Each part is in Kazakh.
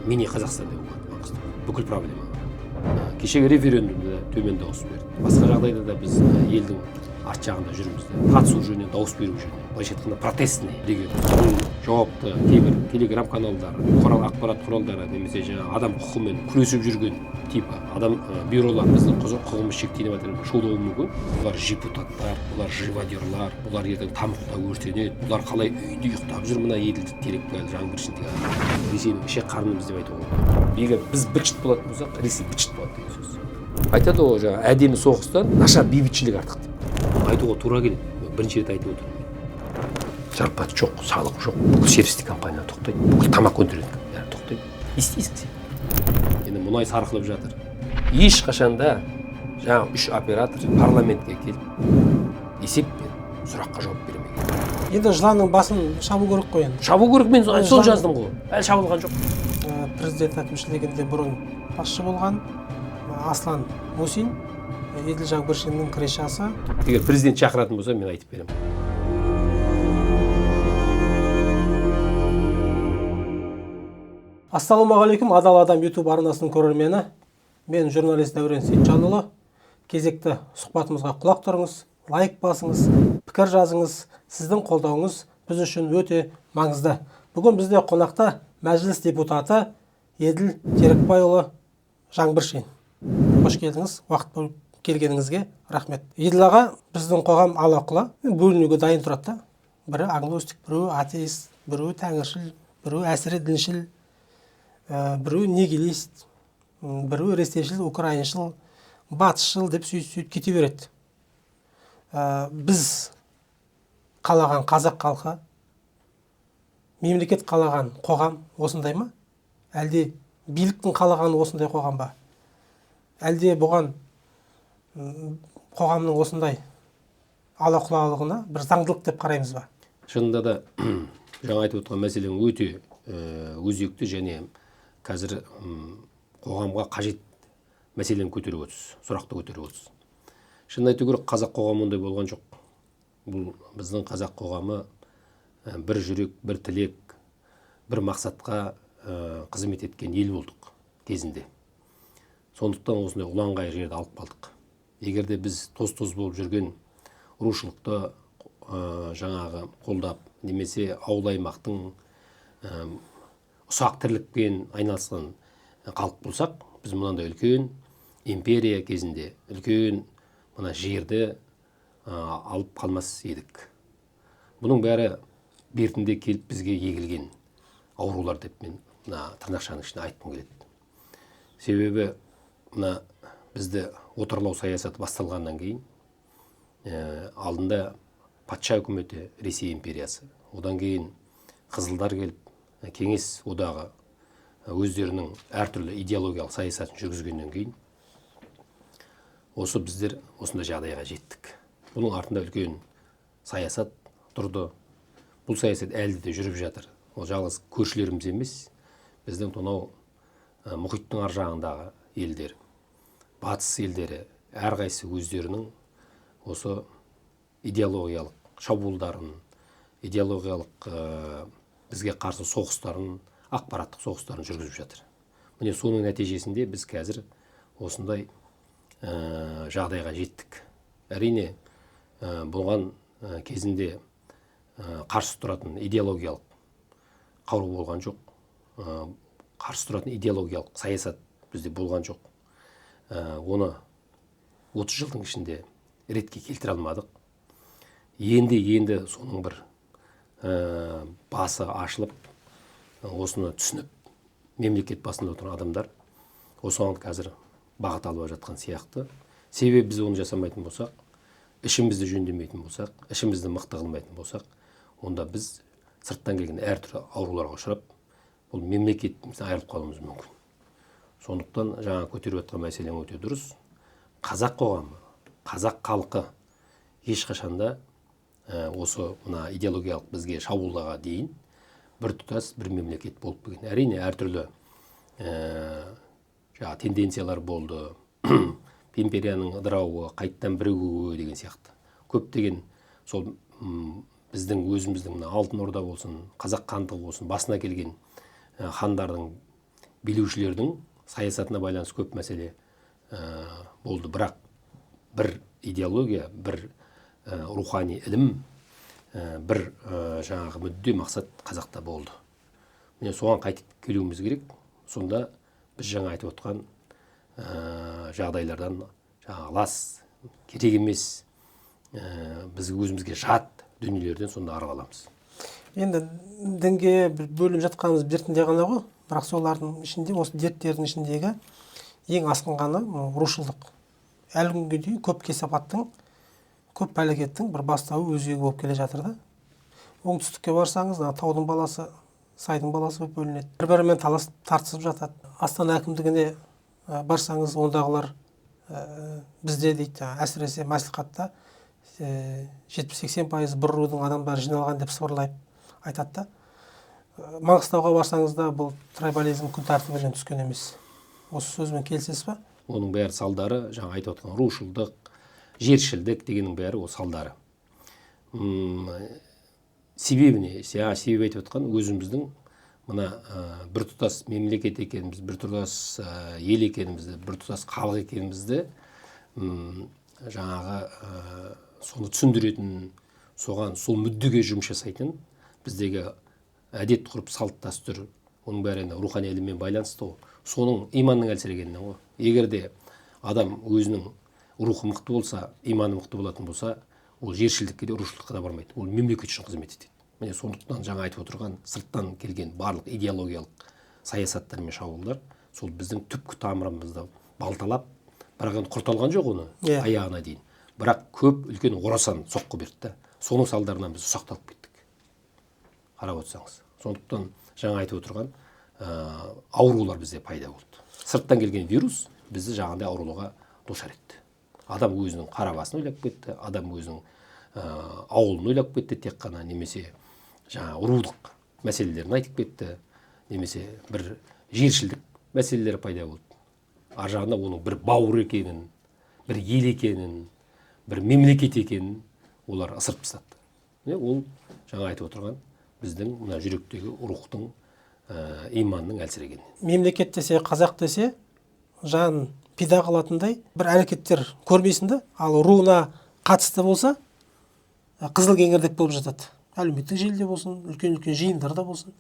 мини Қазақстан деп маңызды. Бүкіл проблема. Кешегі референдумда төмен дауыс берді. Басқа жағдайда да біз елдің арт жағында жүрміз. Қатысу жөнінен, дауыс беру жөнінен. Былайша айтқанда протестный деген жауапты кейбір телеграм каналдары, бұқаралық ақпарат құралдары немесе жаңағы адам құқығымен күресіп жүрген типа адам бюролар біздің құқығымыз шектеліп жатыр шулауы мүмкін. Бұлар депутаттар, бұлар живодерлар, бұлар ертең тамұқта өртенеді, бұлар қалай үйде ұйықтап жүр, мына еділдік керек пе жаңбыршын деген. Ресейдің ішек қарнымыз деп айтуға болады. Егер біз бітшіт болатын болсақ, Ресей бітшіт болады деген сөз. Айтады ғой жаңағы әдемі соғыстан нашар бейбітшілік артық деп. Айтуға тура келеді. Бірінші рет айтып отырмын. Зарплата жоқ, салық жоқ. Бүкіл сервистік компания тоқтайды. Бүкіл тамақ өндіретін бәрі тоқтайды. Естисің сен. Енді мұнай сарқылып жатыр. Ешқашанда жаңағы 3 оператор парламентке келіп есеп беріп, сұраққа жауап бермеген. Енді жыланның басын шабу керек қой енді. Шабу керек, мен сол жаздым ғой. Әлі шабылған жоқ. Президент әкімшілігінде бұрын басшы болған Аслан Мусин, Еділ Жаңбыршиннің кірешасы. Егер президент шақыратын болса, мен айтып беремін. Ассалаумағалейкум, Адал Адам YouTube арнасының көрермені. Мен журналист Дәурен Сейітжанұлы. Кезекті сұхбатымызға құлақ тұрыңыз, лайк басыңыз, пікір жазыңыз. Сіздің қолдауыңыз біз үшін өте маңызды. Бүгін бізде қонақта мәжіліс депутаты Еділ Терекбайұлы Жаңбыршин. Қош келдіңіз, уақыт бөліп келгеніңізге рахмет. Еділ аға, біздің қоғам ала-құла бөлінуге дайын тұрады. Бірі агностик, біреуі атеист, біреуі тәңіршіл, біреуі әсіре діншіл, біреуі нигилист, біреуі ресейшіл, украиншіл, батысшыл деп сөйтіп кете береді. Біз қалаған қазақ халқы, мемлекет қалаған қоғам осындай ма? Әлде биліктің қалағаны осындай қоғам ба? Әлде бұған қоғамның осындай ала-құлалығына бір заңдылық деп қараймыз ба? Шынында да жаңа айтып отырған мәселен өте өзекті және қазір қоғамға қажет мәселені көтеріп отырсыз, сұрақты көтеріп отырсыз. Шын айту керек, қазақ қоғамы ондай болған жоқ. Бұл біздің қазақ қоғамы бір жүрек, бір тілек, бір мақсатқа қызмет еткен ел болдық кезінде. Сондықтан осындай ұланғай жерді алып қалдық. Егер де біз тоз-тоз болып жүрген рушылықты жаңағы қолдап, немесе ауыл аймақтың ұсақ тірлікпен айналысқан халық болсақ, біз мынандай үлкен империя кезінде үлкен мына жерді алып қалмас едік. Бұның бәрі бертінде келіп бізге егілген аурулар деп мен мына тырнақшаның ішіне айтқым келеді. Себебі мына бізді отарлау саясаты басталғаннан кейін алдында патша үкіметі, Ресей империясы, одан кейін қызылдар келіп, кеңес одағы өздерінің әртүрлі идеологиялық саясатын жүргізгеннен кейін осы біздер осындай жағдайға жеттік. Бұның артында үлкен саясат тұрды. Бұл саясат әлі де жүріп жатыр. Ол жалғыз көршілеріміз емес, біздің тонау мұхиттың ар жағындағы елдер, батыс елдері әрқайсы өздерінің осы идеологиялық шабуылдарын, идеологиялық бізге қарсы соғыстарын, ақпараттық соғыстарын жүргізіп жатыр. Міне соның нәтижесінде біз қазір осындай жағдайға жеттік. Әрине бұған кезінде қарсы тұратын идеологиялық қару болған жоқ. Қарсы тұратын идеологиялық саясат бізде болған жоқ. Оны 30 жылдың ішінде ретке келтіре алмадық. Енді соның бір басы ашылып, осыны түсініп, мемлекет басында отырған адамдар осыған қазір бағыт алып жатқан сияқты. Себебі біз оны жасамайтын болсақ, ішімізді жөндемейтін болсақ, ішімізді мықты қылмайтын болсақ, онда біз сырттан келген әртүрлі ауруларға ұшырап, бұл мемлекетімізден айырылып қалуымыз мүмкін. Сондықтан жаңа көтеріп жатқан мәселе өте дұрыс. Қазақ қоғамы, қазақ халқы ешқашанда осы мына идеологиялық бізге шабуылға дейін бір тұтас бір мемлекет болып келген. Әрине әртүрлі тенденциялар болды. Империяның ыдырауы, қайттан бірігуі деген сияқты. Көптеген сол біздің өзіміздің алтын орда болсын, қазақ хандығы болсын, басына келген хандардың билеушілердің саясатына байланысты көп мәселе болды, бірақ бір идеология, бір рухани ілім, бір жаңағы мүдде мақсат қазақта болды. Міне соған қайтып келуіміз керек. Сонда біз жаңа айтып отқан жағдайлардан жаңағы лас, керек емес, біз өзімізге жат дүниелерден сонда арыға аламыз. Енді дінге бөлініп жатқанымыз біртіндей ғана ғой, бірақ солардың ішінде, осы дерттердің ішіндегі ең асқынғаны рушылдық. Әлі күнге дейін көп кесапаттың, көп пәлекеттің бір бастауы өзегі болып келе жатыр да. Оңтүстікке барсаңыз, таудың баласы, сайдың баласы болып бөлінеді. Бір-бірімен талас тартысып жатады. Астана әкімдігіне барсаңыз, ондағылар бізде дейді, әсіресе мәслихатта 70-80% бір рудың адамдары жиналған деп сыбырлайды, айтады да. Маңғыстауға барсаңыз да бұл трайбализм күн тәртібінен түскен емес. Осы сөзбен келісесіз ба? Оның бәрі салдары, жаңа айтып отқан рушылдық, жершілдік дегеннің бәрі ол салдары. Себебіне, себеп айтып отқан өзіміздің мына біртұтас мемлекет екеніміз, біртұтас ел екенімізді, біртұтас халық екенімізді жаңағы соны түсіндіретін, соған сол мүддеге жұмыс жасайтын біздегі әдет ғұрып, салт дәстүр, оның бәрі рухани іліммен байланысты. Соның иманның әлсірегенінен ғой. Егер де адам өзінің рухы мықты болса, иманы мықты болатын болса, ол жершілдікке де, рушылдыққа да бармайды. Ол мемлекет үшін қызмет етеді. Міне сондықтан жаңа айтып отырған сырттан келген барлық идеологиялық саясаттар мен шабуылдар сол біздің түпкі тамырымызды балталап, бірақ енді құрталған жоқ оны аяғына дейін. Бірақ көп үлкен орасан соққы берді. Соның салдарынан біз ұсақталып кеттік. Қарап отырсаңыз. Сондықтан жаңа айтып отырған аурулар бізде пайда болды. Сырттан келген вирус бізді жаңағындай ауруларға душар етті. Адам өзінің қара басын ойлап кетті, адам өзінің ауылын ойлап кетті тек қана, немесе жаңа рудық мәселелерін айтып кетті, немесе бір жершілдік мәселелері пайда болды. Ар жағында оның бір бауыр екенін, бір ел екенін, бір мемлекет екенін олар ысырып тастады. Ол жаңа айтып отырған біздің мына жүректегі рухтың, иманның әлсірегенінен. Мемлекет десе, қазақ десе, жан пида қылатындай бір әрекеттер көрмейсің да, ал руына қатысты болса, қызыл кеңірдек болып жатады. Әлеуметтік желіде болсын, үлкен-үлкен жиындарда болсын.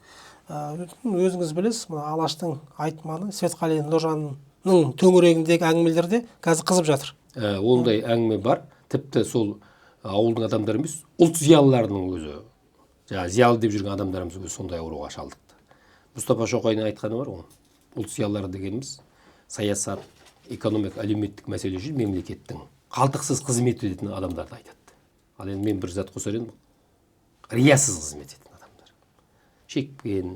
Өзіңіз білесіз, Алаштың айтманы Светқали Нұржанның төңірегіндегі әңгімелерде қазір қызып жатыр. Ондай әңгіме бар. Тіпті сол ауылдың адамдары емес, ұлт зиялыларының өзі, зиялы деп жүрген адамдарымыз өзі сондай ауруға шалдықты. Мұстафа Шоқайдың айтқаны бар ғой. Ұлт зиялылары дегеніміз саясат, экономик, әлеуметтік мәселе үшін мемлекеттің қалтықсыз қызмет ететін адамдарды айтады. Ал енді мен бір зат қосар едім, риясыз қызмет ететін адамдар. Шекпен,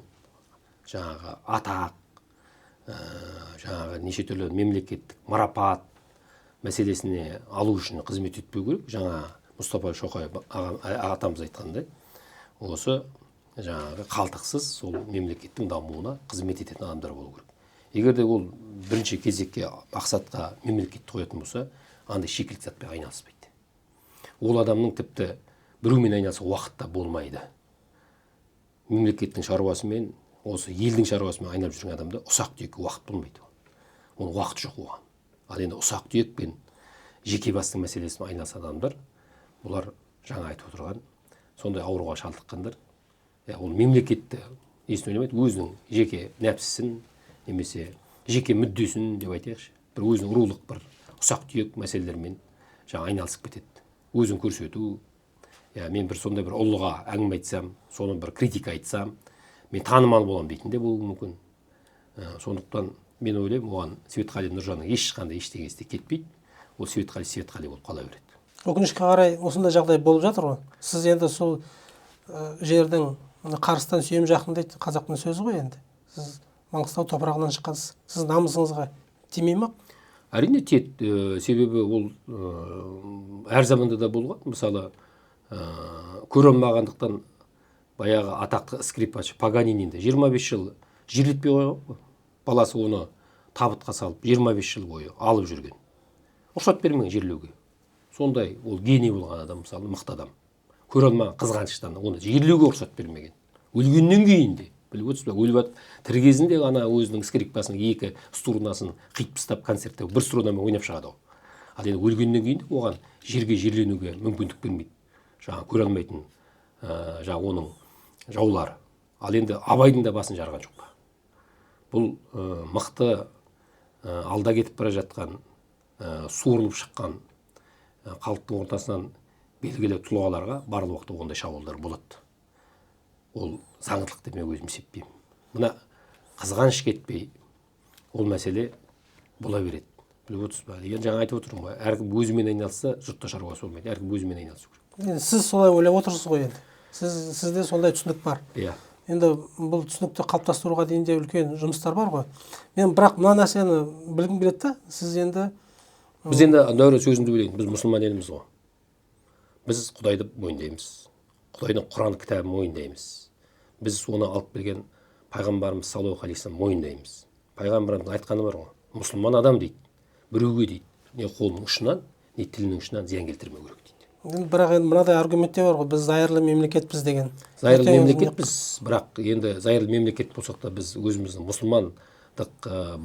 жаңағы атақ, жаңағы неше түрлі мемлекеттік марапат мәселесіне алу үшін қызмет етпеу керек. Жаңа Мұстафа Шоқай атамыз айтқандай, осы жаңағы қалтықсыз сол мемлекеттің дамуына қызмет ететін адамдар болу керек. Егер де ол бірінші кезекке мақсатқа мемлекетті қоятын болса, андай шикілік затпен айналыспайды. Ол адамның тіпті біреумен айналысуға уақытта болмайды. Мемлекеттің шаруасымен, осы елдің шаруасымен айналып жүрген адамда ұсақ-түйекке уақыт болмайды. Оның уақыты жоқ оған. Ал енді ұсақ-түйекпен жеке бастың мәселесімен айналысқан адамдар, бұлар жаңа айтып отырған сондай ауруға шалдыққандар. Ол мемлекетті есін ойламайды, өзінің жеке нәпсісін, немесе жеке мүддесін деп айтайықшы, бір өзінің рулық бір ұсақ-түйек мәселелермен жаңа айналысып кетеді. Өзін көрсету, мен бір сондай бір ұлыға әңгіме айтсам, соны бір критика айтсам, мен танымал болам дейтін де болуы мүмкін. Сондықтан мен ойлаймын, оған Светқали Нұржанның ешқандай ештеңесі кетпейді. Ол Светқали болып қала береді. Өкінішке қарай осындай жағдай болып жатыр ғой. Сіз енді сол жердің Қарыстан сүйем жақын дейді, қазақтың сөзі ғой енді. Сіз Маңғыстау топырағынан шыққансыз. Сіз намысыңызға тимей ме? Әрине тиеді. Себебі ол әр заманда да болған. Мысалы, көре алмағандықтан баяғы атақты скрипач Паганининді 25 жыл жерлетпей қойған. Баласы оны табытқа салып 25 жыл бойы алып жүрген. Рұқсат бермеген жерлеуге. Сондай ол гений болған адам, мысалы, мықты адам. Көре алмаған қызғаныштан оны жерлеуге рұқсат бермеген. Өлгеннен кейін де біліп отырсыз ба, өліп тірі кезінде ғана өзінің скрипкасының екі струнасын қиып тастап концертте бір струнамен ойнап шығады ғой. Ал енді өлгеннен кейін оған жерге жерленуге мүмкіндік бермейді, жаңағы көре алмайтын жаңағы оның жаулары. Ал енді Абайдың да басын жарған жоқ па. Бұл мықты алда кетіп бара жатқан, суырылып шыққан халықтың ортасынан белгілі тұлғаларға барлық уақытта ондай шабуылдар болады. Ол заңдылық деп мен өзім есептеймін. Мына қызғаныш кетпей ол мәселе бола береді. Біліп отырсыз ба? Енді жаңа айтып отырмын ғой, әркім өзімен айналысса жұртта шаруасы болмайды. Әркім өзімен айналысу керек. Сіз солай ойлап отырсыз ғой енді. Сізде сондай түсінік бар. Иә. Енді бұл түсінікті қалыптастыруға дейін де үлкен жұмыстар бар ғой. Мен бірақ мына нәрсені білгім келеді да, сіз енді біз енді дәуір сөзімді білейін. Біз мұсылман еліміз ғой. Біз Құдайды мойындаймыз. Құдайдың Құран кітабын мойындаймыз. Біз оны алып келген пайғамбарымыз саллаллаху алейхи вассалам мойындаймыз. Пайғамбарымыз айтқаны бар ғой. Мұсылман адам дейді. Біреуге дейді, не қолының ұшынан, не тілінің ұшынан зиян келтірмеу керек дейді. Бірақ енді мынадай аргумент те бар ғой, біз зайырлы мемлекетпіз деген. Зайырлы мемлекетпіз, бірақ енді зайырлы мемлекет болсақ та біз өзіміздің мұсылмандық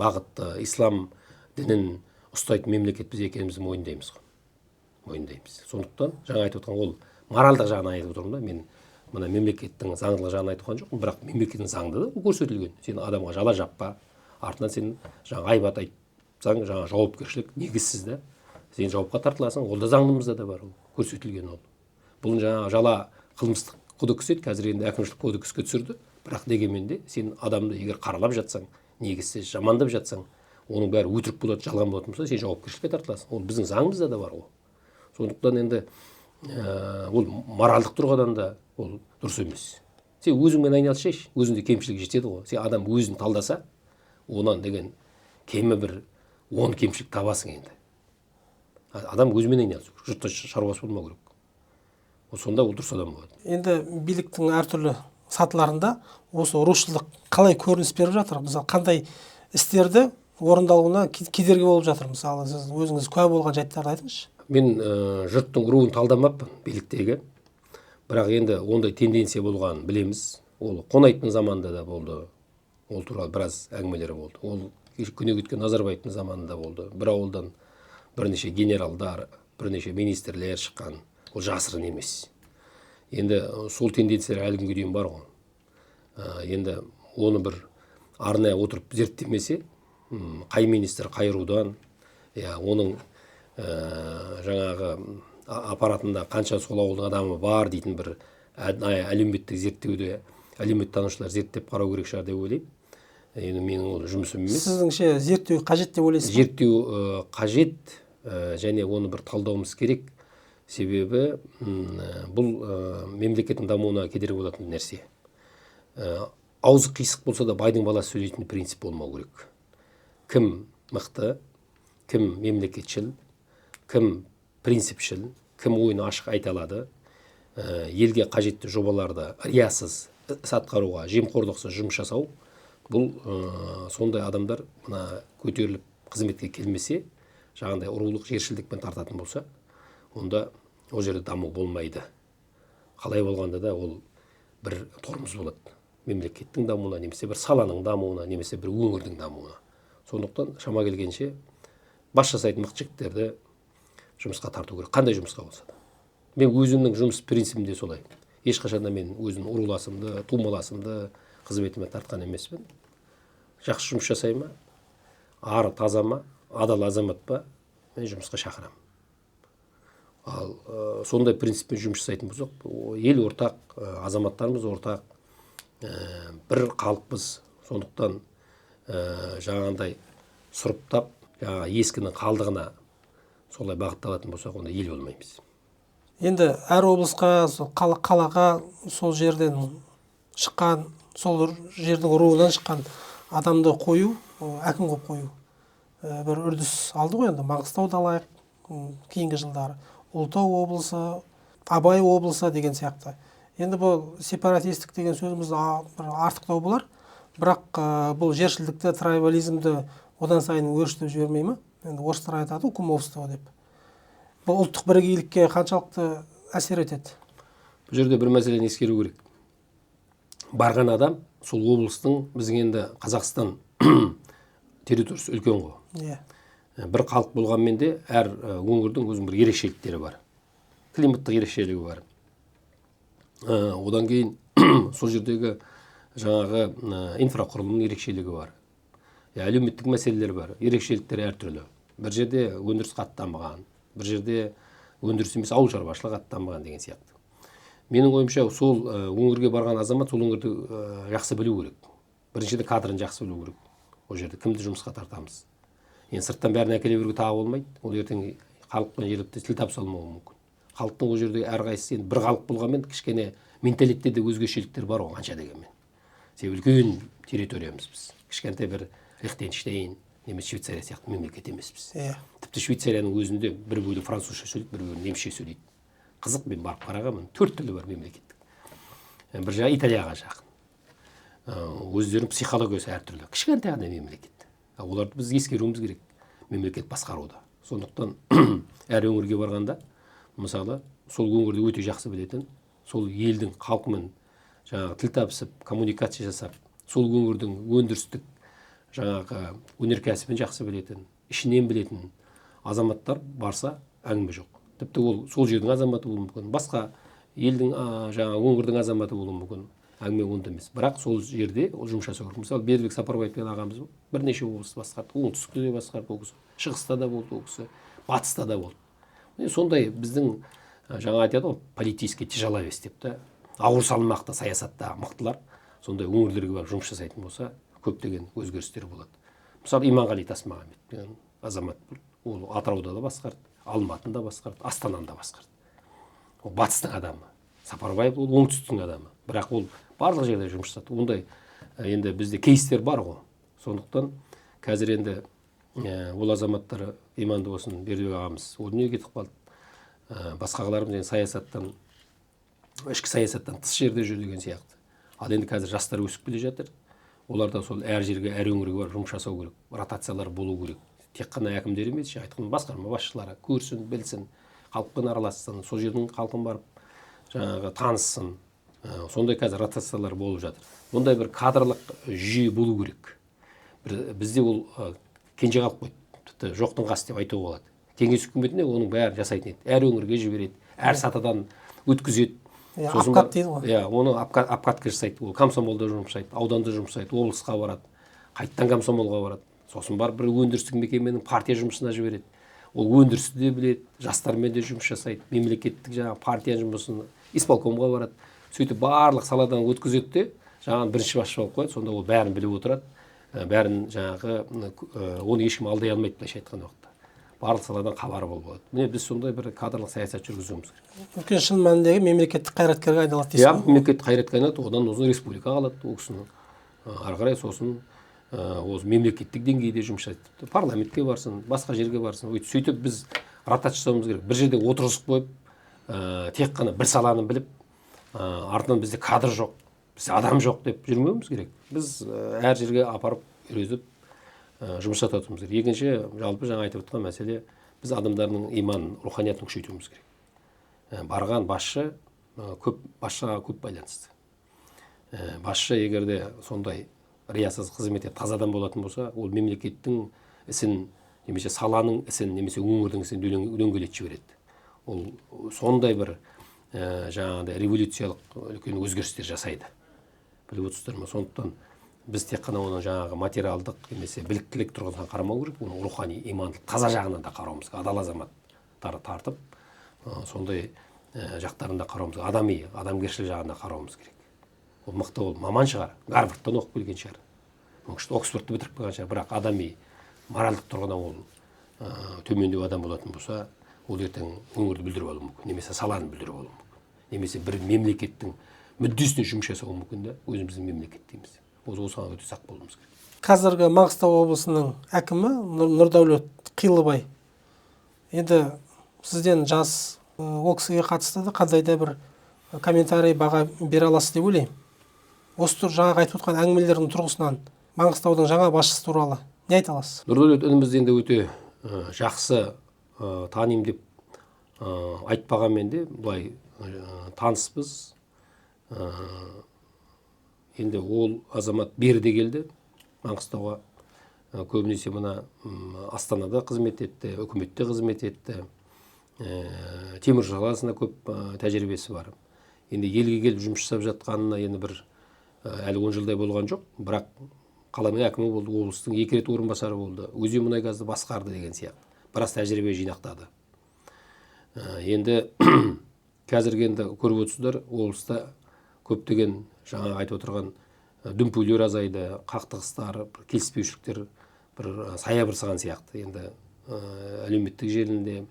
бағытты, ислам дінін ұстайтын мемлекетпіз екенімізді мойындаймыз ғой. Мойындаймыз. Сондықтан жаңа айтып отырған ол моральдық жағынан айтып отырмын да, мен мына мемлекеттің заңдылық жағынан айтып отырған жоқпын, бірақ мемлекеттің заңды да көрсетілген. Сен адамға жала жаппа, артынан сен жаңа айбат айтсаң, жаңа жауапкершілік негізсіз да, сен жауапқа тартыласың, ол да заңымызда да бар, ол көрсетілген ол. Бұл жаңа жала қылмыстық кодекс еді, қазір енді әкімшілік кодекске түсірді, бірақ дегенмен де сен адамды егер қаралап жатсаң, негізсіз жамандап жатсаң, оның бәрі өтірік болады, жалған болатын болса, сен жауапкершілікке тартыласың. Ол біздің заңымызда да бар ол. Сондықтан енді ол моральдық тұрғыдан да ол дұрыс емес. Сен өзіңмен айналысшы, өзіңде кемшілік жетеді ғой. Сен адам өзін талдаса, онан деген кемі бір 10 кемшілік табасың енді. Адам өзімен айналысу керек, жұртта шаруасы болмау керек. Сонда ол дұрыс адам болады. Енді биліктің әртүрлі сатыларында осы рушылдық қалай көрініс беріп жатыр? Мысалы, қандай істерді орындалуына кедергі болып жатыр? Мысалы, сіз өзіңіз куә болған жайттарды айтыңызшы. Мен жұрттың руын талдамаппын биліктегі. Бірақ енді ондай тенденция болғанын білеміз. Ол Қонаевтың заманында да болды. Ол туралы біраз әңгімелер болды. Ол көне кеткен Назарбаевтың заманында болды. Бір ауылдан бірнеше генералдар, бірнеше министрлер шыққан. Ол жасырын емес. Енді сол тенденциялар әлі күнге дейін бар ғой. Енді оны бір арнайы отырып зерттемесе, қай министр қай рудан, оның жаңағы аппаратында қанша сол ауылдың адамы бар дейтін бір әлеуметтік зерттеуде әлеуметтанушылар зерттеп қарау керек шығар деп ойлаймын. Енді менің ол жұмысым емес. Сіздіңше зерттеу қажет деп ойлайсыз ба? Зерттеу қажет, және оны бір талдауымыз керек. Себебі бұл мемлекеттің дамуына кедергі болатын нәрсе. Аузы қисық болса да байдың баласы сөйлейтін принцип болмау керек. Кім мықты, кім мемлекетшіл, кім принципшіл, кім ойын ашық айта алады, елге қажетті жобаларды риясыз іс атқаруға, жемқорлықсыз жұмыс жасау, бұл сондай адамдар мына көтеріліп қызметке келмесе, жаңағындай ұрулық жершілдікпен тартатын болса, онда ол жерде даму болмайды. Қалай болғанда да ол бір тормоз болады. Мемлекеттің дамуына, немесе бір саланың дамуына, немесе бір өңірдің дамуына. Сондықтан шама келгенше бас жасайтын мықты жігіттерді жұмысқа тарту керек. Қандай жұмысқа болса да. Мен өзімнің жұмыс принципімде солай. Ешқашанда мен өзім ұруласымды, тумаласымды қызметіме тартқан емеспін. Жақсы жұмыс жасай ма, ары таза ма, адал азамат па, мен жұмысқа шақырамын. Ал сондай принциппен жұмыс жасайтын болсақ, ел ортақ, азаматтарымыз ортақ, бір халықпыз. Сондықтан жаңағындай сұрыптап, ескінің қалдығына солай бағытталатын болсақ, онда ел болмаймыз. Енді әр облысқа, қалаға сол жерден шыққан, сол жердің руынан шыққан адамды қою, әкім қойып қою бір үрдіс алды ғой. Енді Маңғыстауды алайық, кейінгі жылдары Ұлытау облысы, Абай облысы деген сияқты. Енді бұл сепаратистік деген сөзіміз бір артықтау болар, бірақ бұл жершілдікті, трайбализмді одан сайын өршітіп жібермей ме? Енді орыстар айтады кумовство деп. Бұл ұлттық бірегейлікке қаншалықты әсер етеді? Бұл жерде бір мәселені ескеру керек. Барған адам сол облыстың біздің енді Қазақстан территориясы үлкен ғой. Иә. Бір халық болғанмен де әр өңірдің өзінің бір ерекшеліктері бар. Климаттық ерекшелігі бар. Одан кейін сол жердегі жаңағы инфрақұрылымның ерекшелігі бар. Әлеуметтік мәселелер бар. Ерекшеліктері әртүрлі. Бір жерде өндіріс қатты дамыған, бір жерде өндіріс емес ауыл шаруашылығы қатты дамыған деген сияқты. Менің ойымша сол өңірге барған азамат сол өңірді жақсы білу керек. Біріншіден кадрын жақсы білу керек. Ол жерде кімді жұмысқа тартамыз. Енді сырттан бәрін әкеле беруге тағы болмайды. Ол ертең халықпен жергілікті тіл табыса алмауы мүмкін. Халықтың ол жерде әрқайсысы енді бір халық болғанмен кішкене менталитетте өзгешеліктер бар ғой қанша дегенмен. Себебі үлкен территориямыз біз. Кішкентай бір Лихтенштейн немесе Швейцария сияқты мемлекет емеспіз. Тіпті Швейцарияның өзінде бір бөлігі французша сөйлейді, бір бөлігі немісше сөйлейді. Қызық, мен барып қарағанмын, 4 тілі бар мемлекеттік. Бір жағы Италияға жақын. Өздерінің психологиясы әртүрлі. Кішкентай ғана мемлекет. Оларды біз ескеруіміз керек мемлекет басқаруда. Сондықтан әр өңірге барғанда, мысалы, сол өңірді өте жақсы білетін, сол елдің халқымен жаңағы тіл табысып, коммуникация жасап, сол өңірдің өндірістік жаңағы өнеркәсібін жақсы білетін, ішінен білетін азаматтар барса әңгіме жоқ. Тіпті ол сол жердің азаматы болуы мүмкін, басқа елдің жаңағы өңірдің азаматы болуы мүмкін. Әңгіме онда емес. Бірақ сол жерде ол жұмыс жасау керек. Мысалы, Бердібек Сапарбаев деген ағамыз бірнеше облыс басқарды, оңтүстікте де басқарды ол кісі, шығыста да болды ол кісі, батыста да болды. Сондай біздің жаңа айтады ғой, политический тяжеловес деп та, ауыр салмақты саясатта мықтылар сондай өңірлерге барып жұмыс жасайтын болса, көптеген өзгерістер болады. Мысалы, Иманғали Тасмағамбет деген азамат, ол Атырауда да басқарды, Алматыда басқарды, Астанада басқарды. Ол батыстың адамы. Сапарбаев ол оңтүстіктің адамы. Бірақ ол барлық жерде жұмыс жасады. Ондай енді бізде кейстер бар ғой. Сондықтан қазір енді ол азаматтар иманды болсын, Бердібек ағамыз ол дүниеге кетіп қалды. Басқаларымыз енді саясаттан, ішкі саясаттан тыс жерде жүр деген сияқты. Ал енді қазір жастар өсіп келе жатыр. Оларда сол әр жерге, әр өңірге барып жұмыс жасау керек. Ротациялар болу керек. Тек қана әкімдер емес, айтқан басқарма басшылары көрсін, білсін, халықпен аралассын, сол жердің халқын барып жаңағы таныссын. Сондай қазір ротациялар болып жатыр. Бұндай бір кадрлық жүйе болу керек. Бізде ол кенже қалып қойды. Тіпті жоқтың қасы деп айтуға болады. Кеңес үкіметіне оның бәрін жасайтын еді. Әр өңірге жібереді, әр сатыдан өткізеді. Апкат дейді ғой. Оны апкатқа жасайды. Ол комсомолда жұмыс жасайды, ауданда жұмыс жасайды, облысқа барады, қайттан комсомолға барады. Сосын барып бір өндірістік мекеменің партия жұмысына жібереді. Ол өндірісті де біледі, жастармен де жұмыс жасайды, мемлекеттік жаңағы партия жұмысын исполкомға барады. Сөйтіп барлық саладан өткізеді де, жаңағы бірінші басшы болып қояды, сонда ол бәрін біліп отырады. Бәрін жаңағы оны ешкім алдай алмайды, былайша айтқан уақытта. Барлық саладан хабары болып болады. Міне біз сондай бір кадрлық саясат жүргізуіміз керек. Үлкен шын мәніндегі мемлекеттік қайраткерге айналады дейсіз ғой? Мемлекеттік қайраткерге айналады, одан соң республика қалады, ол кісінің. Ары қарай сосын осы мемлекеттік деңгейде жұмыс жасайды. Парламентке барсын, басқа жерге барсын. Сөйтіп біз ротация жасауымыз керек. Бір жерде отырғызып қойып, тек қана бір саланы біліп, артынан бізде кадр жоқ, бізде адам жоқ деп жүрмеуіміз керек. Біз әр жерге апарып үйретіп жұмыс жасатуымыз керек. Екінші, жалпы жаңа айтып отырған мәселе, біз адамдардың иманын, руханиятын күшейтуіміз керек. Барған басшы басшыға көп байланысты. Басшы егерде сондай риясыз қызмет етіп тазадан болатын болса, ол мемлекеттің ісін, немесе саланың ісін, немесе өңірдің ісін дөңгелетіп жібереді. Ол сондай бір жаңағыдай революциялық үлкен өзгерістер жасайды. Біліп отырсыздар ма? Сондықтан біз тек қана оның жаңағы материалдық немесе біліктілік тұрғысынан қарамау керек, оның рухани, имандық, таза жағынан да қарауымыз керек. Адал азаматтарды тартып, сондай жақтарында қарауымыз керек. Адами, адамгершілік жағында қарауымыз керек. Ол мықты, ол маман шығар, Гарвардтан оқып келген шығар, Оксфордты бітіріп қалған шығар, бірақ адами, моральдық тұрғыдан ол төмендеу адам болатын болса, ол ертең өңірді бүлдіріп алуы мүмкін, немесе саланы бүлдіріп алуы мүмкін, немесе бір мемлекеттің мүддесіне жұмыс жасауы мүмкін да, өзіміздің мемлекет дейміз. Осыған өте сақ болуымыз керек. Қазіргі Маңғыстау облысының әкімі Нұрдәулет Қилыбай. Енді сізден жас, ол кісіге қатысты да қандай да бір комментарий баға бере аласыз деп ойлаймын. Осы жаңағы айтып отқан әңгімелердің тұрғысынан Маңғыстаудың жаңа басшысы туралы не айта аласыз? Нұрдәулет інімізді енді өте жақсы танимын деп айтпағанмен де былай таныспыз. енді ол азамат берде келді Маңғыстауға. Көбінесе мына Астанада қызмет етті, үкіметте қызмет етті. Темір жол саласында көп тәжірибесі бар. Енді елге келіп жұмыс жасап жатқанына енді бір әлі 10 жылдай болған жоқ, бірақ қаланың әкімі болды, облыстың 2 рет орынбасары болды, Өзенмұнайгазды басқарды деген сияқты. Біраз тәжірибе жинақтады. Енді қазіргі енді көріп отырсыздар, облыста көптеген жаңа айтып отырған дүмпулер азайды, қақтығыстар, келіспеушіліктер бір саябырсыған сияқты. Енді әлеуметтік желінде,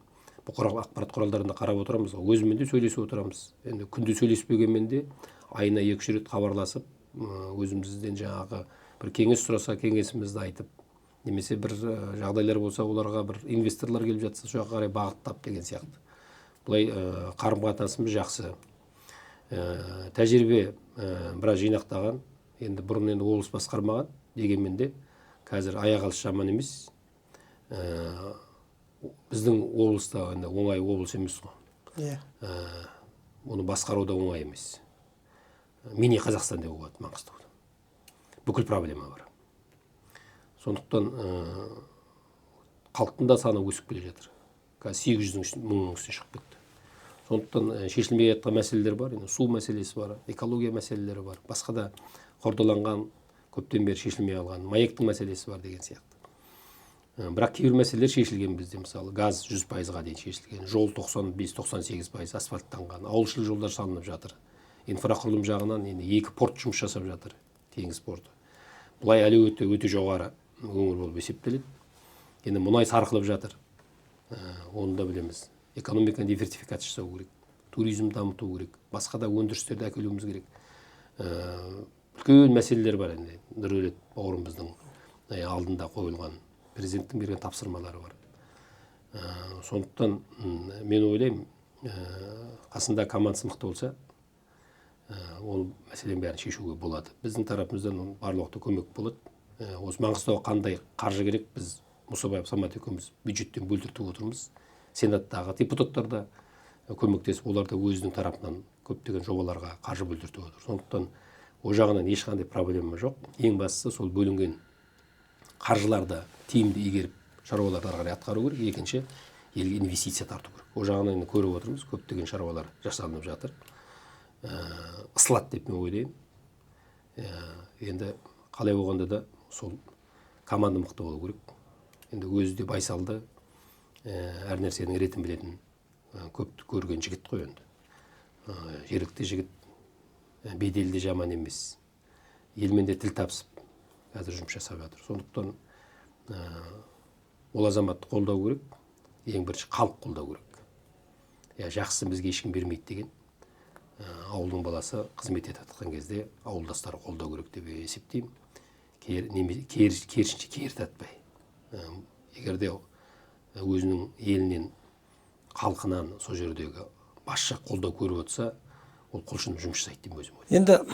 бұқаралық ақпарат құралдарында қарап отырамыз, өзімен де сөйлесіп отырамыз. Енді күнде сөйлеспегенмен де айына 2-3 рет хабарласып, өзімізден жаңағы бір кеңес сұраса, кеңесімізді айтып, немесе бір жағдайлар болса, оларға бір инвесторлар келіп жатса, соға қарай бағыттап деген сияқты. Бұлай қарым-қатынасымыз жақсы. Тәжірибе біраз жинақтаған. Енді бұрын енді облыс басқармаған, дегенмен де қазір аяқ алыс жаман емес. Біздің облыста оңай облыс емес қой. Оны басқару да оңай емес. Мини Қазақстан деп болады Маңғыстауда. Бүкіл проблема бар. Сондықтан халықтың да саны өсіп келе жатыр. Қазір 800 мыңның үстіне шығып кетті. Сондықтан шешілмей жатқан мәселелер бар. Су мәселесі бар, экология мәселелері бар. Басқа да қордаланған, көптен бері шешілмей алған маектің мәселесі бар деген сияқты. Бірақ кейбір мәселелер шешілген бізде, мысалы газ 100%-ға дейін шешілген, жол 95-98% асфальттанған, ауылшылық жолдар салынып жатыр. Инфрақұрылым жағынан енді 2 порт жұмыс жасап жатыр, теңіз порты. Бұлай әлеуеті өте жоғары өңір болып есептеледі. Енді мұнай сарқылып жатыр. Оны да білеміз. Экономиканы диверсификация жасау керек, туризм дамыту керек, басқа да өндірістерді әкелуіміз керек. Үлкен мәселелер бар енді. Нұрдәулет бауырымыздың алдында қойылған, президенттің берген тапсырмалары бар. Сондықтан мен ойлаймын, қасында командасы мықты болса, ол мәселенің бәрін шешуге болады. Біздің тарапымыздан барлықта көмек болады. Осы Маңғыстауға қандай қаржы керек, біз Мұсабаев Самат екеуміз бюджеттен бөлдіртіп отырмыз. Сенаттағы депутаттар да көмектесіп, олар да өзінің тарапынан көптеген жобаларға қаржы бөлдіртіп отыр. Сондықтан о жағынан ешқандай проблема жоқ. Ең бастысы сол бөлінген қаржыларды тиімді игеріп, шаруаларды ары қарай атқару керек. Екінші, елге инвестиция тарту керек. О жағынан көріп отырмыз, көптеген шаруалар жасалынып жатыр. Ысылады деп мен ойлаймын. Енді қалай болғанда да сол команда мықты болу керек. Енді өзі де байсалды, әр нәрсенің ретін білетін, көпті көрген жігіт қой енді. Жергілікті жігіт, беделді жаман емес. Елмен де тіл табысып, қазір жұмыс жасап жатыр. Сондықтан ол азаматты қолдау керек, ең бірінші халық қолдау керек. Жақсысын бізге ешкім бермейді деген. Ауылдың баласы қызмет етіп жатқан кезде ауылдастары қолдау керек деп есептеймін. Керісінше кері татпай. Егер де өзінің елінен, халқынан сол жердегі басшы қолдау көріп отырса, ол құлшынып жұмыс жасайды деп өзім ойлаймын.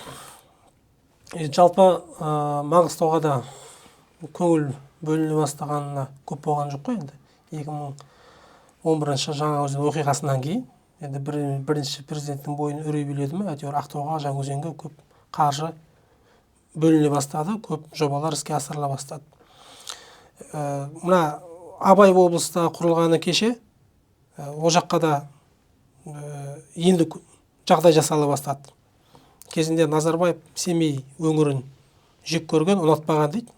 Енді жалпы Маңғыстауға да көңіл бөліне бастағанына көп болған жоқ қой енді. 2011 Жаңаөзен оқиғасынан кейін енді бірінші президенттің бойын үрей биледі ме, әйтеуір Ақтауға, Жаңаөзенге көп қаржы бөліне бастады, көп жобалар іске асырыла бастады. Мына Абай облыста құрылғаны кеше, о жаққа да енді жағдай жасала бастады. Кезінде Назарбаев Семей өңірін жек көрген, ұнатпаған дейді.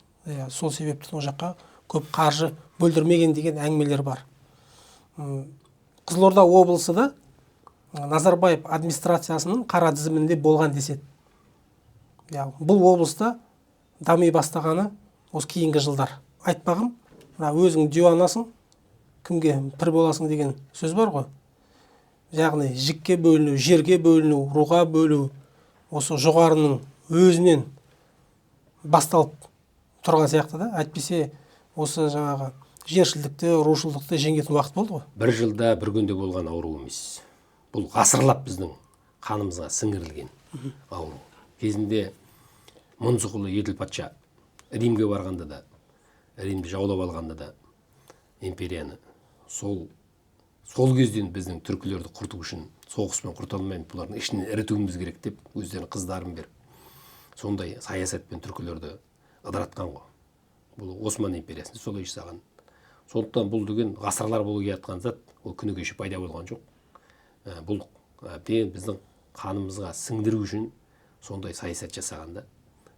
Сол себептен о жаққа көп қаржы бөлдірмеген деген әңгімелер бар. Қызылорда облысы да Назарбаев администрациясының қара тізімінде болған деседі. Бұл облыста дами бастағаны осы кейінгі жылдар. Айтпағым, өзің диуанасың, кімге пір боласың деген сөз бар ғой. Яғни жікке бөліну, жерге бөліну, руға бөлу, осы жоғарының өзінен басталып тұрған сияқты да. Әйтпесе осы жаңағы жершілдікті, рушылдықты жеңетін уақыт болды ғой. Бір жылда бір күнде болған ауру емес. Бұл ғасырлап біздің қанымызға сіңірілген ауру. Кезінде Мұнзықұлы Еділ патша Римге барғанда да, Римді жаулап алғанда да империяны сол кезден біздің түркілерді құрту үшін соғыспен құрта алмаймыз, бұлардың ішінен ірітуіміз керек деп өздерінің қыздарын беріп сондай саясат пен түркілерді ыдыратқан ғой. Бұл Осман империясында солай жасаған. Сондықтан бұл деген ғасырлар болып келатқан зат, ол күні кеше пайда болған жоқ. Бұл біздің қанымызға сіңдіру үшін сондай саясат жасағанда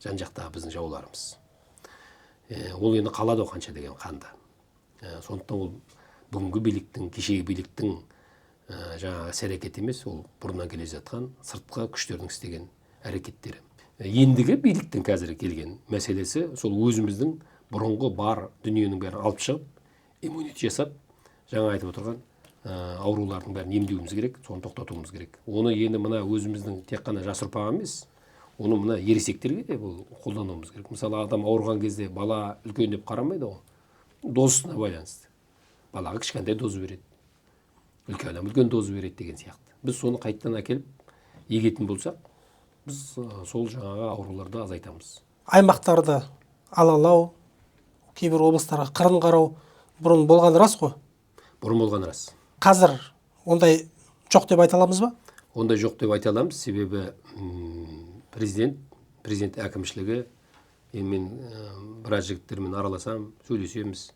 жан жақтағы біздің жауларымыз. Ол енді қалады қанша деген қанды. Сондықтан ол бүгінгі биліктің, кешегі биліктің жаңағы іс-әрекеті емес, ол бұрыннан келе жатқан сыртқы күштердің істеген әрекеттері. Ендігі биліктің қазір келген мәселесі сол өзіміздің бұрынғы бар дүниенің бәрін алып шығып, иммунитет жасап, жаңа айтып отырған аурулардың бәрін емдеуіміз керек, соны тоқтатуымыз керек. Оны енді мына өзіміздің тек қана жас ұрпақ емес, оны мына ересектерге де бұл қолдануымыз керек. Мысалы, адам ауырған кезде бала үлкен деп қарамайды ғой. Дозысына байланысты. Балаға кішкентай доза береді. Үлкен адам үлкен доза береді деген сияқты. Біз соны қайттан әкеліп егетін болсақ, біз сол жаңағы ауруларды азайтамыз. Аймақтарды алалау, кейбір облыстарға қырын қарау бұрын болған рас қой? Бұрын болған рас. Қазір ондай жоқ деп айта аламыз ба? Ондай жоқ деп айта аламыз, себебі президент әкімшілігі, мен біраз жігіттермен араласам, сөйлесеміз,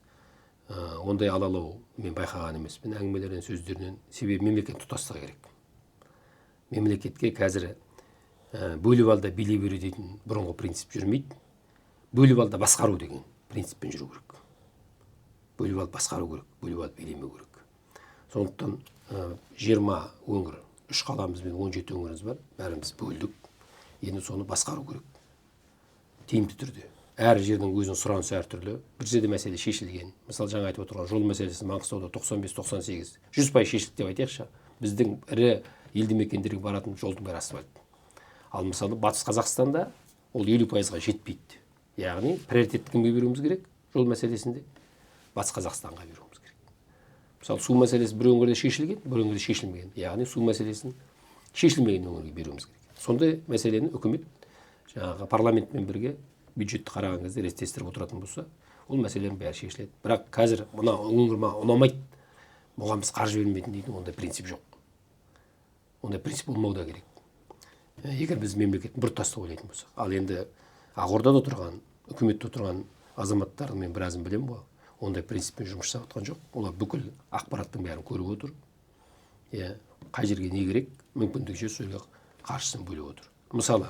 ондай алалау мен байқаған емеспін, әңгімелерден, сөздерінен. Себебі мемлекет тұтастығы керек. Мемлекетке қазір бөліп алда билей беру дейтін бұрынғы принцип жүрмейді. Бөліп алда басқару деген принциппен жүру керек. Бөліп алып басқару керек, бөліп алып билемеу керек. Сондықтан 20 өңір, 3 қаламыз бен 17 өңіріміз бар, бәріміз бөлдік. Енді соны басқару керек. Тиімді түрде. Әр жердің өзінің сұранысы әртүрлі. Бір жерде мәселе шешілген. Мысалы, жаңа айтып отырған жол мәселесі Маңғыстауда 95-98, 100% шешілді деп айтайықшы. Біздің ірі елді мекендерге баратын жолдың бәрі асфальт. Ал мысалы, Батыс Қазақстанда ол 50%-ға жетпейді. Яғни приоритет кімге беруіміз керек? Жол мәселесінде Батыс Қазақстанға беруіміз керек. Мысалы, су мәселесі бір өңірде шешілген, бір өңірде шешілмеген. Яғни су мәселесін шешілмеген өңірге беруіміз керек. Сондай мәселені үкімет жаңағы парламентпен бірге бюджетті қараған кезде реттестіріп отыратын болса, ол мәселенің бәрі шешіледі. Бірақ қазір мына өңір ұнамайды, бұған біз қаржы бермейтін дейтін ондай принцип жоқ. Ондай принцип болмау да керек. Егер біз мемлекеттің біртұтастығын ойлайтын болсақ. Ал енді Ақордада отырған, үкіметте отырған азаматтардың мен біразын білемін ғой, ондай принциппен жұмыс жасап жатқан жоқ. Олар бүкіл ақпараттың бәрін көріп отыр. Қай жерге не керек, мүмкіндікше сөйлеу қаржысын бөліп отыр. Мысалы,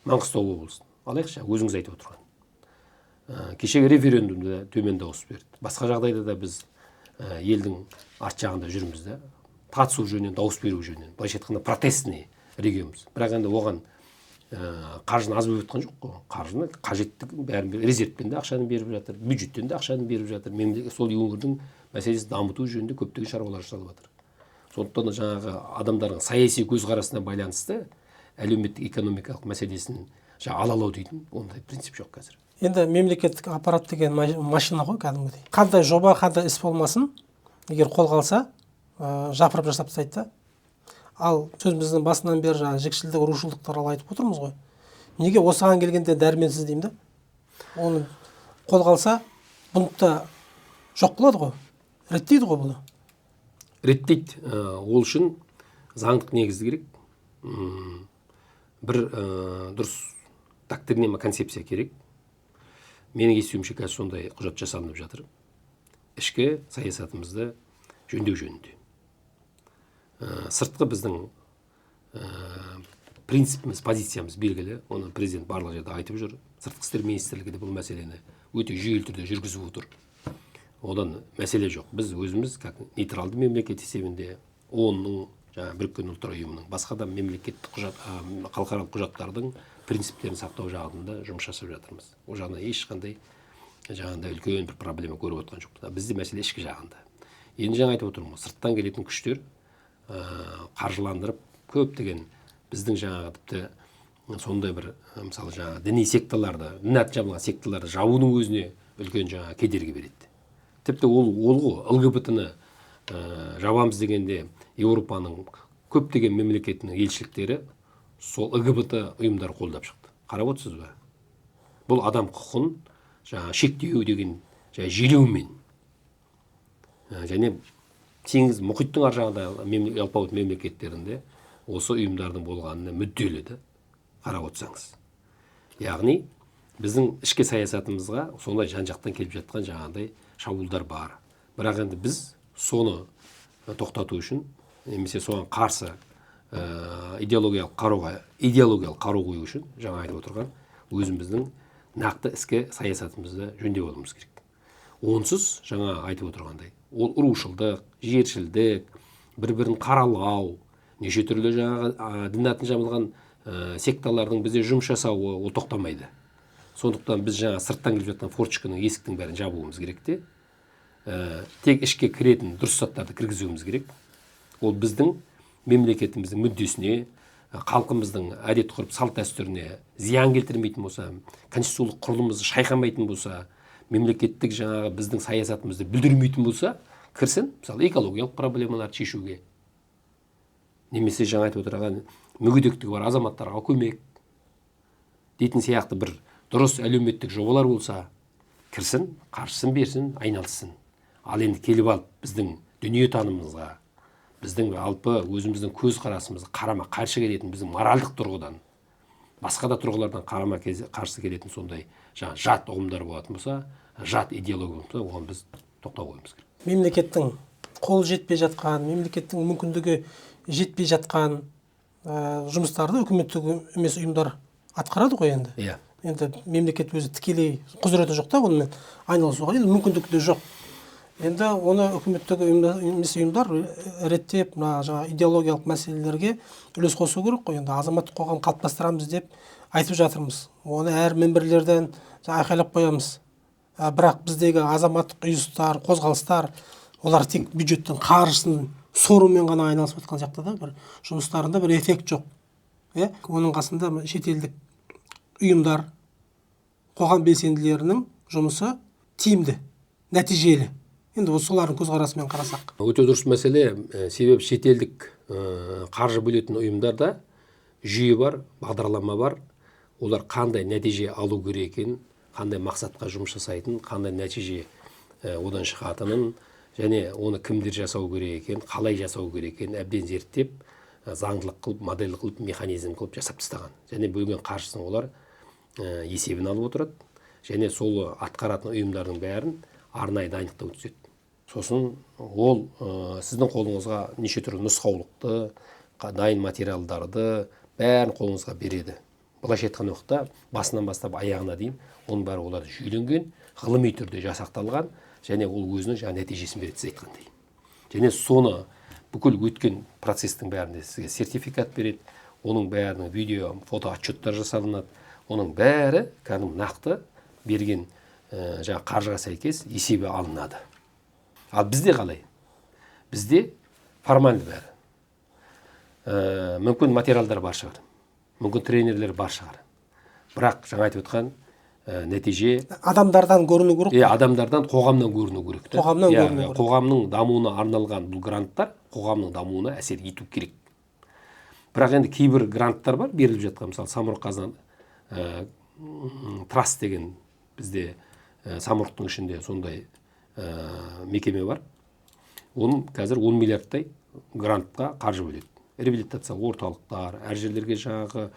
Маңғыстау облысын алайықшы, өзіңіз айтып отырған. Кешегі референдумда төмен дауыс берді. Басқа жағдайда да біз елдің арт жағында жүрміз да, қатысу жөнінен, дауыс беру жөнінен. Былайша айтқанда протестный регионбыз. Бірақ енді оған қаржыны аз бөліп жатқан жоқ қой. Қаржыны қажеттігін бәрін резервтен де ақшаны беріп жатыр, бюджеттен де ақшаны беріп жатыр. Мемлекет сол өңірдің мәселесін дамыту жөнінде көптеген шаруалар жасалып жатыр. Сондықтан жаңағы адамдардың саяси көзқарасына байланысты әлеуметтік экономикалық мәселесін алалау дейтін ондай принцип жоқ қазір. Енді мемлекеттік аппарат деген машина ғой кәдімгідей. Қандай жоба, қандай іс болмасын, егер қолға алса, жапырып жасап тастайды да. Ал сөзіміздің басынан бері жаңағы жікшілдік, рушылдық туралы айтып отырмыз ғой. Неге осыған келгенде дәрменсіз деймін да? Оны қолға алса, бұнтта жоқ болады ғой. Реттейді ғой бұны. Реттейді. Ол үшін заңдық негізі керек. Бір дұрыс доктрина, концепция керек. Менің естуімше қазір сондай құжат жасалынып жатыр. Ішкі саясатымызды жөндеу жөнінде. Сыртқы біздің принципіміз, позициямыз белгілі. Оны президент барлық жерде айтып жүр. Сыртқы істер министрлігі де бұл мәселені өте жүйелі түрде жүргізіп отыр. Одан мәселе жоқ. Біз өзіміз как нейтралды мемлекет есебінде ООН-ның, Біріккен ұлттар ұйымының, басқа да мемлекеттік халықаралық құжаттардың принциптерін сақтау жағында жұмыс жасап жатырмыз. Ол жағында ешқандай жаңағындай үлкен бір проблема көріп отқан жоқ. Бізде мәселе ішкі жағында. Енді жаңа айтып отырмын, сырттан келетін күштер қаржыландырып көптеген біздің жаңағы тіпті сондай бір мысалы жаңағы діни секталарды, дін аты жабылған секталарды жабудың өзіне үлкен жаңағы кедергі береді. Тіпті ол ғой ЛГБТ-ні жабамыз дегенде Еуропаның көптеген мемлекетінің елшіліктері сол ЛГБТ ұйымдар қолдап шықты. Қарап отырсыз ба? Бұл адам құқын шектеу деген желеумен және теңіз мұхиттың ар жағында алпауыт мемлекеттерінде осы ұйымдардың болғанына мүдделі. Қарап отырсаңыз. яғни біздің ішкі саясатымызға сондай жан-жақтан келіп жатқан жаңағыдай шабуылдар бар. Бірақ енді біз соны тоқтату үшін немесе соған қарсы идеологиялық қару қою үшін жаңа айтып отырған өзіміздің нақты іске саясатымызды жөндеп алуымыз керек. Онсыз жаңа айтып отырғандай ол ұрушылдық, жершілдік, бір-бірін қаралау, неше түрлі жаңағы дін атын жамылған секталардың бізде жұмыс жасауы ол тоқтамайды. Сондықтан біз жаңа сырттан келіп жатқан форточканың есіктің бәрін жабуымыз керек те, тек ішке кіретін дұрыс заттарды кіргізуіміз керек. Ол біздің мемлекетіміздің мүддесіне, халқымыздың әдет ғұрып салт дәстүріне зиян келтірмейтін болса, конституциялық құрылымымызды шайқамайтын болса, мемлекеттік жаңағы біздің саясатымызды бүлдірмейтін болса, кірсін, мысалы экологиялық проблемаларды шешуге, немесе жаңа айтып отырған мүгедектігі бар азаматтарға көмек дейтін сияқты бір дұрыс әлеуметтік жобалар болса, кірсін, қаржысын берсін, айналыссын. Ал енді келіп алып біздің дүниетанымымызға, біздің алпы өзіміздің көз қарасымызға қарама қарсы келетін, біздің моральдық тұрғыдан, басқа да тұрғылардан қарама қарсы келетін сондай жаңа жат ұғымдар болатын болса, жат идеология болса, оған біз тоқтау қоюымыз керек. Мемлекеттің қол жетпей жатқан, мемлекеттің мүмкіндігі жетпей жатқан жұмыстарды үкіметтік емес ұйымдар атқарады ғой енді. Иә. Енді мемлекет өзі тікелей құзыреті жоқ та онымен айналысуға, енді мүмкіндігі де жоқ. Енді оны үкіметтік емес ұйымдар реттеп, жаңа идеологиялық мәселелерге үлес қосу керек қой. Енді азаматтық қоғам қалыптастырамыз деп айтып жатырмыз. Оны әр мемберлерден айқайлап қоямыз. Бірақ біздегі азаматтық ұйыстар, қозғалыстар, олар тек бюджеттің қаржысын сорумен ғана айналысып жатқан сияқты да, бір жұмыстарында бір эффект жоқ. Оның қасында шетелдік ұйымдар, қоғам белсенділерінің жұмысы тиімді, нәтижелі. Енді солардың көзқарасымен қарасақ. Өте дұрыс мәселе, себебі шетелдік қаржы бөлетін ұйымдарда жүйе бар, бағдарлама бар. Олар қандай нәтиже алу керек екенін, қандай мақсатқа жұмыс жасайтын, қандай нәтиже одан шығатынын, және оны кімдер жасау керек екенін, қалай жасау керек екенін әбден зерттеп, заңдылық қылып, модель қылып, механизм қылып жасап тастаған. Және бөлген қаржысын олар есебін алып отырады. Және сол атқаратын ұйымдардың бәрін арнайы дайындықта өткізеді. Сосын ол сіздің қолыңызға неше түрлі нұсқаулықты, дайын материалдарды бәрін қолыңызға береді. Былайша айтқан уақытта басынан бастап аяғына дейін оның бәрі олар жүйеленген, ғылыми түрде жасақталған, және ол өзінің жаңа нәтижесін береді, сіз айтқандай. Және соны бүкіл өткен процестің бәрінде сізге сертификат береді, оның бәрінің видео, фото отчеттар жасалынады, оның бәрі кәдімгі нақты берген жаңа қаржыға сәйкес есебі алынады. Ал бізде қалай? Бізде формальды бәрі. Мүмкін материалдар бар шығар, мүмкін тренерлер бар шығар. Бірақ жаңа айтып отқан нәтиже адамдардан көріну керек. Адамдардан, қоғамнан көріну керек. Қоғамнан көріну керек. Қоғамның дамуына арналған бұл гранттар қоғамның дамуына әсер ету керек. Бірақ енді кейбір гранттар бар, беріліп жатқан, мысалы Самұрық-Қазына траст деген бізде Самұрықтың ішінде сондай мекеме бар. Оның қазір 10 миллиардтай грантқа қаржы бөледі. Реабилитациялық орталықтар, әр жерлерге жаңағы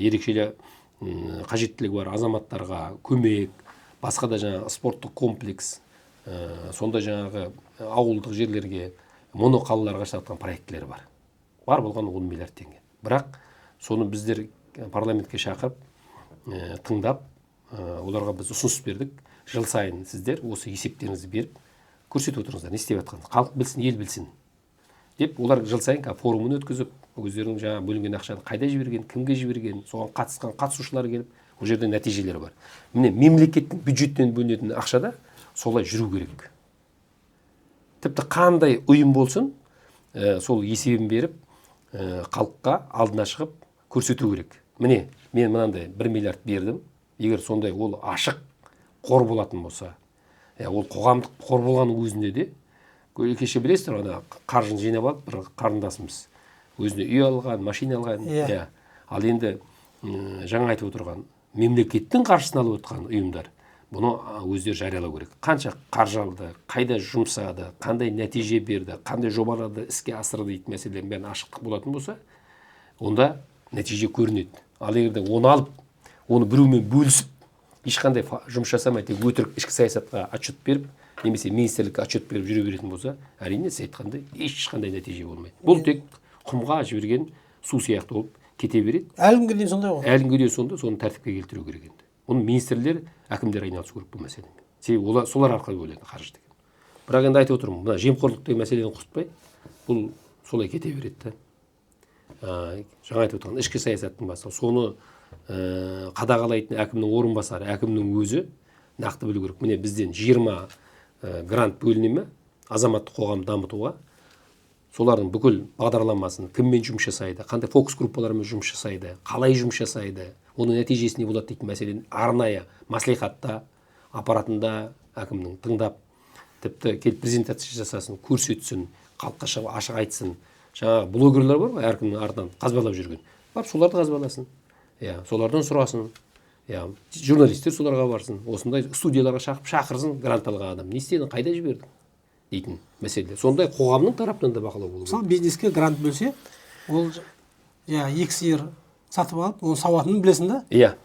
ерекшелі қажеттілігі бар азаматтарға көмек, басқа да жаңағы спорттық комплекс, сонда жаңағы ауылдық жерлерге, моноқалаларға жасатқан проектілер бар. Бар болған 10 миллиард теңге. Бірақ соны біздер парламентке шақырып, тыңдап, оларға біз ұсыныс бердік. Жыл сайын сіздер осы есептеріңізді беріп, көрсетіп отырыңыздар, не істеп жатқанын. Халық білсін, ел білсін. Деп олар жыл сайын форумын өткізіп, өздерінің жаңа бөлінген ақшаны қайда жіберген, кімге жіберген, соған қатысқан қатысушылар келіп, ол жерде нәтижелер бар. Міне мемлекеттің бюджеттен бөлінетін ақшада солай жүру керек. Тіпті қандай ұйым болсын, сол есебін беріп, халыққа алдына шығып көрсету керек. Міне, мен мынандай 1 миллиард бердім. Егер сондай ол ашық қор болатын болса, ол қоғамдық қор болғанның өзінде де, кеше білесіздер, ана қаржыны жинап алып, бір қарындасымыз өзіне үй алған, машина алған. Ал енді жаңа айтып отырған мемлекеттің қаржысын алып отырған ұйымдар бұны өздері жариялау керек. Қанша қаржы алды, қайда жұмсады, қандай нәтиже берді, қандай жобаларды іске асырды дейтін мәселелердің бәрін ашықтық болатын болса, онда нәтиже көрінеді. Ал егер де оны алып, оны біреумен бөлісіп ешқандай жұмыс жасамай тек өтірік ішкі саясатқа отчет беріп немесе министрлікке отчет беріп жүре беретін болса, әрине сіз айтқандай ешқандай нәтиже болмайды. Бұл тек құмға жіберген су сияқты болып кете береді. Әлі күнге дейін сондай ғой. Әлі күнге дейін сонда, соны тәртіпке келтіру керек енді. Оны министрлер, әкімдер айналысу керек бұл мәселемен. Себебі солар арқылы бөледі қаржы деген. Бірақ енді айтып отырмын, мына жемқорлық деген мәселені құртпай, бұл солай кете береді да. Жаңа айтып отырған ішкі саясаттың басы, соны қадағалайтын әкімнің орынбасары, әкімнің өзі нақты білу керек. Міне бізден 20 грант бөліне ме азаматтық қоғам дамытуға, солардың бүкіл бағдарламасын кіммен жұмыс жасайды, қандай фокус группалармен жұмыс жасайды, қалай жұмыс жасайды, оның нәтижесі не болады дейтін мәселені арнайы маслихатта, аппаратында әкімнің тыңдап, тіпті келіп презентация жасасын, көрсетсін, халыққа шығып ашық айтсын. Жаңағы блогерлер бар ғой, әркімнің артынан қазбалап жүрген. Барып соларды қазбаласын. Солардан сұрасын. Журналистер соларға барсын. Осындай студияларға шақырсын грант алған адам. Не істедің, қайда жібердің дейтін мәселе. Сондай қоғамның тарапынан да бақылау болу керек. Мысалы бизнеске грант бөлсе, ол екі сиыр сатып алып, оның сауатын білесің да?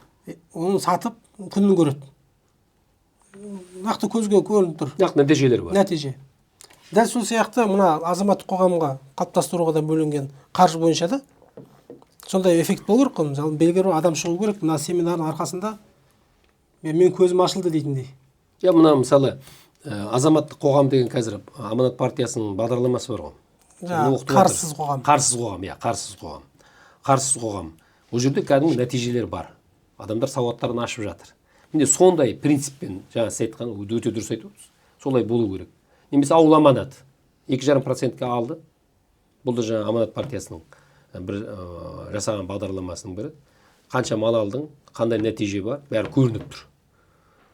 Оны сатып күнін көреді. Нақты көзге көрініп тұр. Нақты нәтижелер бар. Нәтиже. Дәл сол сияқты мына азаматтық қоғамға қалыптастыруға да бөлінген қаржы бойынша да сондай эффект болу керек қой. Мысалы белгілі бір адам шығу керек, мына семинардың арқасында мен көзім ашылды дейтіндей. Мына мысалы азаматтық қоғам деген қазір Аманат партиясының бағдарламасы бар ғой. Қарсыз қоғам. Қарсыз қоғам. Ол жерде кәдімгі нәтижелер бар. Адамдар сауаттарын ашып жатыр. Міне сондай принциппен, жаңа сіз айтқан, өте дұрыс айтып отырсыз. Солай болу керек. Немесе ауыл аманат 2,5%-ке алды. Бұл да жаңа Аманат партиясының бір жасаған бағдарламасының бірі. Қанша мал алдың, қандай нәтиже бар, бәрі көрініп тұр.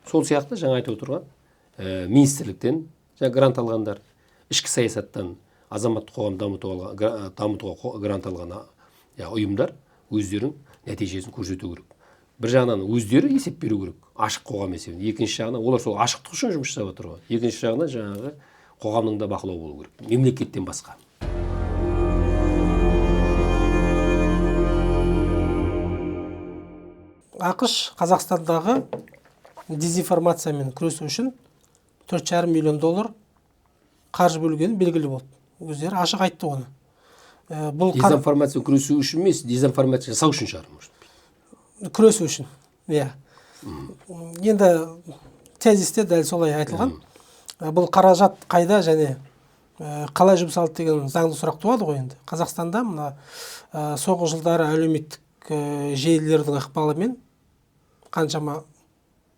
Сол сияқты жаңа айтып отырған министрліктен грант алғандар, ішкі саясаттан азаматтық қоғам дамытуға грант алған ұйымдар өздерінің нәтижесін көрсету керек. Бір жағынан өздері есеп беру керек, ашық қоғам есебінен. Екінші жағынан олар сол ашықтық үшін жұмыс жасап отыр ғой. Екінші жағынан жаңағы қоғамның да бақылау болу керек, мемлекеттен басқа. ақш Қазақстандағы дезинформациямен күресу үшін $4,5 миллион қаржы бөлгені белгілі болды. Өздері ашық айтты оны. Дезинформация күресу үшін емес, дезинформация жасау үшін шығар. Күресу үшін. Енді тезисте дәл солай айтылған. Бұл қаражат қайда және қалай жұмсалды деген заңды сұрақ туады ғой енді. Қазақстанда мына соңғы жылдары әлеуметтік желілердің ықпалымен қаншама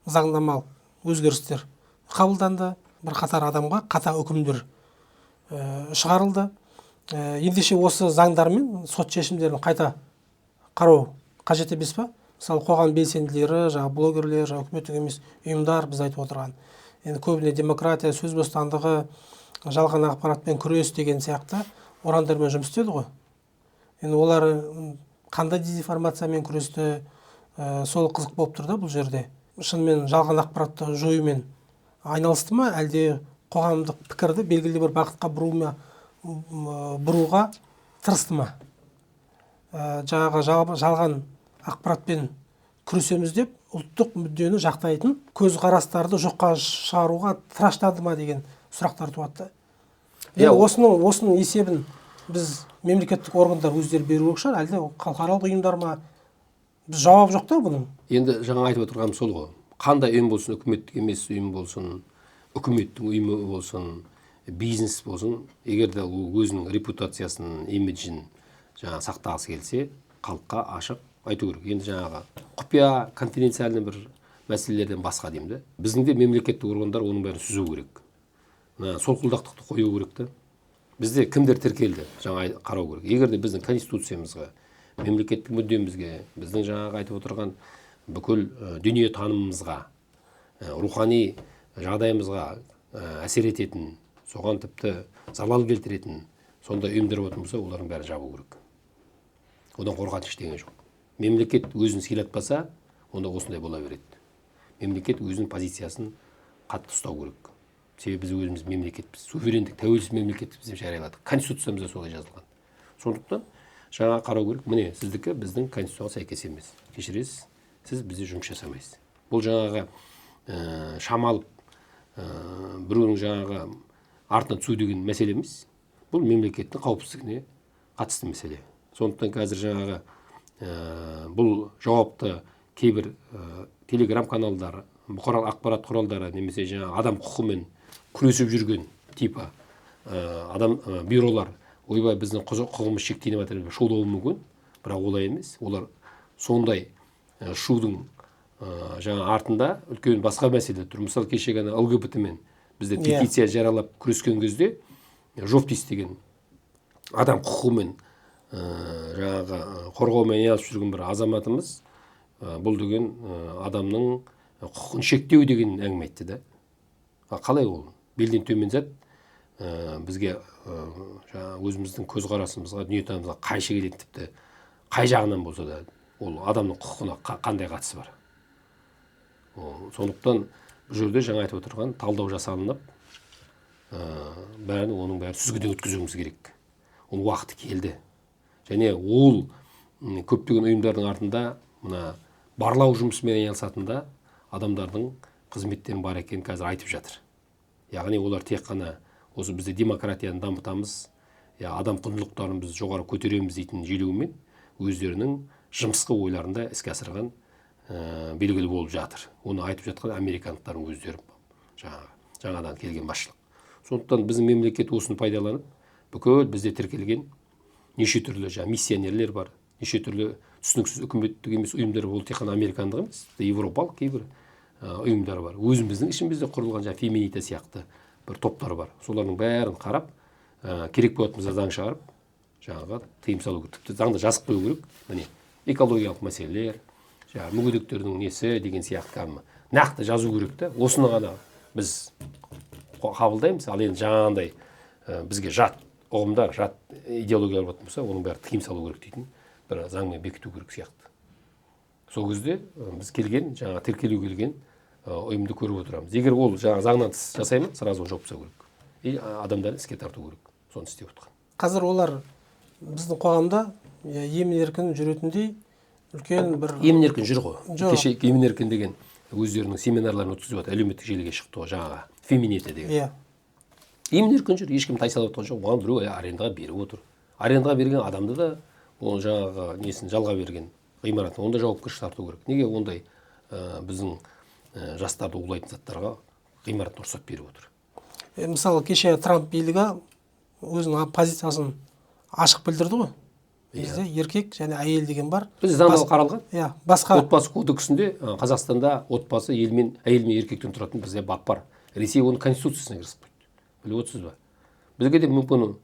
заңнамалық өзгерістер қабылданды. Бір қатар адамға қатаң үкімдер шығарылды. Ендеше осы заңдармен сот шешімдерін қайта қарау қажет емес па? Мысалы қоғам белсенділері, блогерлер, үкіметтік емес ұйымдар біз айтып отырған. Енді көбіне демократия, сөз бостандығы, жалған ақпаратпен күрес деген сияқты ұрандармен жұмыс істеді ғой. Енді олар қандай дезинформациямен күресті, сол қызық болып тұр да бұл жерде. Шынымен жалған ақпаратты жоюмен айналысты ма, әлде қоғамдық пікірді белгілі бір бағытқа бұруға тырысты ма? Жаңағы жалған ақпаратпен күресеміз деп ұлттық мүддені жақтайтын көзқарастарды жоққа шығаруға тыраштады ма деген сұрақтар туады. Осының есебін біз мемлекеттік органдар өздері беру керек шығар, әлде халықаралық ұйымдар ма? Біз жауап жоқ та бұның. Енді жаңа айтып отырғаным сол ғой. Қандай ұйым болсын, үкіметтік емес ұйым болсын, үкіметтің ұйымы болсын, бизнес болсын, егер де өзінің репутациясын, имиджін сақтағысы келсе, халыққа ашық айту керек. Енді жаңағы құпия, конфиденциальный бір мәселелерден басқа деймін да. Біздің де мемлекеттік органдар оның бәрін сүзу керек. Солқылдақтықты қою керек та. Бізде кімдер тіркелді, жаңа қарау керек. Егер де біздің конституциямызға, мемлекеттік мүддемізге, біздің жаңағы айтып отырған бүкіл дүние танымымызға, рухани жағдайымызға әсер ететін, соған тіпті залал келтіретін сондай ұйымдар болатын болса, олардың бәрін жабу керек. Одан қорқатын ештеңе жоқ. Мемлекет өзін сыйлатпаса, онда осындай бола береді. Мемлекет өзінің позициясын қатты ұстау керек. Себебі біз өзіміз мемлекетпіз, суверендік, тәуелсіз мемлекетпіз деп жарияладық. Конституциямызда солай жазылған. Сондықтан жаңа қарау керек. Міне, сіздікі біздің конституцияға сәйкес емес. Кешіресіз, сіз бізде жұмыс жасамайсыз. Бұл жаңағы шамалып біреудің жаңағы артына түсу деген мәселе емес. Бұл мемлекеттің қауіпсіздігіне қатысты мәселе. Сондықтан қазір жаңағы бұл жауапты кейбір телеграм каналдары, бұқаралық ақпарат құралдары немесе жаңағы адам құқығымен күресіп жүрген типа адам бюролар ойбай біздің құқығымыз шектеліп жатыр деп шулауы мүмкін, бірақ олай емес. Олар сондай шудың жаңа артында үлкен басқа мәселе тұр. Мысалы кеше ғана ЛГБТ-мен бізде петиция жаралап күрескен кезде Жофтис деген адам құқығымен жаңағы қорғаумен айналысып жүрген бір азаматымыз бұл деген адамның құқығын шектеу деген әңгіме айтты да. Қалай ол? Белден төмен зат бізге өзіміздің көзқарасымызға, дүниетанымызға қайшы келетін, тіпті қай жағынан болса да ол адамның құқығына қандай қатысы бар. Сондықтан бұл жерде жаңа айтып отырған талдау жасалынып, оның бәрі сүзгіден өткізуіміз керек. Ол уақыты келді. Және ол көптеген ұйымдардың артында мына барлау жұмысымен айналысатында адамдардың қызметтерін бар екенін қазір айтып жатыр. Яғни олар тек қана осы бізде демократияны дамытамыз, адам құндылықтарын біз жоғары көтереміз дейтін желеумен өздерінің жымысқы ойларында іске асырған белгілі болып жатыр. Оны айтып жатқан американдықтардың өздері жаңадан келген басшылық. Сондықтан біздің мемлекет осыны пайдаланып, бүкіл бізде тіркелген неше түрлі миссионерлер бар, неше түрлі түсініксіз үкіметтік емес ұйымдар, ол тек қана американдық емес, европалық кейбір ұйымдар бар. Өзіміздің ішімізде құрылған феминита сияқты бір топтар бар. Солардың бәрін қарап, керек болатын болса заң шығарып, жаңағы тыйым салу керек. Тіпті заңда жазып қою керек. Міне, экологиялық мәселелер, мүгедектердің несі деген сияқты нақты жазу керек та. Осыны ғана біз қабылдаймыз. Ал енді жаңағындай бізге жат ұғымдар, жат идеологиялар болатын болса, оның бәрі тыйым салу керек дейтін бір заңмен бекіту керек сияқты. Сол кезде біз келген, жаңа тіркелу келген ұйымды көріп отырамыз. Егер ол заңнан тыс жасаймын, сразу жауып тастау керек. И адамдарды іске тарту керек. Соны істеп отқан. Қазір олар біздің қоғамда емін-еркін жүретіндей үлкен бір емін-еркін жүр ғой. Кеше емін-еркін деген өздерінің семинарларын өткізіп жатыр, әлеуметтік желіге шықты ғой, жаңағы феминита деген. Емін-еркін жүр, ешкім тайсалап отқан жоқ. Оған біреу арендаға беріп отыр. Арендаға берген адамды да ол жаңағы несін жалға берген ғимаратын онда жауапкершілік тарту керек. Неге ондай біздің жастарды улайтын заттарға ғимаратын рұқсат беріп отыр? Мысалы кеше Трамп билігі өзінің позициясын ашық білдірді ғой. Бізде еркек және әйел деген бар. Бізде заңда қаралған. Басқа отбасы кодексінде Қазақстанда отбасы әйел мен еркектен тұратын бізде бап бар. Ресей оны конституциясына кіргізіп қойды. Біліп отырсыз ба? Бізге де мүмкін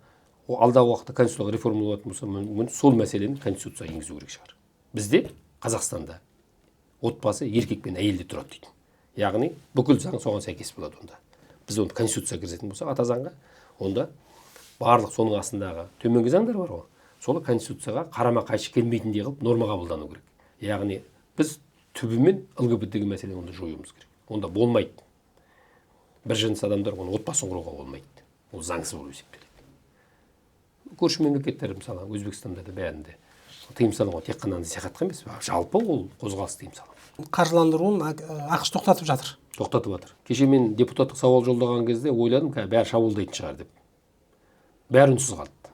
алдағы уақытта конституцияға реформа болатын болса, мүмкін сол мәселені конституцияға енгізу керек шығар. Бізде Қазақстанда отбасы еркек пен әйелде тұрады дейді. Яғни бүкіл заң соған сәйкес болады онда. Біз оны конституцияға кіргізетін болсақ, ата заңға, онда барлық соның астындағы төменгі заңдар бар ғой. Сол конституцияға қарама-қайшы келмейтіндей қылып норма қабылдану керек. Яғни біз түбімен ЛГБТ мәселені онда жоюымыз керек. Онда болмайды. Бір жыныс адамдар оны отбасын құруға болмайды. Ол заңсыз болып есептеледі. Көрші мемлекеттер, мысалы Өзбекстанда да бәрінде тыйым салуға тек қана насихатқа емес, жалпы ол қозғалыс тыйым салу. Қаржыландыруын ақш тоқтатып жатыр. Тоқтатып жатыр. Кеше мен депутаттық сауал жолдаған кезде ойладым, бәрі шабуылдайтын шығар деп. Бәрі үнсіз қалды.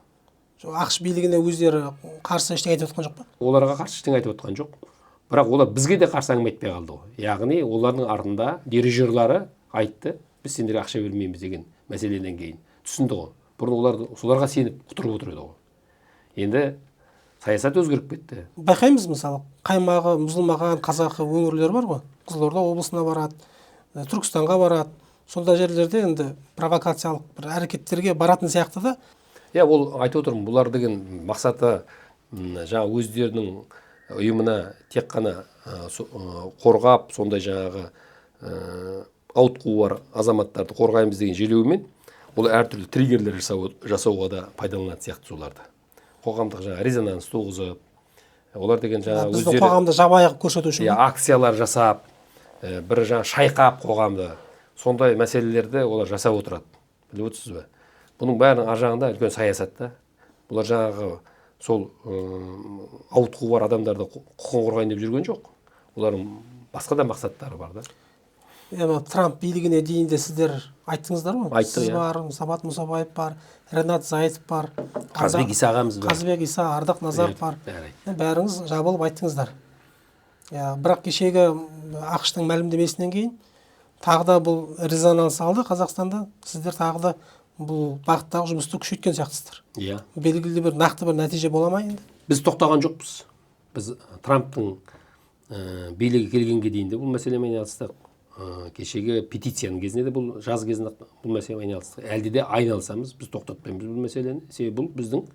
ақш билігіне өздері қарсы ештеңе айтып отқан жоқ па? Оларға қарсы ештеңе айтып отқан жоқ. Бірақ олар бізге де қарсы әңгіме айтпай қалды ғой. Яғни олардың артында дирижерлары айтты, біз сендерге ақша бермейміз деген мәселеден кейін түсінді ғой. Бұрын олар соларға сеніп құтырып отыр еді ғой. Енді саясат өзгеріп кетті. Байқаймыз, мысалы, қаймағы мұсылмаған қазақы өңірлер бар ғой. Қызылорда облысына барады, Түркістанға барады. Сонда жерлерде енді провокациялық бір әрекеттерге баратын сияқты да. Ол айтып отырмын, бұлар деген мақсаты жаңа өздерінің ұйымына тек қана қорғап, сондай жаңағы ауытқуы бар азаматтарды қорғаймыз деген желеумен ол әртүрлі триггерлер жасауға да пайдаланатын сияқты соларды. Қоғамдық жаңа резонанс туғызып, олар деген жаңа өздері біздің қоғамда жабайы көрсету үшін акциялар жасап, бір жаңа шайқап қоғамды, сондай мәселелерді олар жасап отырады. Біліп отырсыз ба? Бұның бәрінің ар жағында үлкен саясатта. Бұлар жаңағы сол ауытқуы бар адамдарды құқығын қорғайын деп жүрген жоқ. олардың басқа да мақсаттары бар да. Эми Трамп бийлигине дейин де сиздер айттыңыздар го. Айттық, Сиз иә. бар, Самат Мусабаев бар, Ренат Заитов бар, Қазбек Иса ағамыз бар. Қазбек Иса, Ардақ Назаров бар. Бәрі. Бәріңіз жабылып айттыңыздар. Бірақ кешегі ақштың мәлімдемесінен кейін тағы да бұл резонанс алды Қазақстанда. Сіздер тағы да бұл бағыттағы жұмысты күшейткен сияқтысыздар. Иә. Белгілі бір нақты бір нәтиже бола ма енді? Біз тоқтаған жоқпыз. Біз Трамптың билігі келгенге дейін де бұл мәселемен айналыстық. Кешегі петицияның кезінде де бұл жаз кезінде бұл мәселемен айналыстық. Әлде де айналысамыз, біз тоқтатпаймыз бұл мәселені. Себебі бұл біздің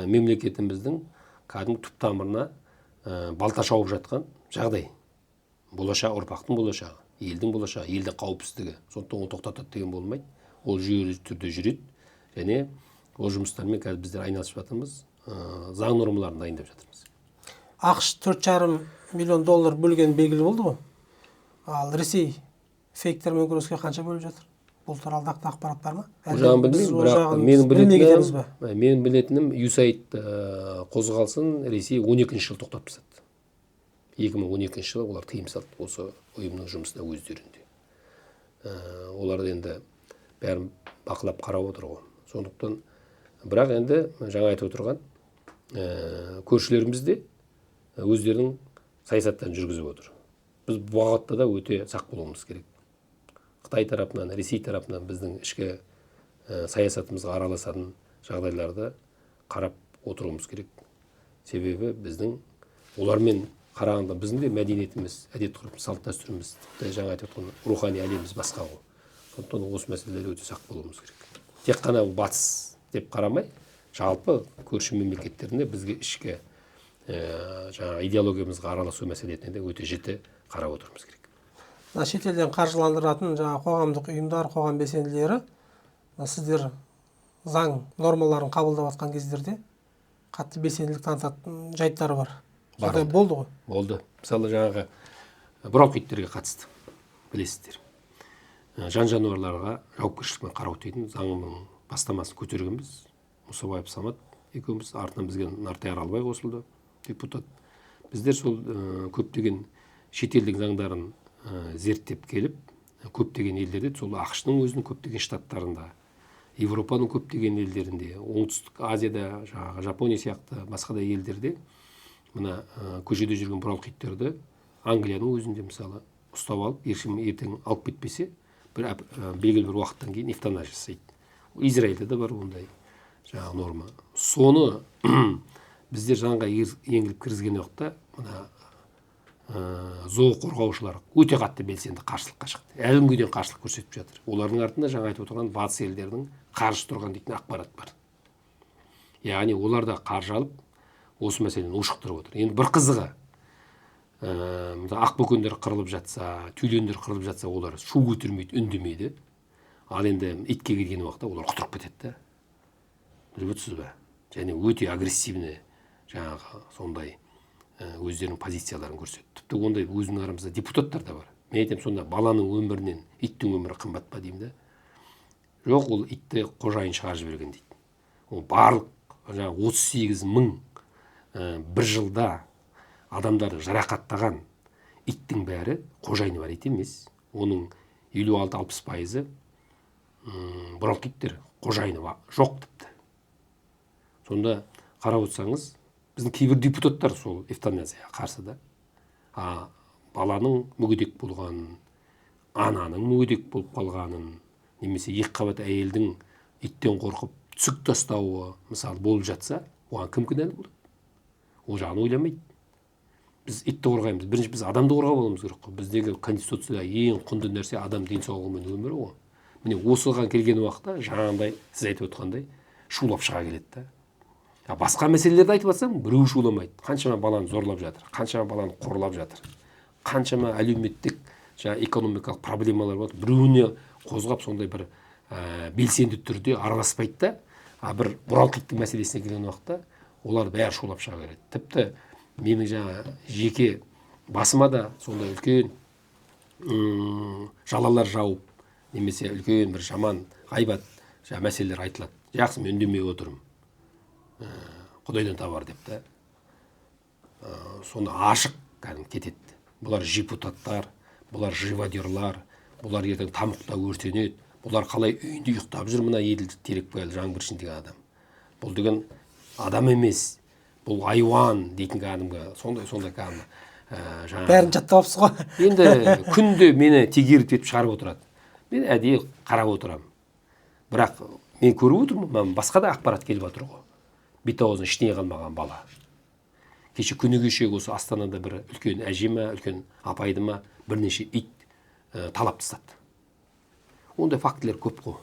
мемлекетіміздің кәдімгі түп тамырына балта шауып жатқан жағдай. Болашақ ұрпақтың болашағы, елдің болашағы, елдің қауіпсіздігі. Сондықтан оны тоқтатады деген болмайды. Ол жүйелі түрде жүреді. Және ол жұмыстармен қазір біздер айналысып жатырмыз. Заң нормаларын дайындап жатырмыз. ақш $4,5 миллион бөлген белгілі болды ғой. Ал Ресей фейктермен күреске қанша бөліп жатыр? Бұл туралы нақты ақпарат бар ма? Ол жағын білмеймін, бірақ менің білетінім USAID қозғалысын Ресей 12-ші жыл тоқтатып тастады. 2012 жылы олар тыйым салды осы ұйымның жұмысына өздерінде. Олар енді бәрін бақылап қарап отыр ғой. Сондықтан бірақ енді жаңа айтып отырған көршілеріміз де өздерінің саясаттарын жүргізіп отыр. Біз бұл бағытта да өте сақ болуымыз керек. Қытай тарапынан, Ресей тарапынан біздің ішкі саясатымызға араласатын жағдайларды қарап отыруымыз керек. Себебі біздің олармен қарағанда біздің де мәдениетіміз, әдет-ғұрпымыз, салт-дәстүріміз, жаңа айтып отырған рухани әлеміміз басқа ғой. Сондықтан осы мәселелерде өте сақ болуымыз керек. Тек қана батыс деп қарамай, жалпы көрші мемлекеттерінде бізге ішкі жаңа идеологиямызға араласу мәселесіне де өте жіті қарап отырмыз керек. Шетелден қаржыландыратын жаңа қоғамдық ұйымдар, қоғам белсенділері сіздер заң нормаларын қабылдап жатқан кездерде қатты белсенділік танытатын жайттары бар. Сондай болды ғой. Болды. Мысалы жаңағы бұралқы иттерге қатысты білесіздер. Жан-жануарларға жауапкершілікпен қарау дейтін заңның бастамасын көтергенбіз. Мусабаев Самат екеуміз, артынан бізге Нартай Аралбай қосылды, депутат. Біздер сол көптеген шетелдің заңдарын зерттеп келіп, көптеген елдерде, сол ақш-тың өзінің көптеген штаттарында, Европаның көптеген елдерінде, Оңтүстік Азияда, жаңағы Жапония сияқты басқа да елдерде мына көшеде жүрген бұралқы иттерді Англияның өзінде мысалы ұстап алып, ертең алып кетпесе, белгілі бір уақыттан кейін эвтаназия жасайды. Израильде де бар ондай жаңағы норма. Соны біздер заңға енгізіп кіргізген уақытта мына зоо қорғаушылар өте қатты белсенді қарсылыққа шықты. Әлі күнге дейін қарсылық көрсетіп жатыр. Олардың артында жаңа айтып отырған батыс елдердің қарсы тұрған дейтін ақпарат бар. Яғни олар да қаржы алып осы мәселені ушықтырып отыр. Енді бір қызығы, ақбөкендер қырылып жатса, түйелендер қырылып жатса, олар шу көтермейді, үндемейді. Ал енді итке келген уақытта олар құтырып кетеді. Біліп отырсыз ба? Және өте агрессивный жаңағы сондай өздерінің позицияларын көрсетті. Тіпті ондай өзінің арамызда депутаттар да бар. Мен айтамын, сонда баланың өмірінен иттің өмірі қымбат па деймін да. Жоқ, ол итті қожайын шығарып жіберген дейді. Ол барлық жаңағы 38 мың бір жылда адамдарды жарақаттаған иттің бәрі қожайыны бар ит емес. Оның 56-60% бұралқы иттер, қожайыны жоқ тіпті. Сонда қарап отырсаңыз, біздің кейбір депутаттар сол эвтаназияға қарсы да. Баланың мүгедек болғанын, ананың мүгедек болып қалғанын, немесе екі қабат әйелдің иттен қорқып түсік тастауы мысалы болып жатса, оған кім кінәлі болады? Ол жағын ойламайды. Біз итті қорғаймыз. Бірінші біз адамды қорғап аламыз керек қой. Біздегі конституцияда ең құнды нәрсе адам денсаулығы мен өмірі ғой. Міне осыған келген уақытта жаңағындай сіз айтып отқандай шулап шыға келеді да. Басқа мәселелерді айтып жатсам, біреу шуламайды. Қаншама баланы зорлап жатыр, қаншама баланы қорлап жатыр, қаншама әлеуметтік экономикалық проблемалар бар. Біреуіне қозғап сондай бір белсенді түрде араласпайды да, бір бұралқы иттің мәселесіне келген уақытта олар бәрі шулап шыға келеді. Тіпті менің жаңа жеке басыма да сондай үлкен жалалар жауып, немесе үлкен бір жаман ғайбат мәселелер айтылады. Жақсы, мен үндемей отырмын. Құдайдан табар деп та. Соны ашық кетеді. бұлар депутаттар, бұлар живодерлар, бұлар ертең тамұқта өртенеді, бұлар қалай үйінде ұйықтап жүр, мына еділдік терек боялы жаңбыр ішіндегі адам. Бұл деген адам емес, бұл айуан дейтін кәдімгі сондай кәдімгі бәрін жаттап алыпсыз ғой. енді күнде мені тегеріп етіп шығарып отырады. Мен әдейі қарап отырамын. Бірақ мен көріп отырмын, басқа да ақпарат келіп жатыр ғой. Бет аузын ештеңе қалмаған бала. Кеше күні кеше осы Астанада бір үлкен әже ма, үлкен апайды ма бірнеше ит талап тастады. Ондай фактілер көп қой.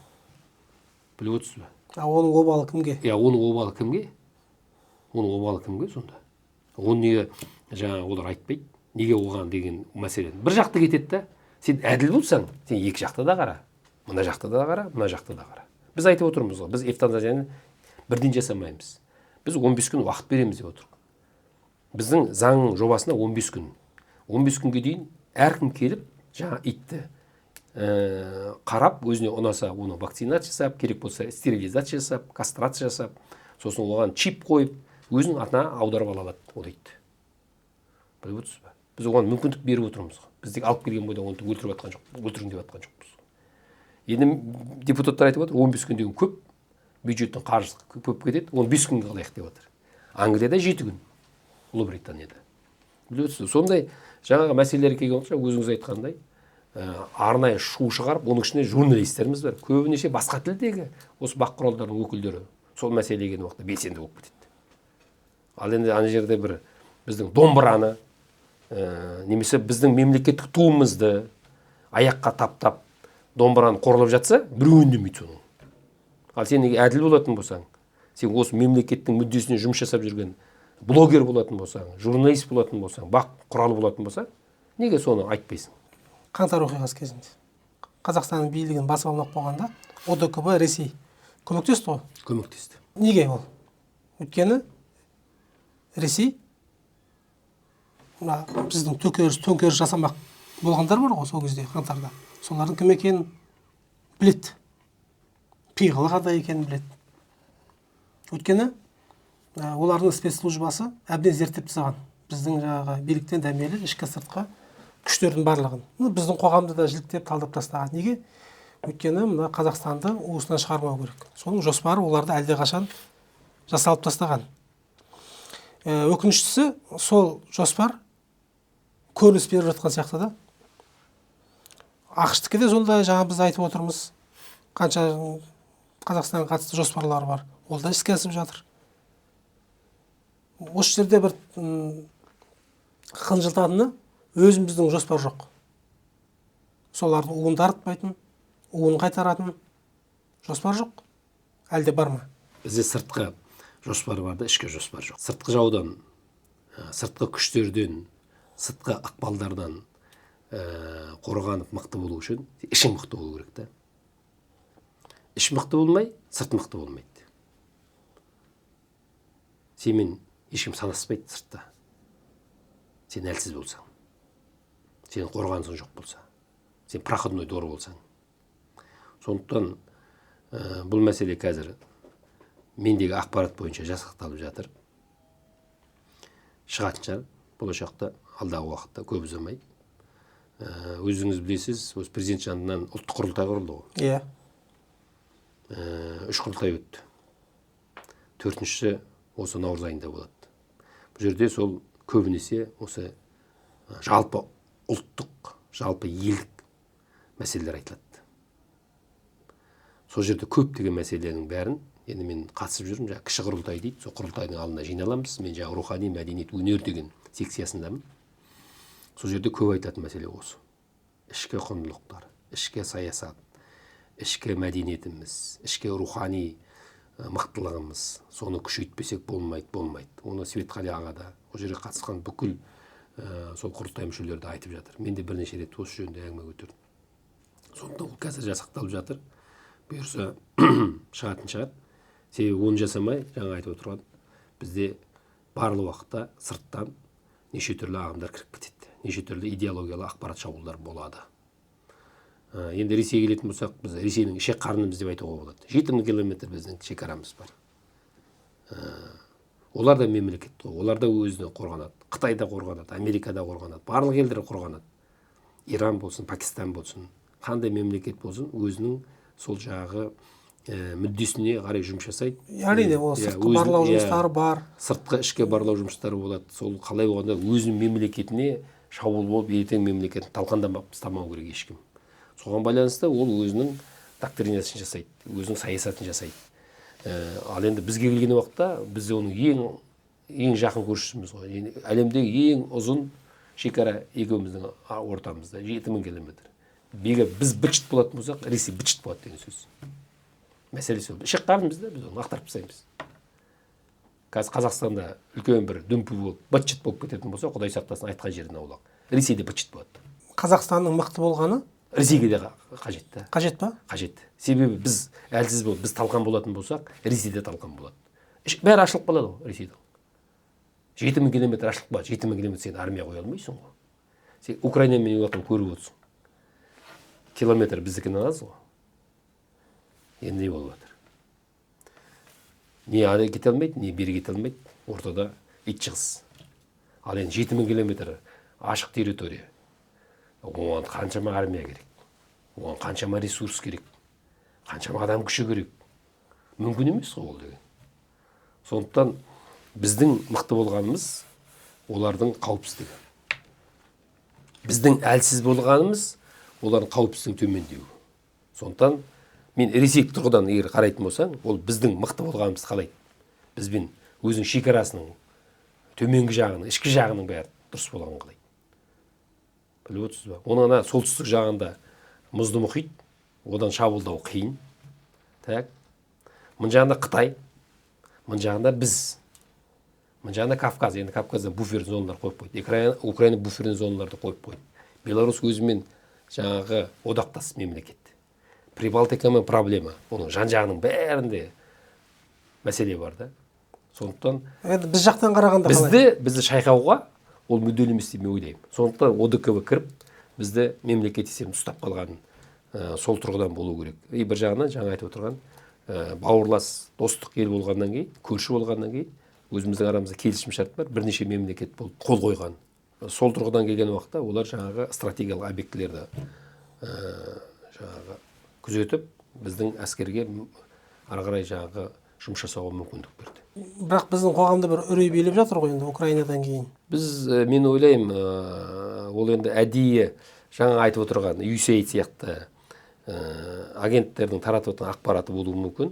Біліп отырсыз ба? Оның обалы кімге? Оның обалы кімге? Оның обалы кімге сонда? Оны неге жаңа олар айтпайды? Неге оған деген мәселен. Бір жақты кетеді да, сен әділ болсаң, сен екі жақты да қара. Мына жақты да қара, мына жақты да қара. Біз айтып отырмыз ғой, біз эвтаназияны бірден жасамаймыз. Біз 15 күн уақыт береміз деп отырмыз. Біздің заң жобасына 15 күн. 15 күнге дейін әркім келіп, жаңа итті қарап, өзіне ұнаса, оны вакцинация жасап, керек болса стерилизация жасап, кастрация жасап, сосын оған чип қойып, өзінің атына аударып ала алады ол итті. Біліп отырсыз ба? Біз оған мүмкіндік беріп отырмыз. Біз тек алып келген бойда оны өлтіріп жатқан жоқ, өлтіргін деп жатқан жоқпыз. Енді депутаттар айтып отыр, 15 күн деген көп, бюджеттің қаржысы көп кетеді, оны 5 күнге қалайық деп отыр. Англияда 7 күн, Ұлыбританияда. Біліп отырсыз, сондай жаңағы мәселелер келген болса, өзіңіз айтқандай, арнайы шу шығарып, оның ішінде журналистеріміз бар, көбінесе басқа тілдегі осы бақ құралдарының өкілдері сол мәселеге келген уақытта белсенді болып кетеді. Ал енді ана жерде бір біздің домбыраны, немесе біздің мемлекеттік туымызды аяққа таптап, домбыраны қорлап жатса, біреу үндемейді соның. Ал сен неге әділ болатын болсаң, сен осы мемлекеттің мүддесіне жұмыс жасап жүрген блогер болатын болсаң, журналист болатын болсаң, бақ құралы болатын болсаң, неге соны айтпайсың? Қаңтар оқиғасы кезінде Қазақстанның билігін басып алмақ болғанда ОДКБ Ресей көмектесті ғой? Көмектесті. Неге ол? Өйткені Ресей біздің төңкеріс жасамақ болғандар бар ғой сол кезде қаңтарда. Солардың кім екенін біледі. Пиғылы қандай екенін біледі. Өйткені олардың спецслужбасы әбден зерттеп тастаған. Біздің жаңағы биліктен дәмелі ішкі сыртқы күштердің барлығын. Біздің қоғамды да жіліктеп талдап тастаған. Неге? Өйткені мына Қазақстанды уысынан шығармау керек. Соның жоспары оларды әлдеқашан жасалып тастаған. Өкініштісі, сол жоспар көрініс беріп жатқан сияқты да. ақш-тікі де сондай, жаңа біз айтып отырмыз. Қанша Қазақстанға қатысты жоспарлар бар. Ол да іске асып жатыр. Осы жерде бір қынжылтатыны өзіміздің жоспар жоқ. Солардың уын дарытпайтын, уын қайтаратын жоспар жоқ. Әлде бар ма? Бізде сыртқы жоспар бар да, ішкі жоспар жоқ. Сыртқы жаудан, сыртқы күштерден, сыртқы ықпалдардан қорғанып мықты болу үшін ішің мықты болу керек та. Іш мықты болмай, сырт мықты болмайды. Сенімен ешкім санаспайды сыртта. Сен әлсіз болсаң, сенің қорғанысың жоқ болса, сен проходной двор болсаң. Сондықтан бұл мәселе қазір мендегі ақпарат бойынша жасақталып жатыр. Шығатын шығар, болашақта, алдағы уақытта көп ұзамай. Өзіңіз білесіз, осы президент жанынан ұлттық құрылтай құрылды ғой. Иә. 3 құрылтай өтті. 4-ші осы наурыз айында болады. Бұл жерде сол көбінесе осы жалпы ұлттық, жалпы елдік мәселелер айтылады. Сол жерде көп деген мәселенің бәрін енді мен қатысып жүрмін, жаңа кіші құрылтай дейді. Сол құрылтайдың алдында жиналамыз. Мен жаңа рухани мәдениет өнер деген секциясындамын. Сол жерде көп айтатын мәселе осы. Ішкі құндылықтар, ішкі саясат, ішкі мәдениетіміз, ішкі рухани мықтылығымыз, соны күшейтпесек болмайды. Оны Светқали аға да, ол жерге қатысқан бүкіл сол құрылтай мүшелері де айтып жатыр. Мен де бірнеше рет осы жөнінде әңгіме көтердім. Сондықтан ол қазір жасақталып жатыр. Бұйырса шығатын шығар. Себебі оны жасамай, жаңа айтып отырған, бізде барлық уақытта сырттан неше түрлі ағымдар кіріп кетеді. Неше түрлі идеологиялы ақпарат шабуылдар болады. Енді Ресейге келетін болсақ, біз Ресейдің ішек қарнымыз деп айтуға болады. 7000 километр біздің шекарамыз бар. Олар да мемлекет қой, олар да өзіне қорғанады. Қытайда қорғанады, Америкада қорғанады, барлық елдер қорғанады. Иран болсын, Пакистан болсын, қандай мемлекет болсын, өзінің сол жағы мүддесіне қарай жұмыс жасайды. Әрине, ол сыртқы барлау жұмыстары бар. Сыртқы ішкі барлау жұмыстары болады. Сол қалай болғанда өзінің мемлекетіне шабуыл болып, ертең мемлекетін талқандамақ тастамау керек ешкім. Соған байланысты ол өзінің доктринасын жасайды, өзінің саясатын жасайды. Ал енді бізге келген уақытта біз оның ең жақын көршісіміз ғой. Әлемдегі ең ұзын шекара екеуміздің ортамызда 7000 километр. Біз бітшіт болатын болсақ, Ресей бітшіт болады деген сөз. Мәселе сол. Ішек қарнымызда біз оны ақтарып тастаймыз. Қазір Қазақстанда үлкен бір дүмпу болып, бітшіт болып кететін болса, Құдай сақтасын, айтқан жерін аулақ. Ресейде бітшіт болады. Қазақстанның мықты болғаны Ресейге де қажет та. қажет па? Қажет. Себебі біз әлсіз болып, біз талқан болатын болсақ, Ресейде талқан болады. Бәрі ашылып қалады ғой Ресейде. 7000 километр ашылып қалады. 7000 километр сен армия қоя алмайсың ғой. Сен Украинамен уақытын көріп отырсың. Километр біздікінен аз ғой. Енді не болып жатыр? Не ары кете алмайды, не бері кете алмайды. Ортада ит шығыс. Ал енді 7000 километр ашық территория. Оған қаншама армия керек. Оған қаншама ресурс керек. Қаншама адам күші керек. Мүмкін емес ғой ол деген. Сондықтан біздің мықты болғанымыз олардың қауіпсіздігі. Біздің әлсіз болғанымыз олардың қауіпсіздігін төмендеуі. Сондықтан мен Ресей тұрғыдан егер қарайтын болсаң, ол біздің мықты болғанымызды қалайды. Бізбен өзінің шекарасының төменгі жағының, ішкі жағының бәрі дұрыс болғанын қалайды. Біліп отырсыз ба? Оның ана солтүстік жағында мұзды мұхит, одан шабуылдау қиын. Так. Мын жағында Қытай, мын жағында біз. Мын жағында Кавказ, енді Кавказдан буфер зоналар қойып қойды. Украина буферный зоналарды қойып қойды. Беларусь өзімен жаңағы одақтас мемлекет. Прибалтикамен проблема. Оның жан жағының бәрінде мәселе бар да. Сондықтан Енді біз жақтан қарағанда қалай? Бізді шайқауға ол мүдделі емес деп мен ойлаймын. Сондықтан ОДКБ кіріп, бізді мемлекет есебін ұстап қалғанын сол тұрғыдан болу керек. Бір жағынан жаңа айтып отырған бауырлас достық ел болғаннан кейін, көрші болғаннан кейін, өзіміздің арамызда келісім шарт бар, бірнеше мемлекет болып қол қойған. Сол тұрғыдан келген уақытта олар жаңағы стратегиялық объектілерді жаңағы күзетіп, біздің әскерге ары қарай жаңағы жұмыс жасауға мүмкіндік берді. Бірақ біздің қоғамда бір үрей билеп жатыр ғой енді Украинадан кейін. Мен ойлаймын, ол енді әдейі жаңа айтып отырған USAID сияқты агенттердің таратып отырған ақпараты болуы мүмкін,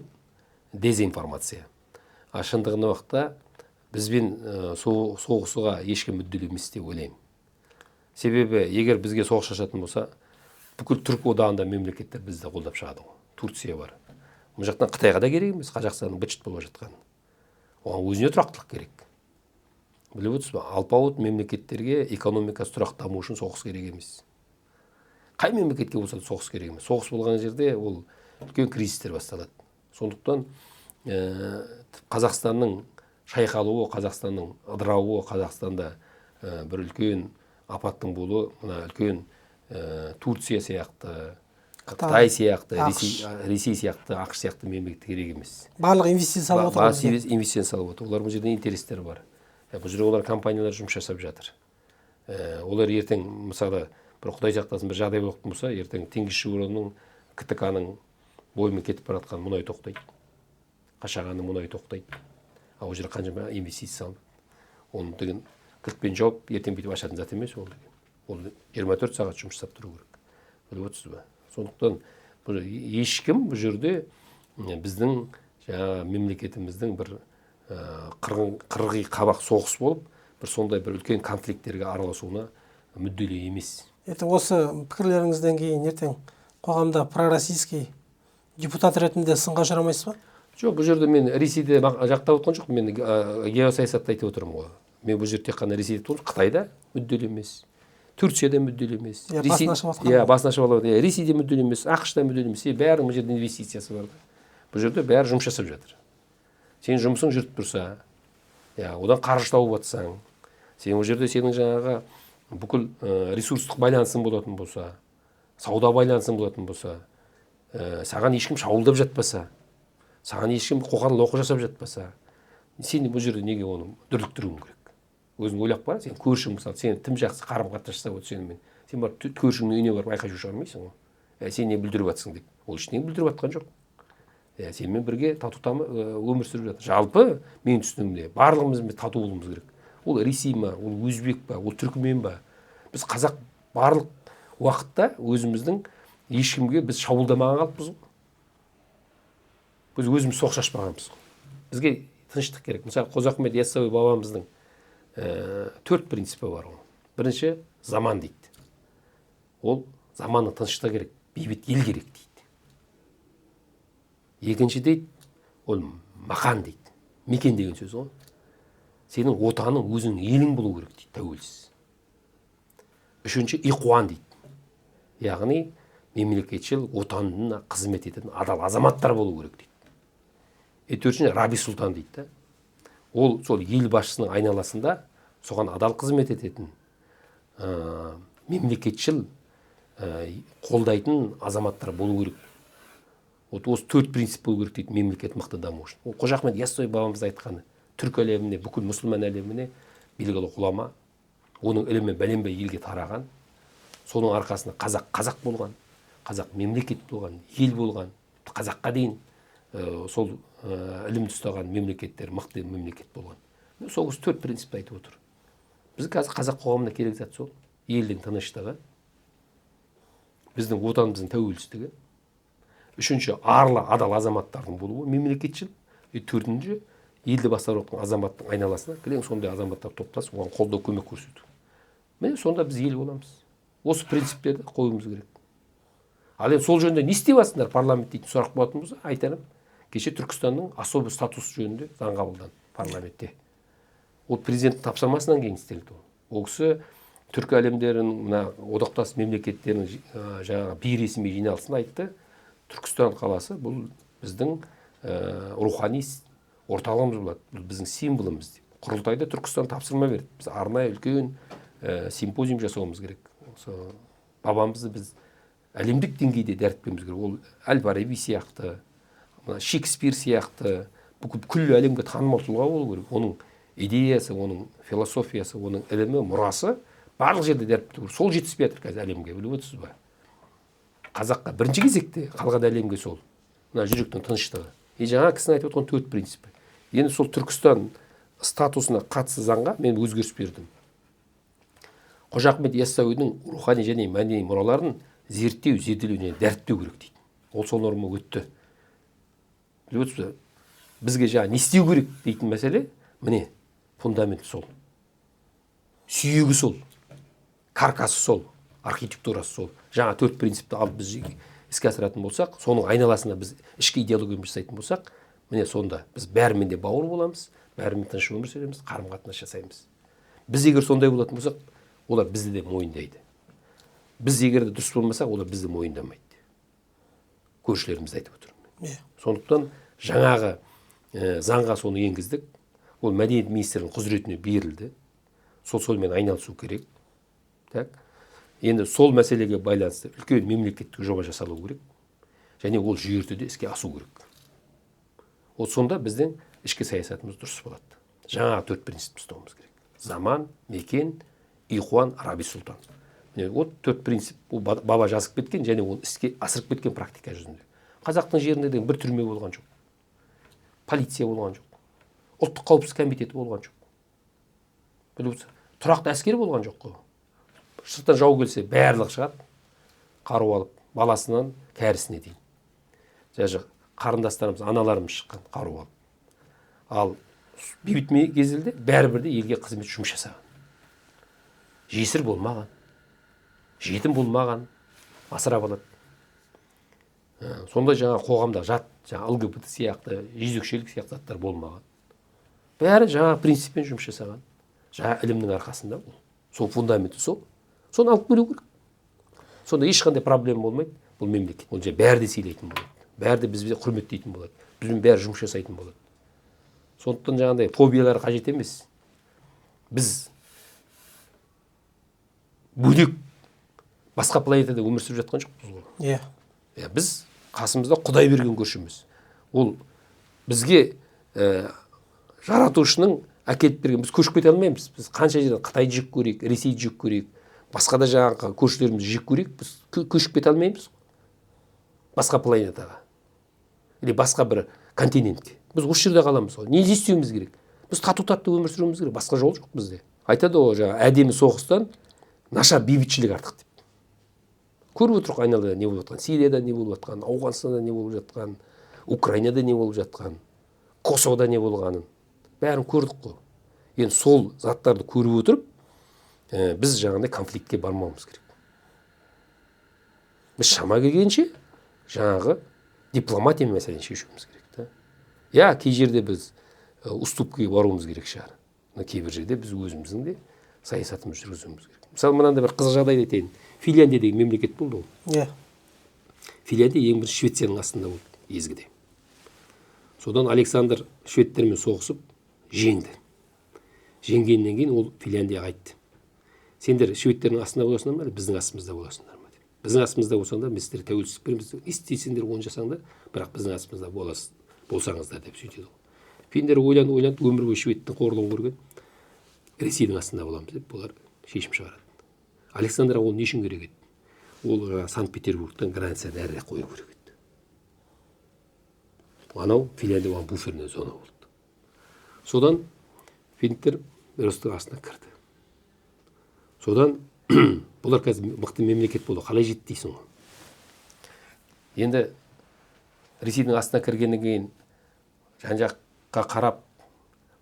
дезинформация. Шындығында уақытта бізбен соғысуға ешкім мүдделі емес деп ойлаймын. Себебі егер бізге соғыс ашатын болса, бүкіл түрік одағында мемлекеттер бізді қолдап шығады ғой. Турция бар. Бұл жақтан Қытайға да керек емес, Қазақстанның бітшіт болып жатқан. Оған өзіне тұрақтылық керек. Біліп отырсыз ба? Алпауыт мемлекеттерге экономикасы тұрақты даму үшін соғыс керек емес. Қай мемлекетке болса да соғыс керек емес. Соғыс болған жерде ол үлкен кризистер басталады. Сондықтан Қазақстанның шайқалуы, Қазақстанның ыдырауы, Қазақстанда бір үлкен апаттың болуы, мына үлкен Турция сияқты, Қытай сияқты, Ресей сияқты, ақш сияқты мемлекет керек емес. Барлық инвестиция салып отыр. Инвестиция салып отыр. Олар бұл жерде интерестері бар. Бұл жерде олар компаниялар жұмыс жасап жатыр. Олар ертең, мысалы, бір Құдай сақтасын бір жағдай болып болса, ертең Теңізшевройлдың КТК-ның бойымен кетіп баратқан мұнай тоқтайды. Қашағанның мұнай тоқтайды. Ол жерде қаншама инвестиция салынды. Оны деген кілтпен жауып, ертең бүйтіп ашатын зат емес ол деген. Ол 24 сағат жұмыс жасап тұру керек. Біліп отырсыз ба? Сондықтан ешкім бұл жерде біздің мемлекетіміздің бір қырғи қабақ соғыс болып, бір сондай бір үлкен конфликттерге араласуына мүдделі емес. Осы пікірлеріңізден кейін ертең қоғамда пророссийский депутат ретінде сынға ұшырамайсыз ба? Жоқ, бұл жерде мен Ресейде жақтап отқан жоқ, мен геосаясатты айтып отырмын ғой. Мен бұл жерде тек қана Ресейде тұрмын, Қытайда мүдделі емес. Турцияда мүдделі емес. Басын ашып алады. Ресейде мүдделі емес, ақш-та мүдделі емес. Бәрінің бұл жерде инвестициясы бар. Бұл жерде бәрі жұмыс жасап жатыр. Сен жұмысың жүріп тұрса, одан қаржы тауып жатсаң, сен бұл жерде сенің жаңағы бүкіл ресурстық байланысың болатын болса, сауда байланысың болатын болса, саған ешкім шабуылдап жатпаса, саған ешкім қоқан-лоққы жасап жатпаса, сен бұл жерде неге оны дүрліктіруің керек? өзің ойлап қара, сен көршің мысалы, сен тым жақсы қарым-қатынас жасап отыр сенімен. Сен барып көршіңнің үйіне барып айқай шу шығармайсың ғой. Сен не бүлдіріп жатсың деп. Ол ештеңе бүлдіріп жатқан жоқ. Сенімен бірге тату өмір сүріп жатыр. Жалпы мен түсінігімде барлығымыз тату болуымыз керек. Ол Ресей ма, ол өзбек па, ол түркімен ба. Біз қазақ барлық уақытта өзіміздің ешкімге біз шабуылдамаған қалыппыз ғой. Біз өзіміз соғыс ашпағанбыз ғой. Бізге тыныштық керек. Мысалы, Қожа Ахмет Яссауи бабамыздың 4 принципі бар ғой. Бірінші, заман дейді. Ол заманы тыныштық керек, бейбіт ел керек дейді. Екінші дейді, ол мақан дейді. Мекен деген сөз ғой. Сенің отаның өзіңнің елің болу керек дейді, тәуелсіз. Үшінші, иқуан дейді. Яғни мемлекетшіл отанына қызмет ететін адал азаматтар болу керек дейді. Төртінші, Раби Сұлтан дейді. Ол сол ел басшысының айналасында соған адал қызмет ететін, мемлекетшіл қолдайтын азаматтар болу керек. Осы 4 принцип болу керек дейді мемлекет мықты даму үшін. Ол Қожа Ахмет Яссауи бабамыз айтқаны. Түркі әлеміне, бүкіл мұсылман әлеміне белгілі ғұлама, оның ілімі бәленбай елге тараған. Соның арқасында қазақ болған, қазақ мемлекет болған, ел болған, қазаққа дейін сол ілімді ұстаған мемлекеттер мықты мемлекет болған. Сол 4 принципті айтып отыр. Біз қазір қазақ қоғамына керек зат сол. Елдің тыныштығы, біздің отанымыздың тәуелсіздігі. Үшінші, арлы адал азаматтардың болуы, мемлекетшіл. Төртінші, елді басқарып жатқан азаматтың айналасына кілең сондай азаматтар топтасып, оған қолдау көмек көрсету. Міне сонда біз ел боламыз. Осы принциптерді қоюымыз керек. Ал енді сол жөнінде не істеп жатсыңдар, парламент дейтін сұрақ болатын болса, айтарым. Кеше Түркістанның особый статусы жөнінде заң қабылданды парламентте. Ол президенттің тапсырмасынан кейін істелді. Ол кісі түркі әлемдерінің мына одақтас мемлекеттерінің жаңағы бейресми жиналысында айтты. Түркістан қаласы бұл біздің рухани орталығымыз болады, бұл біздің символымыз деп. Құрылтайда Түркістан тапсырма берді. Біз арнайы үлкен симпозиум жасауымыз керек. Бабамызды біз әлемдік деңгейде дәріптеуіміз керек. Ол Әл-Фараби сияқты, Шекспир сияқты бүкіл әлемге танымал тұлға болу керек. Оның идеясы, оның философиясы, оның ілімі, мұрасы барлық жерде дәріптеу керек. Сол жетіспей жатыр қазір әлемге, біліп отырсыз ба? Қазаққа бірінші кезекте қалған әлемге сол. Мына жүректің тыныштығы. Жаңа кісінің айтып отқан 4 принципі. Енді сол Түркістан статусына қатысты заңға мен өзгеріс бердім. Қожа Ахмет Яссауидің рухани және мәдени мұраларын зерделеу, дәріптеу керек дейді. Ол сол норма өтті. Біліп отырсыз ба? Бізге жаңа не істеу керек дейтін мәселе, міне, фундаменті сол. Сүйегі сол. Каркасы сол. Архитектурасы сол. Жаңа 4 принципті алып біз іске асыратын болсақ, соның айналасында біз ішкі идеология жасайтын болсақ, міне сонда біз бәрімен де бауыр боламыз, бәрімен тыныш өмір сүреміз, қарым-қатынас жасаймыз. Біз егер сондай болатын болсақ, олар бізді де мойындайды. Біз егер де дұрыс болмасақ, олар бізді мойындамайды. Көршілерімізді айтып отырмын. Сондықтан жаңағы заңға соны енгіздік. Ол мәдениет министрінің құзыретіне берілді. Солмен айналысу керек. Так. Енді сол мәселеге байланысты үлкен мемлекеттік жоба жасалу керек. Және ол жүйертіде іске асу керек. Ол сонда біздің ішкі саясатымыз дұрыс болады. Жаңа 4 принцип ұстауымыз керек. Заман, мекен, иқуан, Раби Сұлтан. Ол 4 принцип баба жазып кеткен, және ол іске асырып кеткен практика жүзінде. Қазақтың жерінде де бір түрме болған жоқ. Полиция болған жоқ. Ұлттық қауіпсіздік комитеті болған жоқ. Біліп, тұрақты әскер болған жоқ қой. Сырттан жау келсе барлық шығады, қару алып, баласынан кәрісіне дейін. Жәжі қарындастарымыз, аналарымыз шыққан қару алып. Ал бейбіт кезінде бәрібірде елге қызмет жұмыс жасаған. Жесір болмаған, жетім болмаған, асырап алады. Сондай жаңа қоғамда жат, жаңа ЛГБТ сияқты, жезөкшелік сияқты заттар болмаған. Бәрі жаңа принциппен жұмыс жасаған. Жаңа ілімнің арқасында бұл. Сол фундаменті сол. Соны алып келу керек. Сонда ешқандай проблема болмайды. Бұл мемлекет. Ол же бәрі де сыйлайтын болады. Бәрі де бізбен құрметтейтін болады. Бізбен бәрі жұмыс жасайтын болады. Сондықтан жаңағыдай фобиялар қажет емес. Біз бөлек басқа планетада өмір сүріп жатқан жоқпыз ғой. Біз қасымызда Құдай берген көршіміз. Ол бізге жаратушының әкеліп берген. Біз көшіп кете алмаймыз. Біз қанша жерден Қытайды жек көрейік, Ресейді жек көрейік, басқа да жаңағы көршілерімізді жек көрейік, біз көшіп кете алмаймыз. Басқа планетаға или басқа бір континентке. Біз осы жерде қаламыз ғой. Не істеуіміз керек? Біз тату-тәтті өмір сүруіміз керек. Басқа жол жоқ бізде. Айтады ғой, жаңағы әдемі соғыстан наша бейбітшілік артық деп. Көріп отырық айналада не болып жатқан, Сирияда не болып жатқан, Ауғанстанда не болып жатқан, Украинада не болып жатқан, Косовода не болғанын бәрін көрдік қой. Енді сол заттарды көріп отырып, біз жаңағыдай конфликтке бармауымыз керек. Біз шама келгенше жаңағы дипломатия мәселені шешуіміз керек та. Я кей жерде біз уступкіге баруымыз керек шығар. Кейбір жерде біз өзіміздің де саясатымызды жүргізуіміз керек. Мысалы, мынандай бір қызық жағдайды айтайын. Финляндия деген мемлекет болды ол. Иә. Финляндия ең бірінші Швецияның астында болды, езгіде. Содан Александр шведтермен соғысып жеңді. Жеңгеннен кейін ол Финляндияға айтты: сендер шведтердің астында боласыңдар ма, біздің астымызда боласыңдар ма деп. Біздің астымызда болсаңдар, біз сіздерге тәуелсіздік береміз. Не істейсіңдер оны жасаңдар, бірақ біздің астымызда болсаңыздар деп сөйтеді ол. Финдер ойланып өмір бойы шведтің қорлығын көрген. Ресейдің астында боламыз деп олар шешім шығарады. Александрға ол не үшін керек еді? Ол Санкт-Петербургтан границаны әрірек қою керек еді. Анау Финляндия оған буферная зона болды. Содан финндер Ростың астына кірді. Содан бұлар қазір мықты мемлекет болды. Қалай жетті дейсің ғой? Енді Ресейдің астына кіргеннен кейін жан-жаққа қарап,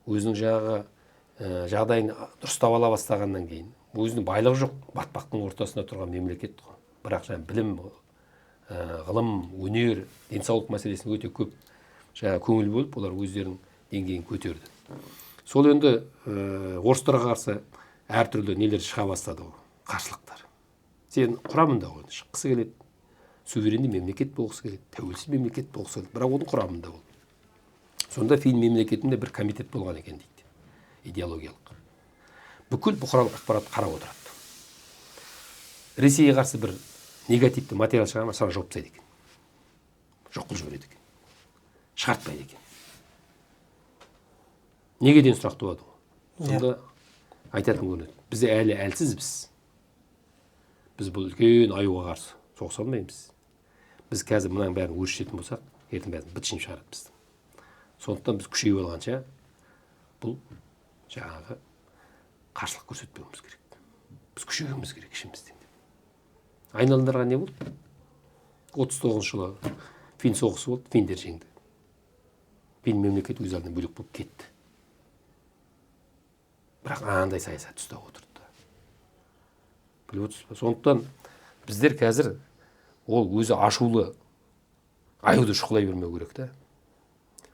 өзінің жаңағы жағдайын дұрыстап ала бастағаннан кейін, өзінің байлығы жоқ, батпақтың ортасында тұрған мемлекет қой. Бірақ жаңа білім, ғылым, өнер, денсаулық мәселесіне өте көп жаңа көңіл бөліп, олар өздерінің деңгейін көтерді. Сол енді орыстарға қарсы әртүрлі нелер шыға бастады ғой, қарсылықтар. Сен құрамында ғой, шыққысы келеді, суверенді мемлекет болғысы келеді, тәуелсіз мемлекет болғысы келеді, бірақ оның құрамында болды. Сонда фин мемлекетінде бір комитет болған екен дейді, идеологиялық. Бүкіл бұқаралық ақпарат қарап отырады. Ресейге қарсы бір негативті материал шығарма, саған жауып тастайды екен. Жоқ қылып жібереді екен. Шығартпайды екен. Неге деген сұрақ туады ғой. Сонда айтатын көрінеді. Біз әлі әлсізбіз. Біз бұл үлкен аюға қарсы соғыса алмаймыз. Біз қазір мынаның бәрін өршітетін болсақ, ертең бәрін бітшін шығарады бізді. Сондықтан біз күшейіп алғанша бұл жаңағы қарсылық көрсетпеуіміз керек. Біз күшеуіміз керек ішімізден. Айналымдарға не болды? 39 жылы фин соғысы болды, финдер жеңді. Фин мемлекет өз алдына бөлек болып кетті. Бірақ андай саясат ұстап отырды. Біліп отырсыз ба? Сондықтан біздер қазір ол өзі ашулы аюды шұқылай бермеу керек та.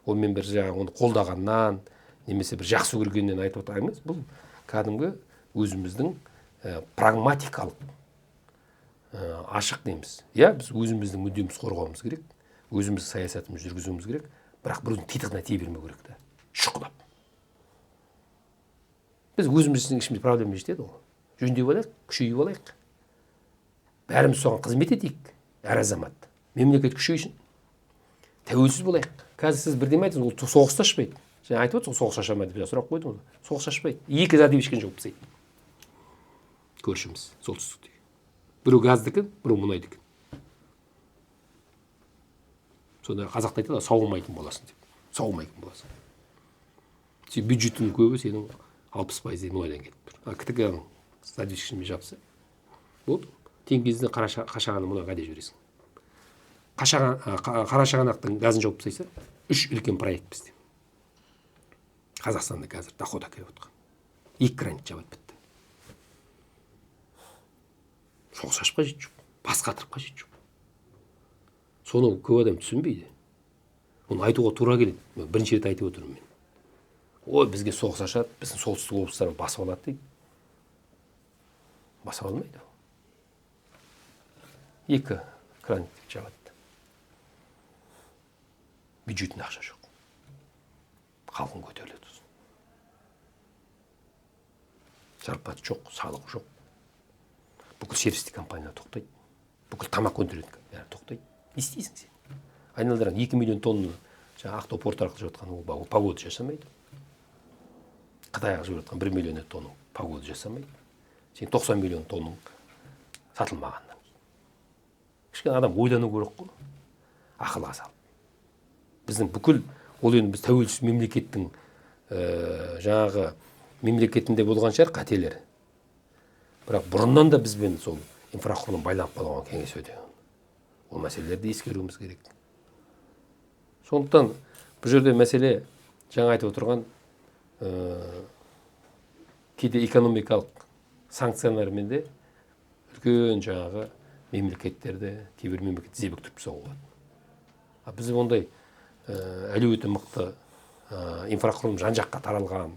Ол мен бір жаңағы оны қолдағаннан, немесе бір жақсы көргеннен айтып отырмыз. Бұл кәдімгі өзіміздің прагматикалық ашық дейміз. Иә, біз өзіміздің мүддемізді қорғауымыз керек, өзіміздің саясатымызды жүргізуіміз керек, бірақ біреудің титығына тие бермеу керек та. Шұқылап. Біз өзіміздің ішімізде проблема жетеді ғой. Жөндеп алайық, күшейіп алайық. Бәріміз соған қызмет етейік, әр азамат. Мемлекет күшейсін. Тәуелсіз болайық. Қазір сіз бірдеме айтыңыз, ол соғысты ашпайды. Жаңа айтып отырсыз, соғыс ашамайды деп сұрақ қойдыңыз. Соғыс ашпайды. Екі зат ешкен жоқ бізде. Көршіміз солтүстікте. Біреу газдікі, біреу мұнайдікі. Сонда қазақта айтады, сауылмайтын боласың деп. Сауылмайтын боласың. Сен бюджеттің көбі сенің 60% мұнайдан кетіп тұр. КТК-ның статистикасымен жапса, болды. Теңгезді Қашағанды мұнайға де жібересің. Қарашығанақтың газын жауып тастаса, 3 үлкен проект бізде. Қазақстанда қазір доход әкеліп отқан. 2 гранит жабылып бітті. Соғыс ашып қажет жоқ. Бас қатырып қажет жоқ. Соны көп адам түсінбейді. Оны айтуға тура келеді. Бірінші рет айтып отырмын мен. Ой, бізге соғыс ашады, біздің солтүстік облыстарын басып алады дейді. Басып алмайды. 2 гранит жабады. Бюджетінде ақша жоқ. Халқын көтеріледі. Зарплат жоқ, салық жоқ. Бүкіл сервистік компания тоқтайды. Бүкіл тамақ өндіретін бәрі тоқтайды. Не істейсің сен? Айналдырған 2 миллион тонна жаңа Ақтау порты арқылы жатқан ол погода жасамайды. Қытайға жіберіп жатқан 1 миллион тонна погода жасамайды. Сен 90 миллион тонна сатылмағаннан кейін. Кішкене адам ойлану керек қой. Ақылға салып. Біздің бүкіл ол енді біз тәуелсіз мемлекеттің жаңағы мемлекетінде болған шығар қателер. Бірақ бұрыннан да бізбен сол инфрақұрылым байланып қалған кеңес өте. Ол мәселелерді ескеруіміз керек. Сондықтан бұл жерде мәселе жаңа айтып отырған кейде экономикалық санкциялармен де үлкен жаңағы мемлекеттерді, кейбір мемлекет тізе бүктіріп тастауға болады. Біз ондай әлеуеті мықты инфрақұрылым жан-жаққа таралған,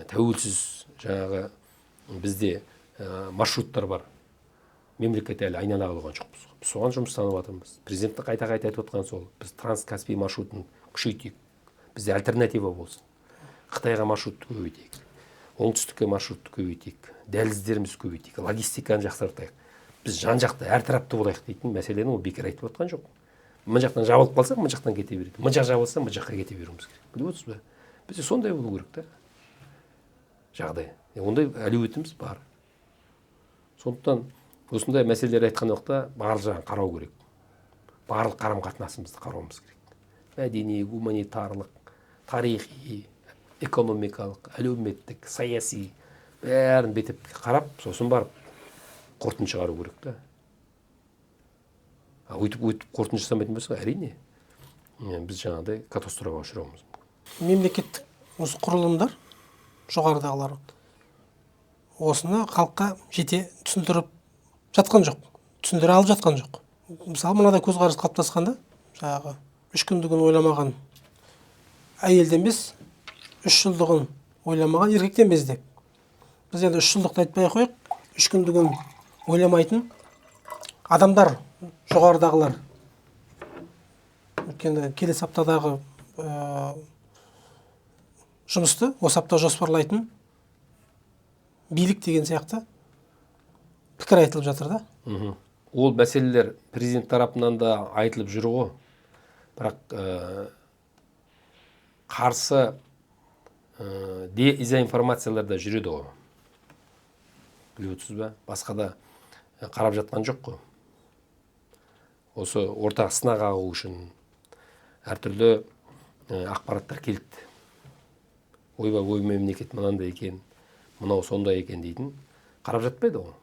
тәуелсіз жаңағы бізде маршруттар бар. Мемлекет әлі айнала қалған жоқпыз. Біз соған жұмыстанып жатырмыз. Президенттің қайта-қайта айтып отқан сол. Біз Транскаспий маршрутын күшейтейік. Бізде альтернатива болсын. Қытайға маршрутты көбейтейік. Оңтүстікке маршрутты көбейтейік. Дәліздеріміз көбейтейік. Логистиканы жақсартайық. Біз жан-жақта әртарапты болайық дейтін мәселені ол бекер айтып отқан жоқ. Мына жақтан жабылып қалсақ, мына жақтан кете береді. Мына жақ жабылса, мына жаққа кете беруіміз керек. Біліп отырсыз ба? Бізде сондай болу керек та. Жағдай. Ондай әлеуетіміз бар. Сондықтан осындай мәселелер айтқан уақытта барлық жағын қарау керек. Барлық қарым-қатынасымызды қарауымыз керек. Мәдени, гуманитарлық, тарихи, экономикалық, әлеуметтік, саяси бәрін бетіп қарап, сосын барып қорытынды шығару керек та. Өйтіп қорытынды жасамайтын болса, әрине біз жаңағыдай катастрофаға ұшырауымыз мүмкін. Мемлекеттік осы құрылымдар жоғарыдағылар осыны халыққа жете түсіндіріп жатқан жоқ. Түсіндіре алып жатқан жоқ. Мысалы, мынадай көзқарас қалыптасқанда, жаңағы 3 күндігін ойламаған әйелден емес, 3 жылдығын ойламаған еркектен без деп. Біз енді 3 жылдықты айтпай қойық, 3 күндігін ойламайтын адамдар жоғарыдағылар. Өйткені келесі аптадағы жұмысты осы апта жоспарлайтын билік деген сияқты пікір айтылып жатыр да. Ол мәселелер президент тарапынан да айтылып жүр ғой. Бірақ қарсы дезинформациялар да жүреді ғой. Біліп отырсыз ба? Басқа да қарап жатқан жоқ қой. Осы ортақ сынақ ағу үшін әртүрлі ақпараттар келді. Ойбай мемлекет мынандай екен, мынау сондай екен дейтін қарап жатпайды ғой.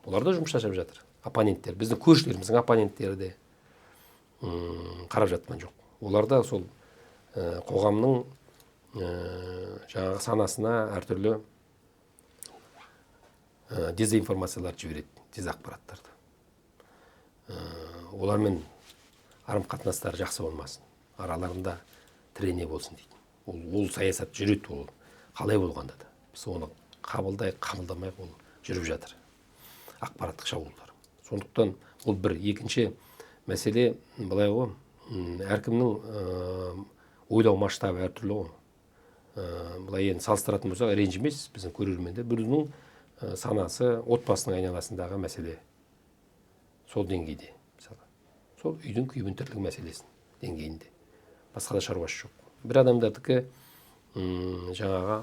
Олар да жұмыс жасап жатыр. Оппоненттер, біздің көршілеріміздің оппоненттері де қарап жатқан жоқ. Олар да сол қоғамның жаңағы санасына әртүрлі дезинформациялар жібереді, дезақпараттарды. Олармен қарым-қатынастары жақсы болмасын, араларында тірене болсын дейді. Ол саясат жүреді, ол қалай болғанда да. Біз оны қабылдайық, қабылдамайық, ол жүріп жатыр. Ақпараттық шабуылдар. Сондықтан ол бір. Екінші мәселе былай ғой, әркімнің ойлау масштабы әртүрлі ғой. Былай енді салыстыратын болсақ, ренжімес біздің көрермендер. Бірінің санасы отбасының айналасындағы мәселе. Сол деңгейде. Сол үйдің күйбің тірлік мәселесін деңгейінде. Басқа да шаруасы жоқ. Бір адамдардікі жаңаға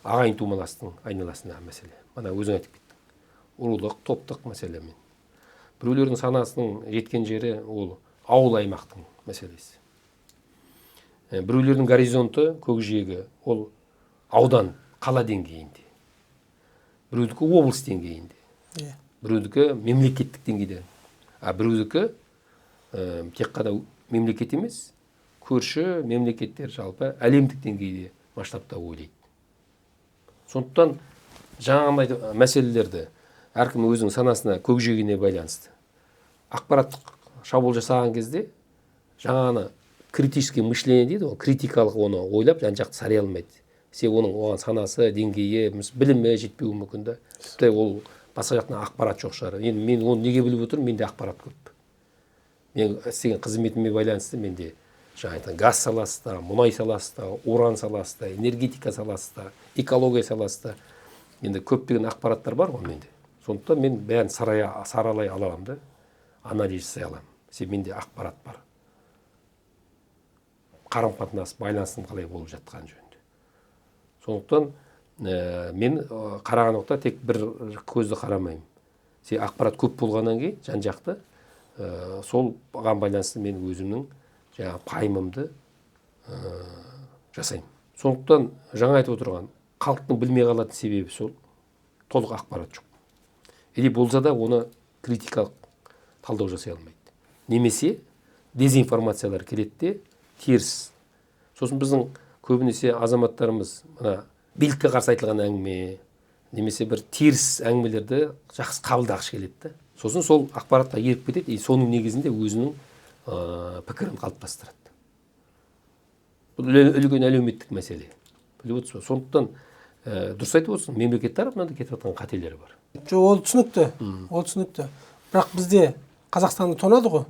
ағайын тумаластың айналасындағы мәселе. Мана өзің айтып кеттің. Ұрылық, топтық мәселемен. Біреулердің санасының жеткен жері ол ауыл аймақтың мәселесі. Біреулердің горизонты, көкжиегі ол аудан, қала деңгейінде. Біреудікі облыс деңгейінде. Біреудікі мемлекеттік деңгейде. Біреудікі тек қана мемлекет емес, көрші мемлекеттер жалпы әлемдік деңгейде масштабта ойлайды. Сондықтан жаңағындай мәселелерді әркім өзінің санасына көкжиегіне байланысты ақпараттық шабуыл жасаған кезде жаңағыны критический мышление дейді, ол критикалық оны ойлап жан-жақты сарай алмайды. Оған санасы, деңгейі, білімі жетпеуі мүмкін да. Тіпті ол басқа жақтан ақпарат жоқ шығар. Енді мен оны неге біліп отырмын? Менде ақпарат көп. Мен істеген қызметіме байланысты менде жаңағы газ саласында, мұнай саласында, уран саласында, энергетика саласында, экология саласында енді көптеген ақпараттар бар ғой менде. Сондықтан мен бәрін саралай аламын да, анализ жасай аламын. Менде ақпарат бар. Қарым-қатынас байланыстың қалай болып жатқан жөнінде. Сондықтан мен қараған уақытта тек бір көзді қарамаймын. Ақпарат көп болғаннан кейін жан жақты солған байланысты мен өзімнің жаңағы пайымымды жасаймын. Сондықтан жаңа айтып отырған халықтың білмей қалатын себебі сол, толық ақпарат жоқ. Или болса да оны критикалық талдау жасай алмайды. Немесе дезинформациялар келеді де теріс. Сосын біздің көбінесе азаматтарымыз мына билікке қарсы айтылған әңгіме, немесе бір теріс әңгімелерді жақсы қабылдағысы келеді да. Сосын сол ақпаратқа еріп кетеді, и соның негізінде өзінің пікірін қалыптастырады. Бұл үлкен әлеуметтік мәселе. Біліп отырсыз ба? Сондықтан дұрыс айтып отырсың, мемлекет тарапынан да кетіп жатқан қателер бар. Жоқ, ол түсінікті. Ол түсінікті. Бірақ бізде Қазақстанды тонады ғой.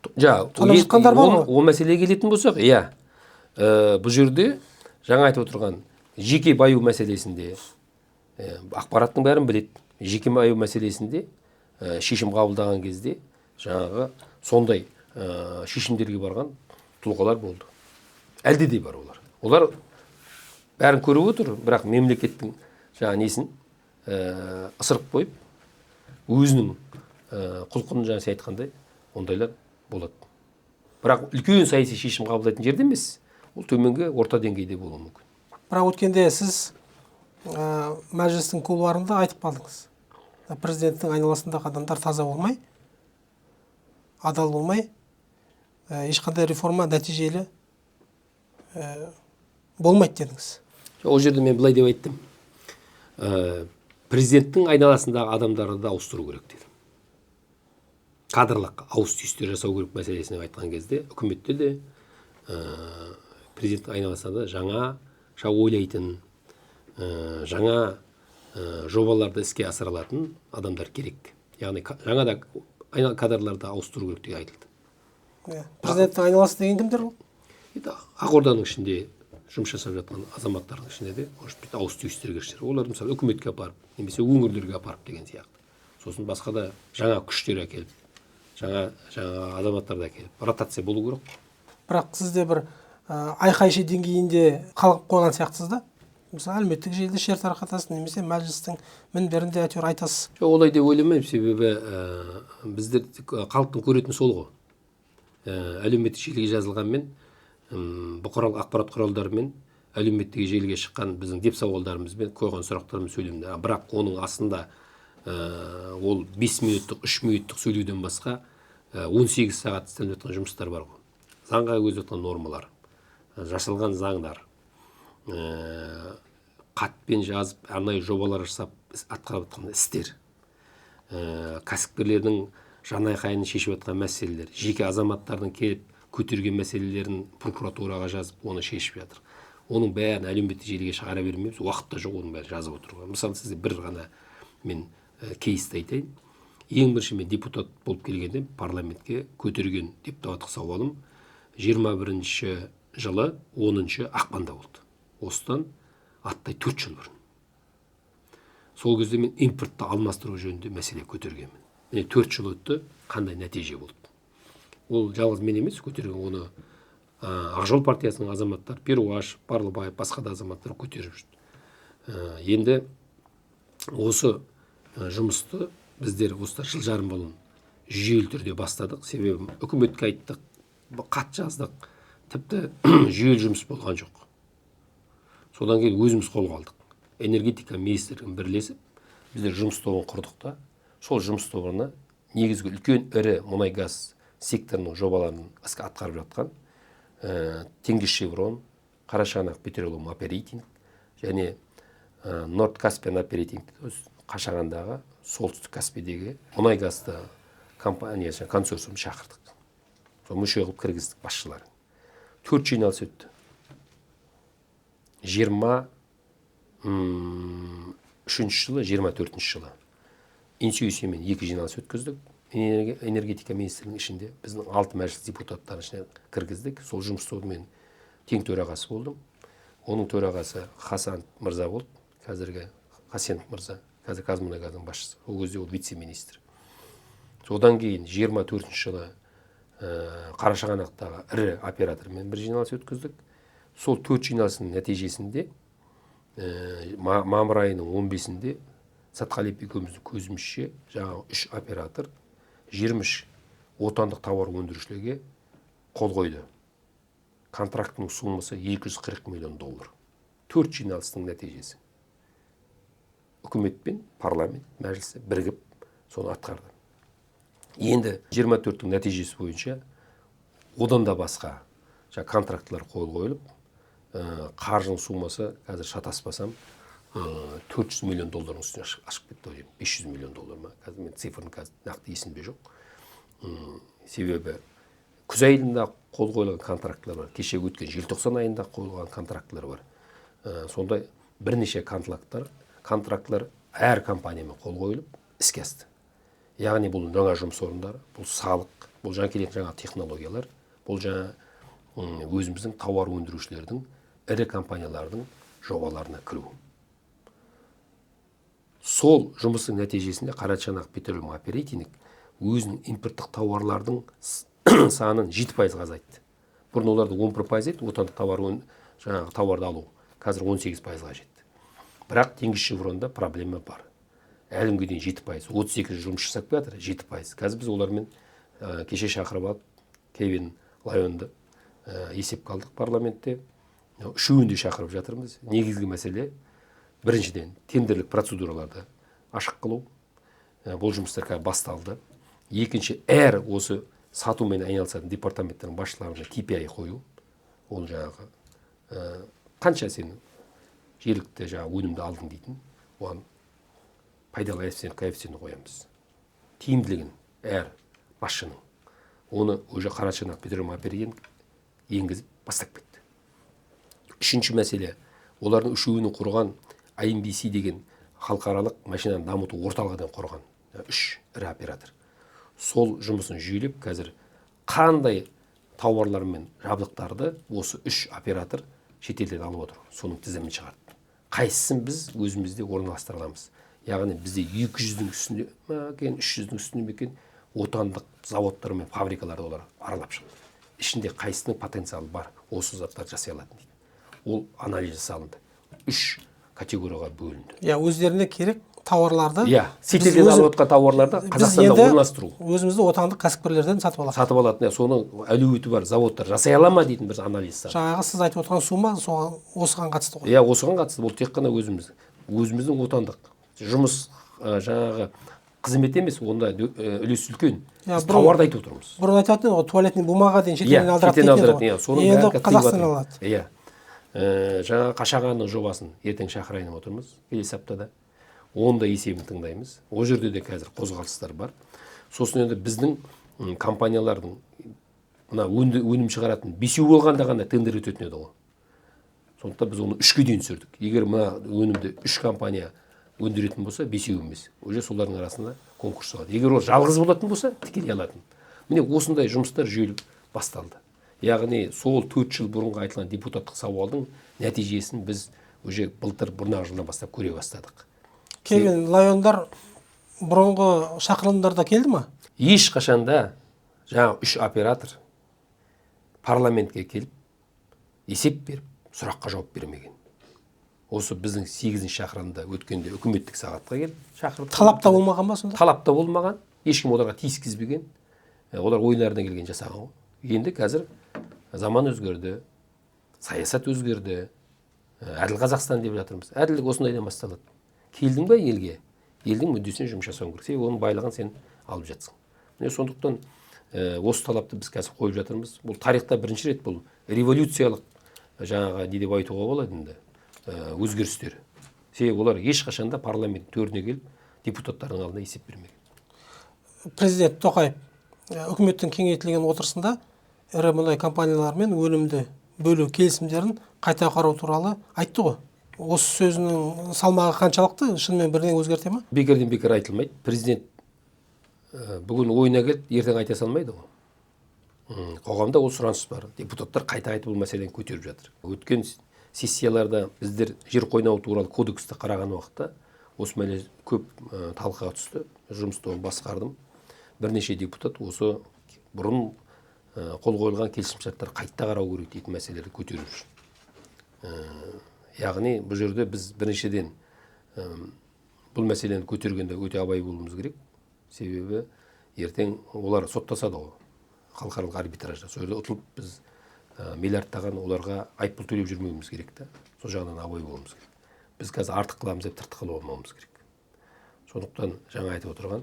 Тонап жатқандар бар ғой. Ол мәселеге келетін болсақ, иә. Бұл жерде жаңа айтып отырған жеке баю мәселесінде ақпараттың бәрін біледі. Жеке баю мәселесінде шешім қабылдаған кезде жаңағы сондай шешімдерге барған тұлғалар болды. Әлде де бар олар. Олар бәрін көріп отыр, бірақ мемлекеттің жаңа несін ысырып қойып, өзінің құлқынын жаңа айтқандай ондайлар болады. Бірақ үлкен саяси шешім қабылдайтын жерде емес, ол төменгі орта деңгейде болуы мүмкін. Бірақ өткенде сіз мәжілістің кулуарында айтып қалдыңыз. Президенттің айналасындағы адамдар таза болмай, адал болмай, ешқандай реформа нәтижелі болмайды дедіңіз. Ол жерде мен былай деп айттым. Президенттің айналасындағы адамдарды да ауыстыру керек дедім. Кадрлық ауыс-түйістер жасау керек мәселесіне айтқан кезде үкіметте де президенттің айналасында жаңа ойлайтын, жаңа жобаларды іске асыра алатын адамдар керек. Яғни жаңа да кадрларды ауыстыру керек деп айтылды. Президенттің айналасы деген кімдер ол? Ақорданың ішінде жұмыс жасап жатқан азаматтардың ішінде де ауыс-түйістер керек. Олар мысалы үкіметке апарып, немесе өңірлерге апарып деген сияқты. Сосын басқа да жаңа күштер әкеліп, жаңа азаматтарды әкеліп, ротация болу керек. Бірақ сізде бір айқайшы деңгейінде қалып қойған сияқтысыз да? Мысалы әлеуметтік желіде шер тарқатасыз, немесе мәжілістің мінберінде әйтеуір айтасыз. Олай деп ойламаймын, себебі біздер халықтың көретін сол ғой. Әлеуметтік желіге жазылғанмен, бұқаралық ақпарат құралдарымен әлеуметтік желіге шыққан біздің деп сауалдарымызбен қойған сұрақтарымыз сөйлемді. Бірақ оның астында ол 5 минуттық, 3 минуттық сөйлеуден басқа 18 сағат істеліп жатқан жұмыстар бар ғой. Заңға өзгеріп жатқан нормалар, жасалған заңдар, қатпен жазып, арнайы жобалар жасап атқарып жатқан істер, кәсіпкерлердің жанайқайын шешіп жатқан мәселелер, жеке азаматтардың келіп көтерген мәселелерін прокуратураға жазып, оны шешіп жатыр. Оның бәрін әлеуметтік желіге шығара бермейміз, уақытта жоқ оның бәрін жазып отырған. Мысалы сізде бір ғана мен кейсті айтайын. Ең бірінші мен депутат болып келгенде парламентке көтерген депутаттық сауалым 21-ші жылы 10-ші ақпанда болды. Осыдан аттай 4 жыл бұрын. Сол кезде мен импортты алмастыру жөнінде мәселе көтергенмін. Міне 4 жыл өтті, қандай нәтиже болды. Ол жалғыз мен емес, көтерген оны Ақжол партиясының азаматтар, Перуаш, Барлыбаев, басқа да азаматтар көтеріп жүрді. Енді осы жұмысты біздер осыда жыл жарым бұрын жүйелі түрде бастадық. Себебі үкіметке айттық, хат жаздық, тіпті жүйелі жұмыс болған жоқ. Содан кейін өзіміз қолға алдық. Энергетика министрлігімен бірлесіп, біздер жұмыс тобын құрдық та, сол жұмыс тобына негізгі үлкен ірі мұнай газ секторының жобаларын атқарып жатқан Теңгеш-Шеврон, Қарашығанақ Петролиум Оперейтинг және Норд Каспиан Оперейтинг, Қашағандағы солтүстік Каспийдегі мұнай газды компаниясы консорциум шақырдық. Сол мүше қылып кіргіздік басшыларын. 4 жиналыс өтті. 23-ші жылы, 24-ші жылы инсуисімен 2 жиналыс өткіздік. Энергетика министрінің ішінде біздің 6 мәжіліс депутаттарын ішіне кіргіздік. Сол жұмыс тобымен тең төрағасы болдым. Оның төрағасы Хасан мырза болды. Қазіргі Хасенов мырза, қазір Қазмұнайгаздың басшысы. Ол кезде ол вице-министр. Содан кейін 24-ші жылы Қарашығанақтағы ірі оператормен бір жиналыс өткіздік. Сол 4 жиналыстың нәтижесінде мамыр айының 15-інде Сатқалиев екеуміздің көзімізше жаңағы 3 оператор 23 отандық тауар өндірушілерге қол қойды. Контракттың суммасы $240 миллион. 4 жиналыстың нәтижесі. Үкімет пен парламент мәжілісі бірігіп соны атқарды. Енді 24-тің нәтижесі бойынша одан да басқа контрактылар қол қойылып, қаржының суммасы қазір шатаспасам $400 миллион үстіне ашып кетті ойым. $500 миллион ма? Қазір мен цифрын нақты есімде жоқ. Себебі күз айында қол қойылған контрактылар бар. Кеше өткен желтоқсан айында қойылған контрактылар бар. Сондай бірнеше контрактылар әр компаниямен қол қойылып іске асты. Яғни бұл жаңа жұмыс орындары, бұл салық, бұл жаңа келетін жаңа технологиялар, бұл жаңа өзіміздің тауар өндірушілердің, ірі компаниялардың жобаларына кіру. Сол жұмыстың нәтижесінде Қарачанақ Петролиум Оперейтинг өзінің импорттық тауарлардың санын 7% азайтты. Бұрын оларды 11% еді, отандық тауарды алу. Қазір 18%-ға жетті. Бірақ Теңізшевронда проблема бар. Әлімге дейін 7%, 32 жұмыс жасап жатыр, 7%. Қазір біз олармен кеше шақырып алып, Кевин Лайонды есеп қалдық парламентте. Үшеуінде шақырып жатырмыз. Негізгі мәселе біріншіден тендерлік процедураларды ашық қылу. Бұл жұмыстар қазір басталды. Екінші, әр осы сатумен айналысатын департаменттің басшыларына KPI қою. Ол жаңағы қанша сен жергілікті өнімді алдың дейтін, оған пайдалы коэффициентін қоямыз. Тиімділігін әр басшының. Оны уже Қарачанақ Петролиум Оперейтинг енгізіп бастап кетті. Үшінші мәселе, олардың үшеуінің құрған IMBC деген халықаралық машинаны дамыту орталығынан құрған 3 ірі оператор. Сол жұмысын жүйелеп, қазір қандай тауарлар мен жабдықтарды осы 3 оператор шетелден алып отыр. Соның тізімін шығарды. Қайсысын біз өзімізде орналастыра аламыз? Яғни бізде 200-дің үстінде ме екен, 300-дің үстінде ме екен отандық заводтар мен фабрикаларды олар аралап шықты. Ішінде қайсының потенциалы бар, осы заттар жасай алатын дейді. Ол анализ жасалынды. 3 категорияға бөлінді. Өздеріне керек тауарларды, шетелден алып отқан тауарларды Қазақстанда орналастыру. Өзімізді отандық кәсіпкерлерден сатып аламыз. Сатып алатын, соның әлеуеті бар заводтар жасай ала ма дейтін бір анализ. Жаңағы сіз айтып отырған сума осыған қатысты ғой. Осыған қатысты. Бұл тек қана өзіміздің отандық жұмыс жаңағы қызмет емес, онда үлес үлкен. Біз тауарды айтып отырмыз. Бұрын айтатын ғой, туалетный бумаға дейін шетелден алдырады. Соның Қазақстан алады. Жаңа Қашағанның жобасын ертең шақырайын отырмыз, келесі аптада. Онда есебін тыңдаймыз. Ол жерде де қазір қозғалыстар бар. Сосын енді біздің компаниялардың өнім шығаратын 5 болғанда ғана тендер өтетін еді ғой. Сондықтан біз оны 3-ке дейін түсірдік. Егер мына өнімді 3 компания өндіретін болса, 5 емес. Уже солардың арасында конкурс болады. Егер ол жалғыз болатын болса, тікелей алатын. Міне осындай жұмыстар жүйеліп басталды. Яғни сол 4 жыл бұрынғы айтылған депутаттық сауалдың нәтижесін біз уже бұрнағы жылдан бастап көре бастадық. Кевин Лайондар бұрынғы шақырылымдарда келді ма? Ешқашанда жаңа 3 оператор парламентке келіп есеп беріп, сұраққа жауап бермеген. Осы біздің 8-ші шақырылымда өткенде үкіметтік сағатқа келіп шақырып. Талапта болмаған ба сонда? Талапта болмаған, ешкім оларға тиіскізбеген. Олар ойларына келген жасаған ғой. Енді қазір заман өзгерді, саясат өзгерді, әділ Қазақстан деп жатырмыз. Әділдік осындайдан басталады. Келдің бе елге, елдің мүддесіне жұмыс жасауың керек. Себебі оның байлығын сен алып жатсың. Сондықтан осы талапты біз қазір қойып жатырмыз. Бұл тарихта бірінші рет бұл революциялық жаңағы не деп айтуға болады енді өзгерістер. Себебі олар ешқашанда парламент төріне келіп депутаттардың алдында есеп бермеген. Президент Тоқаев үкіметтің кеңейтілген отырысында ірі мұнай компанияларымен өнімді бөлу келісімдерін қайта қарау туралы айтты ғой. Осы сөзінің салмағы қаншалықты, шынымен бірдеңе өзгерте ме? Бекерден бекер айтылмайды. Президент бүгін ойына келді, ертең айта салмайды ғой. Қоғамда ол сұраныс бар. Депутаттар қайта бұл мәселені көтеріп жатыр. Өткен сессияларда біздер жер қойнауы туралы кодексті қараған уақытта осы мәселе көп талқыға түсті. Жұмысты басқардым. Бірнеше депутат осы бұрын қол қойылған келісімшарттар қайта қарау керек дейтін мәселелерді көтеріп жүр. яғни бұл жерде біз біріншіден бұл мәселені көтергенде өте абай болуымыз керек. Себебі ертең олар соттасады ғой халықаралық арбитражда. Сол жерде ұтылып біз миллиардтаған оларға айыппұл төлеп жүрмеуіміз керек та. Сол жағынан абай болуымыз керек. Біз қазір артық қыламыз деп тыртық қылып алмауымыз керек. Сондықтан жаңа айтып отырған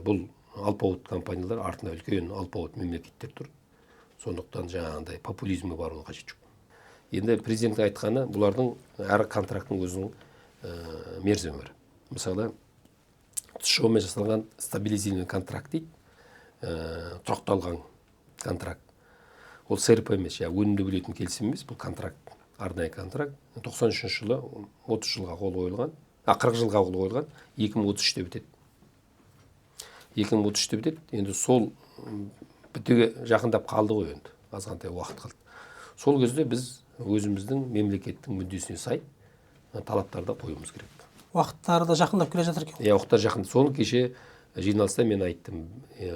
бұл алпауыт компаниялар артында үлкен алпауыт мемлекеттер тұр. Сондықтан жаңағындай популизмге бару қажет жоқ. Енді президенттің айтқаны, бұлардың әр контракттың өзінің мерзімі бар. Мысалы, ТШО-мен жасалған стабилизированный контракт дейді, тұрақталған контракт. Ол СРП емес, өнімді бөлетін келісім емес, бұл контракт, арнайы контракт. 93 жылы 30 жылға қол қойылған, 40 жылға қол қойылған, 2033-те бітеді. 2033-те бітеді. Енді сол бітуге жақындап қалды ғой енді, азғантай уақыт қалды. Сол кезде біз өзіміздің мемлекеттің мүддесіне сай талаптарды қоюымыз керек. Уақыттары да жақындап келе жатыр екен. Уақыттар жақындап. Соны кеше жиналыста мен айттым.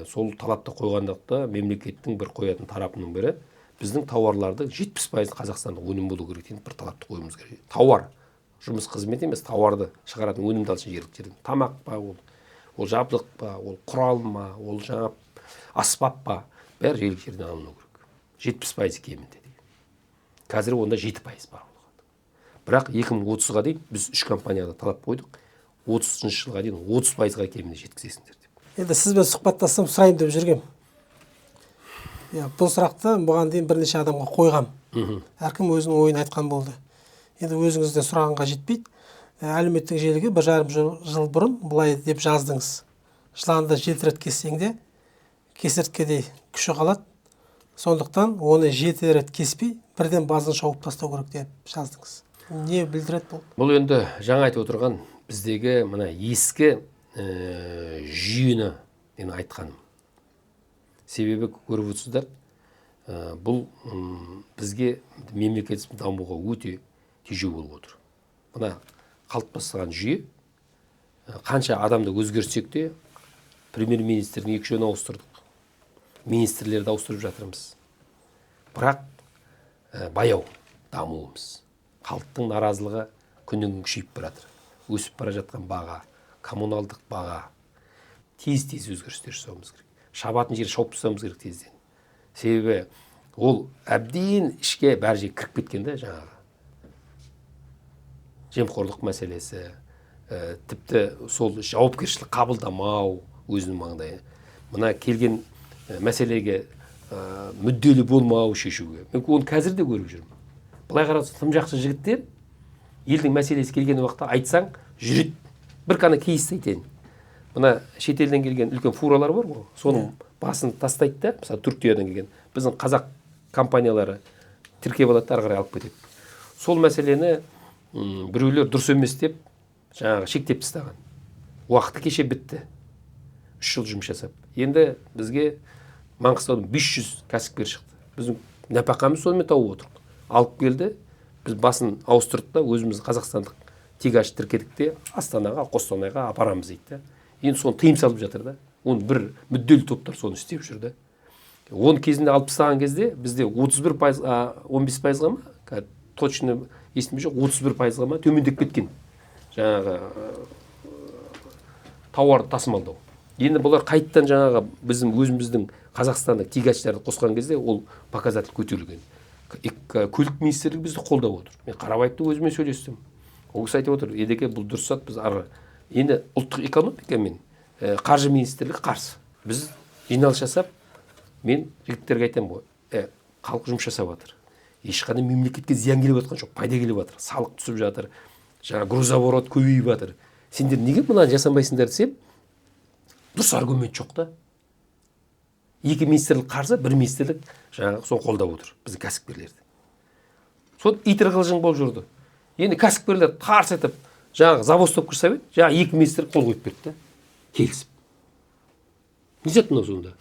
Сол талапты қойғандықта мемлекеттің бір қоятын тарапының бірі біздің тауарларды 70% Қазақстандық өнім болу керек деген бір талапты қоюымыз керек. Тауар, жұмыс қызмет емес, тауарды шығаратын өнімді алсын жергілікті жерден. Тамақ па, ол жабдық па, ол құрал ма, ол жаңа аспап па, бәрі жергілікті жерден алыну керек. 70% кемінде дейді. Қазір онда 7% бар. Бірақ 2030-ға дейін біз 3 компанияда талап қойдық. 30 жылға дейін 30%-ға кемінде жеткізесіңдер деп. Енді сізбен сұхбаттассам сұрайын деп жүргем. Бұл сұрақты бұған дейін бірнеше адамға қойғам. Әркім өзінің ойын айтқан болды. Енді өзіңізден сұрағанға жетпейді. Әлеуметтік желіге 1,5 жыл бұрын былай деп жаздыңыз. Жыланды жеті рет кессең де кесірткедей күші қалады. Сондықтан оны 7 рет кеспей, бірден базын шауып тастау керек деп жаздыңыз. Не білдіреді бұл? Бұл енді жаңа айтып отырған біздегі мына ескі жүйені мен айтқаным. Себебі көріп отырсыздар, бұл бізге мемлекет дамуға өте тежеу болып отыр. Мына қалыптасқан жүйе, қанша адамды өзгертсек те, премьер-министрдің 2 жөн ауыстырдық. Министрлерді ауыстырып жатырмыз. Бірақ баяу дамуымыз. Халықтың наразылығы күннен күнге күшейіп баратыр. Өсіп бара жатқан баға, коммуналдық баға. Тез-тез өзгерістер жасауымыз керек. Шабатын жер шауып тастауымыз керек тезден. Себебі ол әбден ішке бәр жер кіріп кеткенде жаңағы. Жемқорлық мәселесі, тіпті сол жауапкершілік қабылдамау өзінің маңдайы. Мына келген мәселеге мүдделі болмау шешуге. Мен оны қазір де көріп жүрмін. Былай қараса тым жақсы жігіттер, елдің мәселесі келген уақытта айтсаң, жүреді. Бір қана кейс айтайын. Мына шетелден келген үлкен фуралар бар ғой, соның басын тастайды да, мысалы Түркиядан келген, біздің қазақ компаниялары тіркеп алады, ары қарай алып кетеді. Сол мәселені біреулер дұрыс емес деп, жаңағы шектеп тастаған. Уақыты кеше бітті. 3 жыл жұмыс жасап. Енді бізге Маңғыстаудың 500 кәсіпкер шықты. Біздің нәпақамыз сонымен тауып отырдық. Алып келді, біз басын ауыстырдық та, өзіміз қазақстандық тигаш тіркедік те, Астанаға, Қостанайға апарамыз дейді. Енді соны тыйым салып жатыр да. Оны бір мүдделі топтар соны істеп жүрді. Оны кезінде алып тастаған кезде бізде 31%, 15%-ға ма, точно есімде жоқ, 31%-ға ма төмендеп кеткен. Жаңағы тауар тасымалдау. Енді бұлар қайттан жаңағы біздің өзіміздің Қазақстандық тигачтарды қосқан кезде ол показатель көтерілген. Көлік министрлігі бізді қолдап отыр. Мен Қарабаевтың өзімен сөйлестім. Ол кісі айтып отыр, едеке бұл дұрыс біз ары. Енді ұлттық экономика мен қаржы министрлігі қарсы. Біз жиналыс жасап, мен жігіттерге айтамын ғой, халық жұмыс жасап жатыр. Ешқандай мемлекетке зиян келіп жатқан жоқ, пайда келіп жатыр. Салық түсіп жатыр. Жаңа грузооборот көбейіп жатыр. Сендер неге мынаны жасамайсыңдар десем, дұрыс аргумент жоқ та. 2 министрлік қарсы, 1 министрлік жаңағы соны қолдап отыр, біздің кәсіпкерлерді. Сол итір қылжың болып жүрді. Енді кәсіпкерлер қарсы етіп, жаңағы завод ұстап кірсе бет, жаңағы 2 министрлік қол қойып берді, келісіп. Не зат мынау сонда?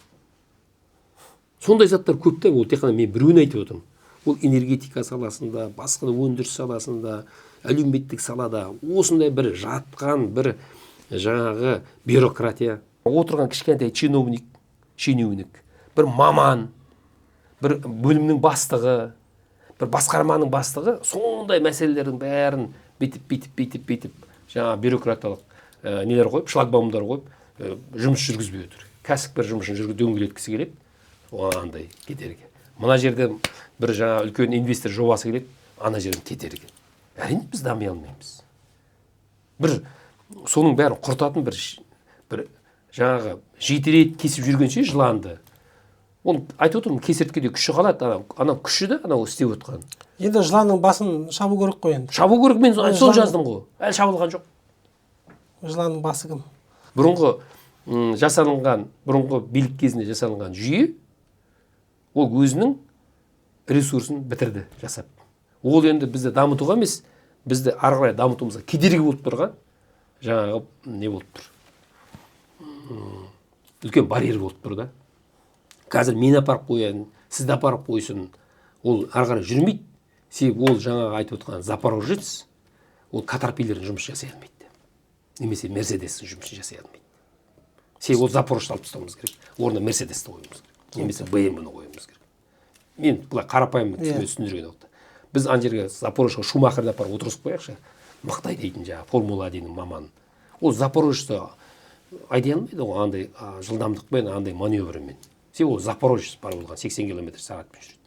Сондай заттар көп та, ол тек қана мен біреуін айтып отырмын. Ол энергетика саласында, басқа өндіріс саласында, әлеуметтік салада осындай бір жатқан бір жаңағы бюрократия, отырған кішкентай чиновник, бір маман, бір бөлімнің бастығы, бір басқарманың бастығы сондай мәселелердің бәрін бүйтіп жаңа бюрократиялық нелер қойып, шлагбаумдар қойып жұмыс жүргізбей отыр. Кәсіпкер жұмысын дөңгелеткісі келеді, андай кедергі. Мына жерде бір жаңа үлкен инвестор жобасы келеді, ана жерден кедергі. Әрине біз дами алмаймыз. Бір соның бәрін құртатын бір жаңағы жетелейді кесіп жүргенше жыланды. Ол айтып отырмын, кесірткеде күші қалады, ана күші да анау істеп отқан. Енді жыланның басын шабу керек қой енді. Шабу керек, мен сол жаздым ғой. Әлі шабылған жоқ. Жыланның басы кім? Бұрынғы жасалынған, бұрынғы билік кезінде жасалынған жүйе ол өзінің ресурсын бітірді жасап. Ол енді бізді дамытуға емес, бізді ары қарай дамытуымызға кедергі болып тұрған жаңағы не болып тұр. Үлкен барьер болып тұр да. Қазір мені апарып қоян, сізді апарып қойсын, ол ары қарай жүрмейді. Себебі ол жаңағы айтып отқан Запорожец, ол Caterpillar'ın жұмыс жасай алмайды. Немесе Mercedes'in жұмысын жасай алмайды. Себебі ол Запорожцы алып тастауымыз керек. Орнына Mercedes'ті қоюымыз керек. Немесе BMW-ны қоюымыз керек. Мен бұлай қарапайым түсіндірген оқты. Біз ана жерге Запорожға Шумахерді апарып отырғызып қояқшы. Мықтай дейтін жаңағы Формула 1-ның маманы. Ол Запорожцы айдай алмайды ғой андай жылдамдықпен, андай маневрмен. Себебі ол Запорожец бар болған 80 км/сағатпен жүреді.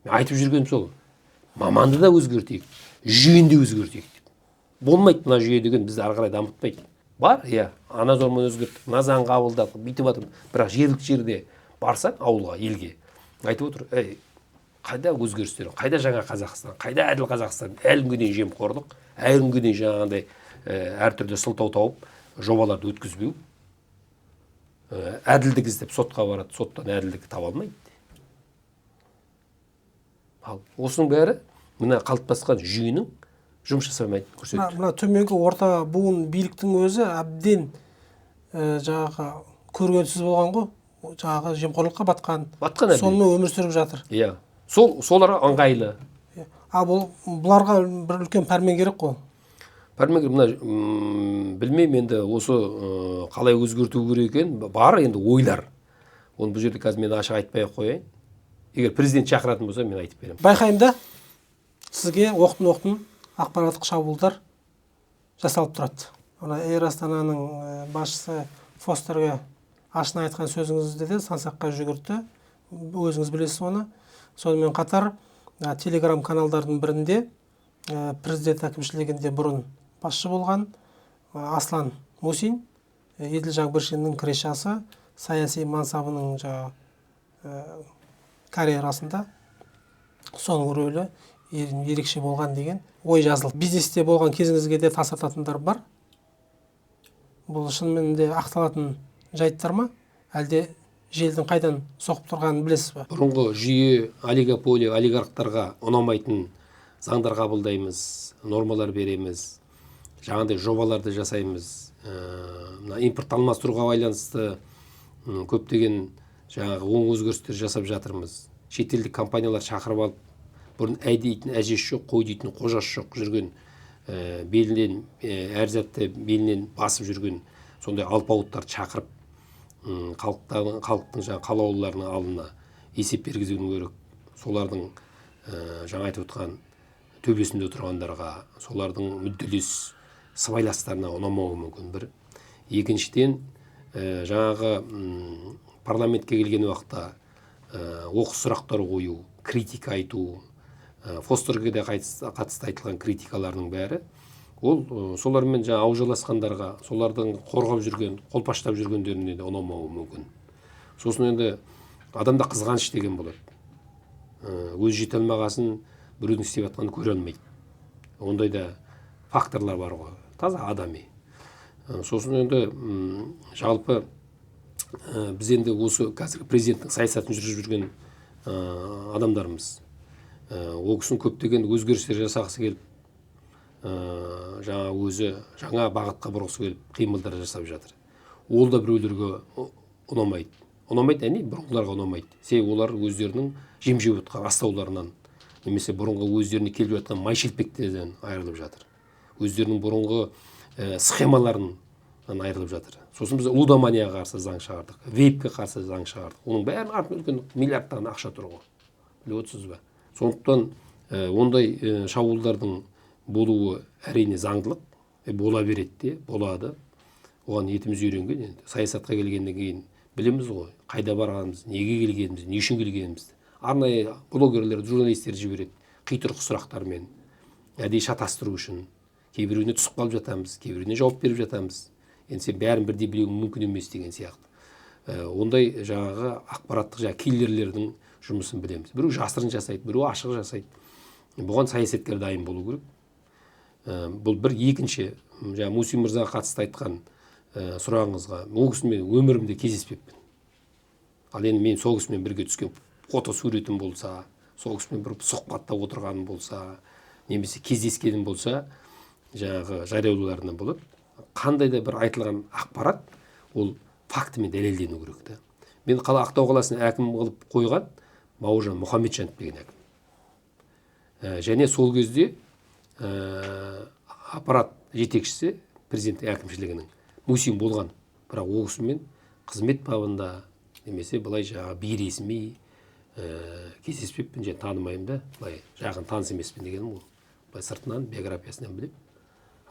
Мен айтып жүргенім сол. Маманды да өзгертейік, жүйені де өзгертейік деп. Болмайды мына жүйе деген бізді ары қарай дамытпайды. Бар, ана зормен өзгерттік, мына заң қабылдадық, бүйтіп жатырмыз. Бірақ жергілікті жерде барсаң ауылға, елге айтып отыр, қайда өзгерістер, қайда жаңа Қазақстан, қайда әділ Қазақстан, әлі күнге дейін жемқорлық, әлі күнге дейін жаңағындай әртүрлі сылтау тауып, жобаларды өткізбеу, әділдік іздеп сотқа барады, соттан әділдік таба алмайды. Ал осының бәрі мына қалыптасқан жүйенің жұмыс жасамайды көрсетті. Мына төменгі орта буын биліктің өзі әбден жаңағы көргенсіз болған ғой, жаңағы жемқорлыққа батқан. Сонымен өмір сүріп жатыр. Иә. Соларға ыңғайлы. Бұларға бір үлкен пәрмен керек қой. Пәрмен мына білмеймін енді осы қалай өзгерту керек екен, бар енді ойлар. Оны бұл жерде қазір мен ашық айтпай-ақ қояйын. Егер президент шақыратын болса, мен айтып беремін. Байқаймын да, сізге оқтын-оқтын ақпараттық шабуылдар жасалып тұрады. Эйр Астананың басшысы Фостерге ашына айтқан сөзіңізді де сансаққа жүгіртті. Өзіңіз білесіз оны. Сонымен қатар телеграм каналдардың бірінде президент әкімшілігінде бұрын басшы болған Аслан Мусин, Еділ Жаңбыршиннің кірешасы, саяси мансабының карьерасында соның рөлі ерекше болған деген ой жазылды. Бизнесте болған кезіңізге де тасататындар бар. Бұл шынымен де ақталатын жайттар ма? Әлде желдің қайдан соқып тұрғанын білесіз ба? Бұрынғы жүйе олигополия, олигархтарға ұнамайтын заңдар қабылдаймыз, нормалар береміз, жаңағыдай жобаларды жасаймыз. Импорт алмастыруға байланысты көптеген жаңағы оң өзгерістер жасап жатырмыз. Шетелдік компаниялар шақырып алып, бұрын әй дейтін әжесі жоқ, қой дейтін қожасы жоқ жүрген, белінен әр затты белінен басып жүрген сондай алпауыттарды шақырып, халықтың жаңа қалаулыларының алдына есеп бергізудің керек. Солардың жаңа айтып отқан төбесінде отырғандарға, солардың мүдделес сыбайластарына ұнамауы мүмкін бір. Екіншіден, жаңағы парламентке келген уақытта оқыс сұрақтар қою, критика айту, Фостерге де қатысты айтылған критикалардың бәрі, ол солармен жаңа аужаласқандарға, солардың қорғап жүрген, қолпаштап жүргендеріне де ұнамауы мүмкін. Сосын енді адамда қызғаныш деген болады. Өз жете алмағасын біреудің істеп жатқанын көре алмайды. Ондай да факторлар бар ғой, таза адами. Сосын енді жалпы біз енді осы қазіргі президенттің саясатын жүргізіп жүрген адамдарымыз. Ол кісінің көптеген өзгерістер жасағысы келіп, жаңа бағытқа бұрғысы келіп, қимылдар жасап жатыр. Ол да біреулерге ұнамайды. Ұнамайды, бұрынғыларға ұнамайды. Себебі олар өздерінің жем жеп отқан астауларынан, немесе бұрынғы өздеріне келіп жатқан май-шелпектерден айырылып жатыр. Өздерінің бұрынғы схемаларынан айырылып жатыр. Сосын біз лудоманияға қарсы заң шығардық, вейпке қарсы заң шығардық. Оның бәрін артында үлкен миллиардтаған ақша тұр ғой. біліп отырсыз ба? Сондықтан ондай шабуылдардың болуы әрине заңдылық, бола береді де, болады. Оған етіміз үйренген. Енді саясатқа келгеннен кейін білеміз ғой, қайда барғанымызды, неге келгенімізді, не үшін келгенімізді. Арнайы блогерлер, журналистер жібереді қитұрқы сұрақтармен, әдейі шатастыру үшін. Кейбіреуіне түсіп қалып жатамыз, кейбіреуіне жауап беріп жатамыз. Енді сен бәрін бірдей білуің мүмкін емес деген сияқты. Ондай жаңағы ақпараттық киллерлердің жұмысын білеміз. Біреу жасырын жасайды, біреу ашық жасайды. Бұған саясаткер дайын болу керек. Бұл бір. Екінші, Муси мырзаға қатысты айтқан сұрағыңызға, ол кісімен өмірімде кездеспеппін. Ал енді мен сол кісімен бірге түскен фото суретім болса, сол кісімен бір сұхбатта отырғаным болса, немесе кездескенім болса, жаңағы жариялауларынан болады. Қандай да бір айтылған ақпарат ол фактімен дәлелдену керек та. Мен Ақтау қаласының әкімі қылып қойған Бауыржан Мұхамеджанов деген әкім. Және сол кезде аппарат жетекшісі президенттің әкімшілігінің Мусин болған. Бірақ ол кісімен қызмет бабында немесе былай жаңағы бейресми кездеспеппін, және танымаймын да, былай жақын таныс емеспін дегенім ол. Былай сыртынан биографиясынан біліп,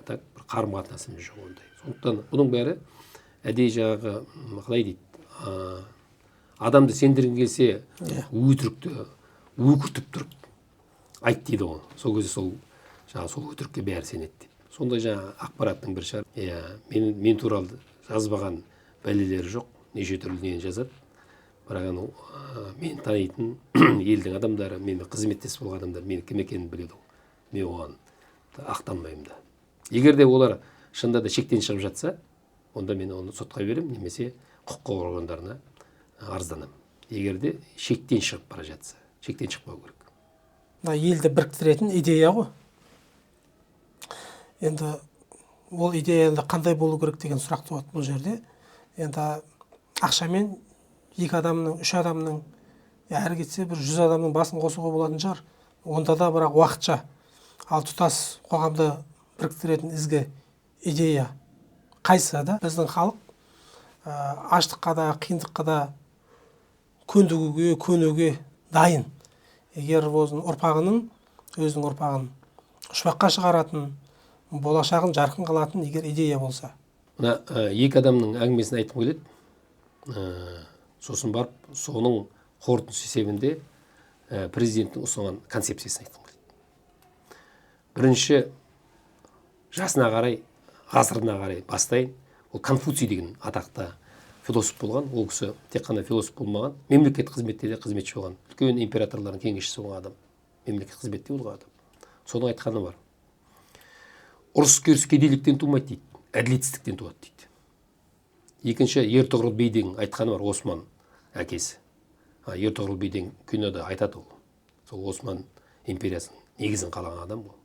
так бір қарым қатынасымыз жоқ ондай. Сондықтан бұның бәрі әдейі жаңағы қалай дейді, адамды сендіргің келсе өтірікті өкіртіп тұрып айт дейді ғой. Сол кезде сол өтірікке бәрі сенеді дейді. Сондай жаңағы ақпараттың бір шығар. Мен туралы жазбаған бәлелері жоқ, неше түрлі нені жазады. Бірақ мен танитын елдің адамдары, менің қызметтес болған адамдар, менің кім екенін біледі. Мен оған ақтанбаймын да. Егер де олар шынында да шектен шығып жатса, онда мен оны сотқа беремін, немесе құқық қорғау органдарына арызданамын. Егер де шектен шығып бара жатса, шектен шықпау керек. Елді біріктіретін идея ғой. Енді ол идея қандай болу керек деген сұрақ туады бұл жерде. Енді ақшамен 2 адамның, 3 адамның, әрі кетсе бір 100 адамның басын қосуға болатын шығар. Онда да бірақ уақытша. Ал тұтас қоғамды біріктіретін ізгі идея қайсы да? Біздің халық аштыққа да, қиындыққа да көндігуге, көнуге дайын. Егер өзінің ұрпағын ұшпаққа шығаратын, болашағын жарқын қылатын егер идея болса. Мына 2 адамның әңгімесін айтқым келеді. Сосын барып, соның қорытындысы есебінде президенттің ұсынған концепциясын айтқым келеді. Бірінші, жасына қарай, ғасырына қарай бастайын. Ол Конфуций деген атақты философ болған. Ол кісі тек қана философ болмаған, мемлекет қызметте де қызметші болған. Үлкен императорлардың кеңесшісі болған адам, мемлекет қызметте болған адам. Соның айтқаны бар. Ұрыс керіс кедейліктен тумайды дейді, әділетсіздіктен туады дейді. Екінші, Ертұғырыл бейдің айтқаны бар, Осман әкесі. Ертұғырыл бейдің кинода айтады ол. Сол Осман империясының негізін қалаған адам ол.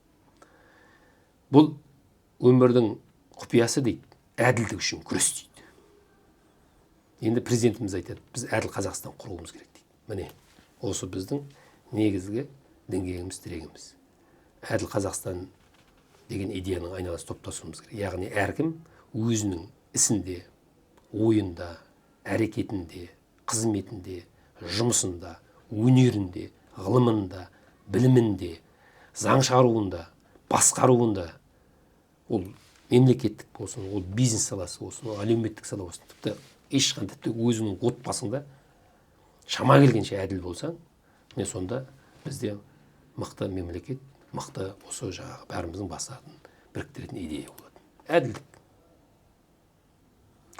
Бұл өмірдің құпиясы дейді, әділдік үшін күрес дейді. Енді президентіміз айтады, біз әділ Қазақстан құруымыз керек дейді. Міне, осы біздің негізгі діңгегіміз, тірегіміз. Әділ Қазақстан деген идеяның айналасы топтасуымыз керек. Яғни әркім өзінің ісінде, ойында, әрекетінде, қызметінде, жұмысында, өнерінде, ғылымында, білімінде, заң шығаруында, басқаруында, ол мемлекеттік болсын, ол бизнес саласы болсын, ол әлеуметтік сала болсын, тіпті ешқандай тіпті өзінің отбасында шама келгенше әділ болсаң, мен сонда бізде мықты мемлекет, мықты осы жаңағы бәріміздің басатын біріктіретін идея болады. Әділдік.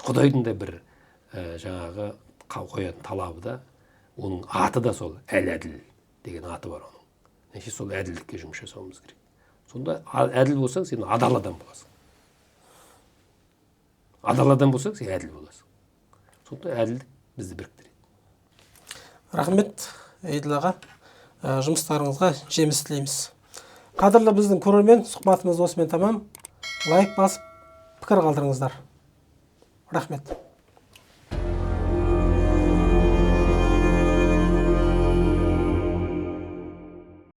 Құдайдың да бір жаңағы қоятын талабы да, оның аты да сол әл-әділ деген аты бар оның. Неше сол әділдікке жұмыс жасауымыз керек. Сонда әділ болсаң, сен адал адам боласың. Адал адам болсаң, сен әділ боласың. Сонда әділдік бізді біріктіреді. Рахмет, Еділ аға. Жұмыстарыңызға жеміс тілейміз. Қадірлі біздің көрермен, сұхбатымыз осымен тамам. Лайк басып, пікір қалдырыңыздар. Рахмет.